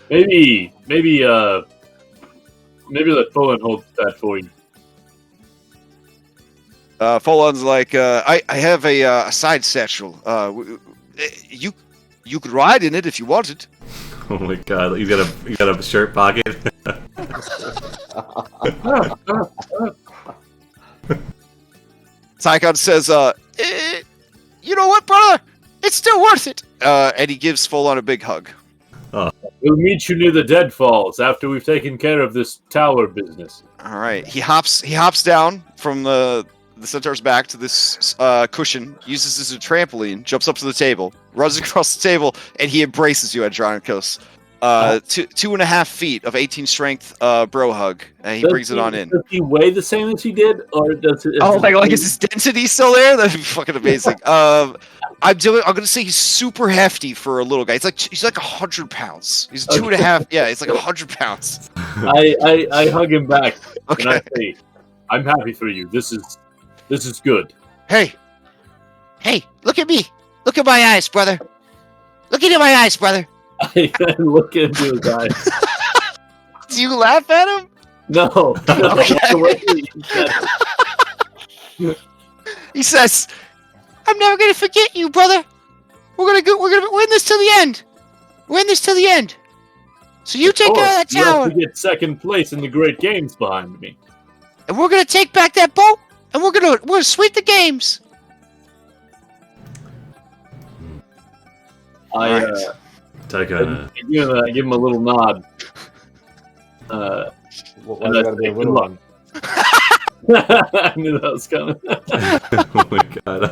maybe let Poland hold that for you. Folon's like, I have a side satchel. You could ride in it if you wanted. Oh my god, you got a shirt pocket. Tychon says, you know what, brother? It's still worth it. And he gives Folon a big hug. We'll meet you near the Deadfalls after we've taken care of this tower business. All right. He hops down from the centaur's back to this cushion, uses this as a trampoline, jumps up to the table, runs across the table, and he embraces you, Andronikos. 2.5 feet of 18 strength bro hug, and he brings it on in. Does he weigh the same as he did, or does it? Oh, like is his density still there? That'd be fucking amazing. I'm gonna say he's super hefty for a little guy. He's like 100 pounds. He's 2.5. Yeah, he's like 100 pounds. I hug him back, Okay. and I say, "I'm happy for you. This is good." Hey, look at me. Look at my eyes, brother. Look into my eyes, brother. I look into his eyes. Do you laugh at him? No. He says, I'm never gonna forget you, brother. We're gonna win this till the end. Win this till the end. So you take care of that You tower, have to get second place in the Great Games behind me. and we're gonna take back that boat, and we're gonna sweep the games. I Tychon, give him a little nod. Why And you I gotta be a say, little "Good one? I knew that was coming. oh my god.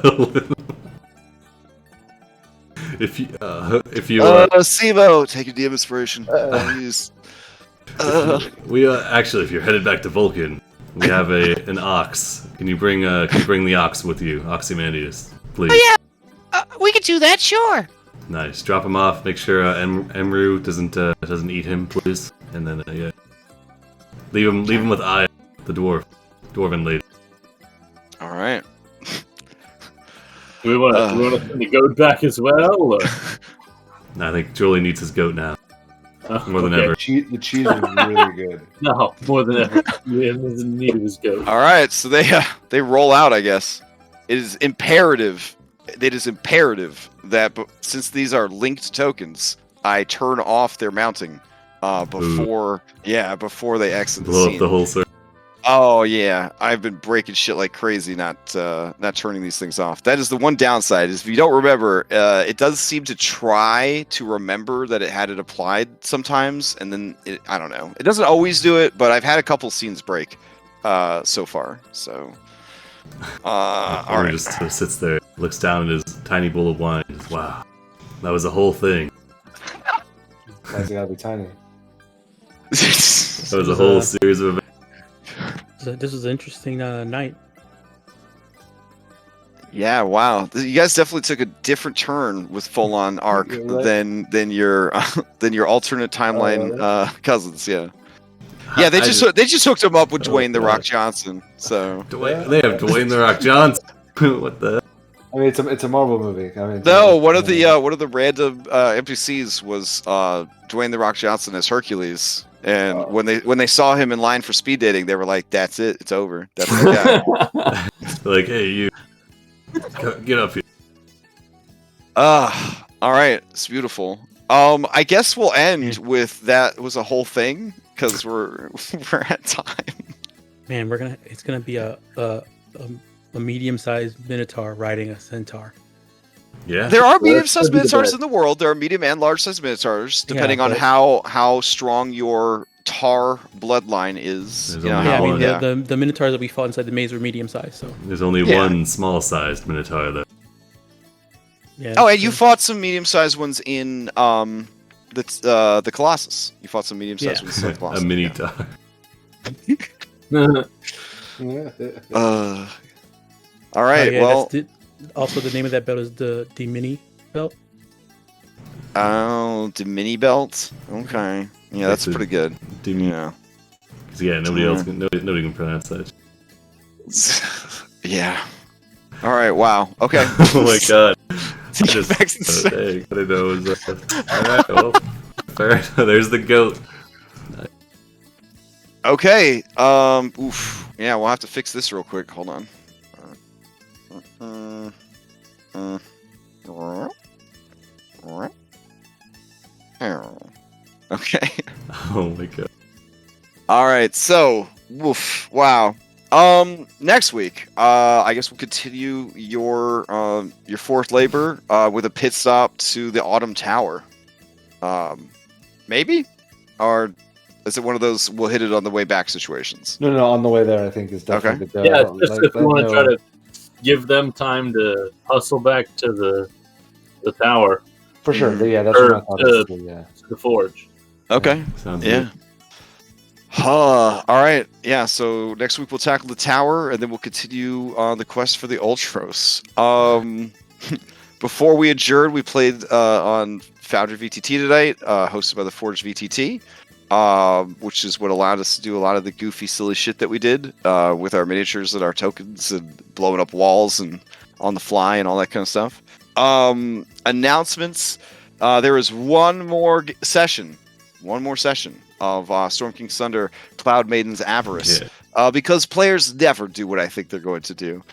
if you Simo, take a DM inspiration. we actually, if you're headed back to Vulcan, we have an ox. Can you bring the ox with you, Ozymandias, please? Oh yeah, we could do that, sure. Nice. Drop him off. Make sure Emru doesn't eat him, please. And then yeah, leave him with Aya, the dwarven lady. All right. Do we want to send the goat back as well? Or? I think Julie needs his goat now, more than ever. The cheese is really good. No, more than ever. He doesn't need his goat. All right. So they roll out. I guess it is imperative. It is imperative that since these are linked tokens, I turn off their mounting before they exit the Blow scene. up the whole circle. Oh yeah, I've been breaking shit like crazy, not turning these things off. That is the one downside. Is if you don't remember, it does seem to try to remember that it had it applied sometimes, and then I don't know. It doesn't always do it, but I've had a couple scenes break so far. So, all right. Just sort of sits there, looks down at his tiny bowl of wine. And says, wow, that was a whole thing. Why's it gotta be tiny? That was a whole series of events. This was an interesting night. Yeah, wow. You guys definitely took a different turn with full on arc You're right. than your alternate timeline cousins. Yeah, yeah. They just hooked him up with Dwayne the Rock Johnson. So They have Dwayne the Rock Johnson. What the? I mean, it's a Marvel movie. I mean, no, one of the random NPCs was Dwayne the Rock Johnson as Hercules. And when they saw him in line for speed dating, they were like, "That's it, it's over." That's the guy. Like, hey, you, get up here. All right, it's beautiful. I guess we'll end with that was a whole thing because we're at time. Man, it's gonna be a medium-sized minotaur riding a centaur. Yeah, There are medium-sized minotaurs in the world. There are medium and large-sized minotaurs, depending on how strong your tar bloodline is. There's You know, only Yeah, I how- mean yeah. the minotaurs that we fought inside the maze were medium-sized. So there's only Yeah. one small-sized minotaur though. yeah. Oh, and you fought some medium-sized ones in the Colossus. You fought some medium-sized Yeah. ones in the A Colossus. mini Yeah. Yeah. All right. Well, also the name of that belt is the mini belt. the mini belt. Okay. Yeah, that's It's a- pretty good. Yeah, Yeah. nobody can pronounce that. Yeah. All right. Wow. Okay. Oh my god. Take it back to the Dang, I didn't know it was Alright, well, fair. There's the goat. Okay. Oof. Yeah, we'll have to fix this real quick. Hold on. Okay. Oh my god. All right. So, woof. Wow. Next week, I guess we'll continue your fourth labor with a pit stop to the Autumn Tower. Maybe, or is it one of those we'll hit it on the way back situations? No, on the way there, I think is definitely Okay. the Yeah, go. just if you want to try to give them time to hustle back to the tower, for sure. Mhm. Yeah, that's Or what I thought. to- Yeah. to the forge. Okay. Sounds Yeah. good. All right. Yeah. So next week we'll tackle the tower, and then we'll continue on the quest for the Ultros. Before we adjourn, we played on Foundry VTT tonight, hosted by the Forge VTT, which is what allowed us to do a lot of the goofy, silly shit that we did with our miniatures and our tokens and blowing up walls and on the fly and all that kind of stuff. Announcements. There is one more session of Storm King's Thunder Cloud Maiden's Avarice. Yeah. Because players never do what I think they're going to do.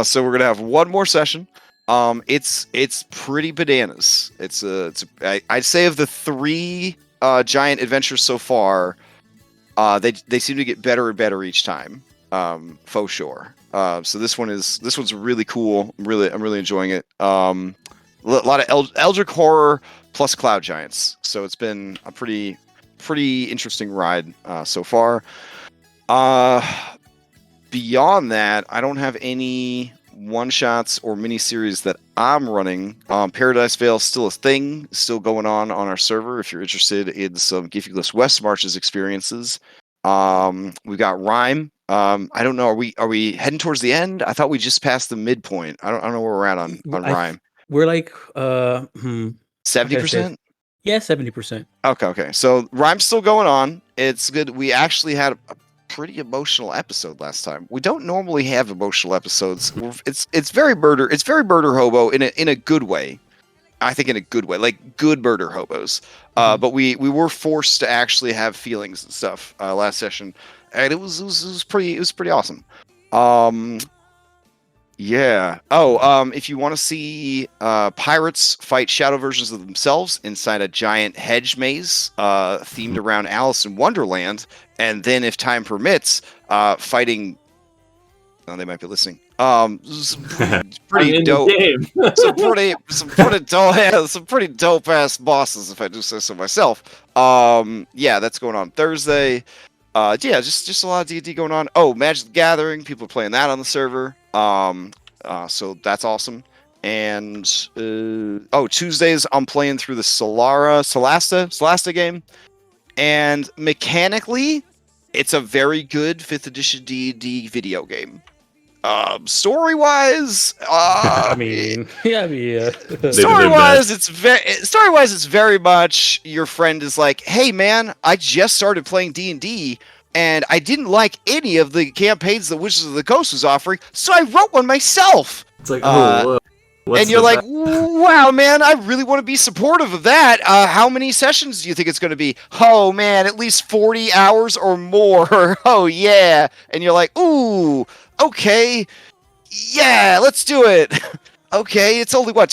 So we're gonna have one more session. It's pretty bananas. I'd say of the 3 giant adventures so far, they seem to get better and better each time. Faux sure. So this one's really cool. I'm really enjoying it. A lot of Eldritch horror plus cloud giants. So it's been a pretty interesting ride so far. Beyond that, I don't have any one-shots or mini-series that I'm running. Paradise Vale still a thing, still going on our server if you're interested in some Giffyglyphs West Marches experiences. We've got Rhyme. I don't know, are we heading towards the end? I thought we just passed the midpoint. I don't know where we're at on Rhyme. We're like 70%? Yeah, 70%. Okay. So Rhyme's still going on. It's good. We actually had a pretty emotional episode last time. We don't normally have emotional episodes. It's very murder. It's very murder hobo in a good way. I think in a good way, like good murder hobos. But we were forced to actually have feelings and stuff last session, and it was pretty awesome. Yeah. If you want to see pirates fight shadow versions of themselves inside a giant hedge maze themed around Alice in Wonderland, and then if time permits, fighting. Oh, they might be listening. Pretty dope. some pretty dope ass bosses, if I do say so myself. Yeah, that's going on Thursday. Yeah, just a lot of D&D going on. Oh, Magic the Gathering, people are playing that on the server. So that's awesome. And Tuesdays I'm playing through the Solasta game, and mechanically, it's a very good 5th edition D&D video game. Story-wise, story-wise, it's very much your friend is like, hey man, I just started playing D&D, and I didn't like any of the campaigns that Wizards of the Coast was offering, so I wrote one myself. It's like, and you're like, wow, man, I really want to be supportive of that. How many sessions do you think it's going to be? Oh, man, at least 40 hours or more. Oh, yeah. And you're like, ooh, okay. Yeah, let's do it. Okay, it's only, 10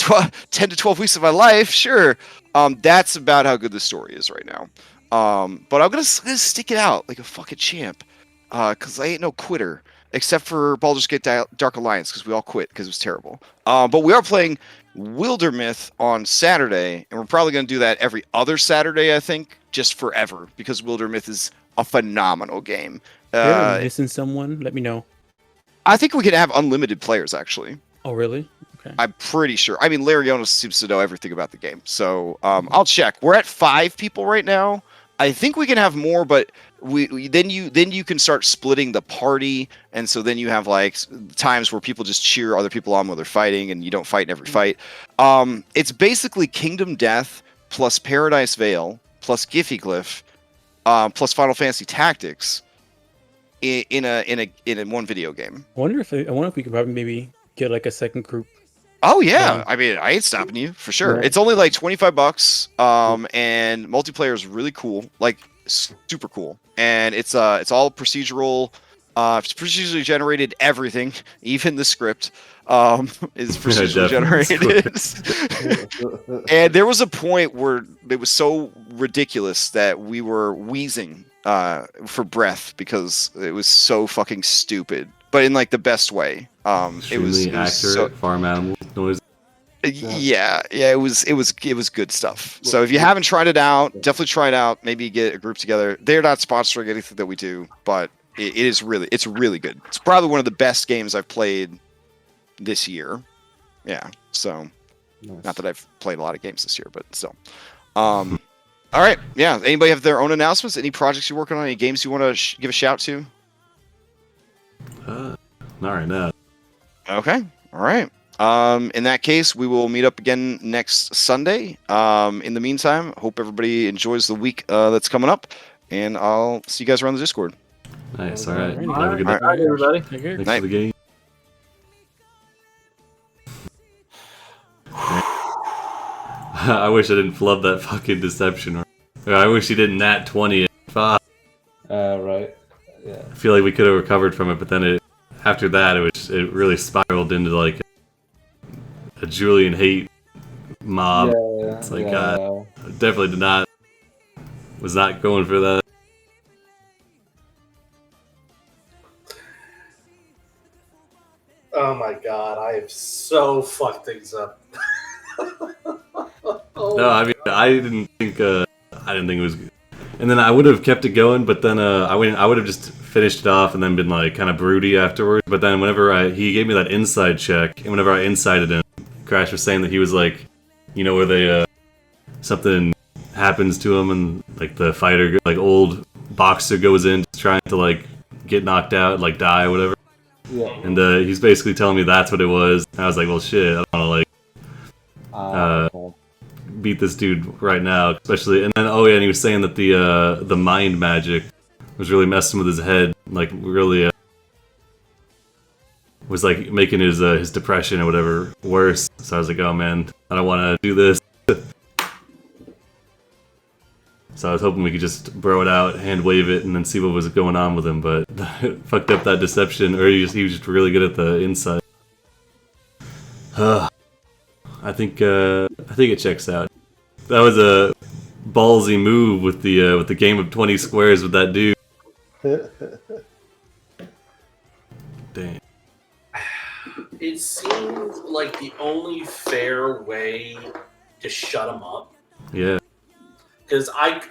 to 12 weeks of my life? Sure. That's about how good the story is right now. But I'm gonna stick it out like a fucking champ. Because I ain't no quitter. Except for Baldur's Gate Dark Alliance, because we all quit because it was terrible. But we are playing Wildermyth on Saturday, and we're probably going to do that every other Saturday, I think, just forever, because Wildermyth is a phenomenal game. If you're missing someone, let me know. I think we can have unlimited players, actually. Oh, really? Okay. I'm pretty sure. I mean, Larionis seems to know everything about the game, so I'll check. We're at 5 people right now. I think we can have more, but then you can start splitting the party, and so then you have like times where people just cheer other people on while they're fighting, and you don't fight in every fight. It's basically Kingdom Death plus Paradise Vale plus Giffyglyph plus Final Fantasy Tactics in one video game. I wonder if we could probably maybe get like a second group. Oh yeah, I mean, I ain't stopping you for sure. Yeah. It's only like $25, and multiplayer is really cool. Like super cool, and it's all procedural. It's procedurally generated. Everything, even the script, is procedurally generated. And there was a point where it was so ridiculous that we were wheezing for breath because it was so fucking stupid, but in like the best way. It was accurate so, farm animal noise. yeah, it was good stuff. So if you haven't tried it out, definitely try it out. Maybe get a group together. They're not sponsoring anything that we do, but it's really good. It's probably one of the best games I've played this year. Yeah. So not that I've played a lot of games this year, but still. All right. Yeah. Anybody have their own announcements? Any projects you're working on? Any games you want to give a shout to? Not right now. Okay. All right. In that case, we will meet up again next Sunday. In the meantime, hope everybody enjoys the week that's coming up, and I'll see you guys around the Discord. Nice. All right. Alrighty. Have a good night, Alright, everybody. Take care. Thanks for the game. I wish I didn't flub that fucking deception. Or I wish he didn't nat 20 at 5. Right. Yeah. I feel like we could have recovered from it, but then after that, it really spiraled into like a Julian hate mob. Yeah, It's like, yeah. God, I definitely was not going for that. Oh my god, I have so fucked things up. No, I mean, I didn't think it was good. And then I would have kept it going, but then I would have just finished it off and then been like kind of broody afterwards. But then whenever he gave me that inside check, and whenever I insided him, Crash was saying that he was like, you know, where they something happens to him and like the fighter, like old boxer, goes in just trying to like get knocked out, like die or whatever. Yeah. And he's basically telling me that's what it was. And I was like, well, shit, I don't want to like beat this dude right now, especially. And then and he was saying that the mind magic was really messing with his head, like really was like making his depression or whatever worse. So I was like, oh man, I don't want to do this. So I was hoping we could just bro it out, hand wave it, and then see what was going on with him. But fucked up that deception, or he was just really good at the insight. I think it checks out. That was a ballsy move with the game of 20 squares with that dude. Dang. It seemed like the only fair way to shut him up. Yeah. Because I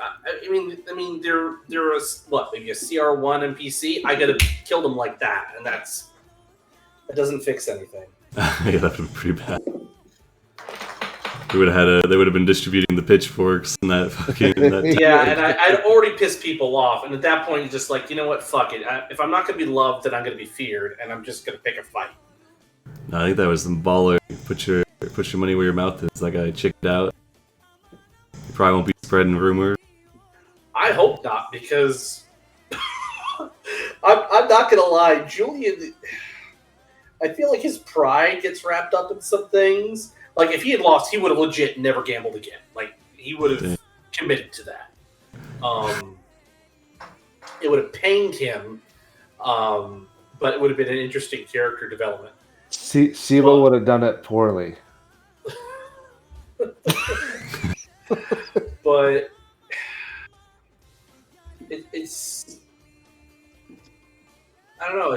mean, they're a, what, maybe a CR1 NPC. I gotta kill them like that, and that doesn't fix anything. Yeah, that would have been pretty bad. They would have been distributing the pitchforks and that fucking. Yeah, and I'd already pissed people off, and at that point, you're just like, you know what, fuck it. If I'm not gonna be loved, then I'm gonna be feared, and I'm just gonna pick a fight. No, I think that was some baller. Put your money where your mouth is. That guy chicked out. He probably won't be spreading rumors. I hope not, because I'm not gonna lie, Julian. I feel like his pride gets wrapped up in some things. Like, if he had lost, he would have legit never gambled again. Like, he would have committed to that. It would have pained him, but it would have been an interesting character development. Sibo would have done it poorly. But it's I don't know.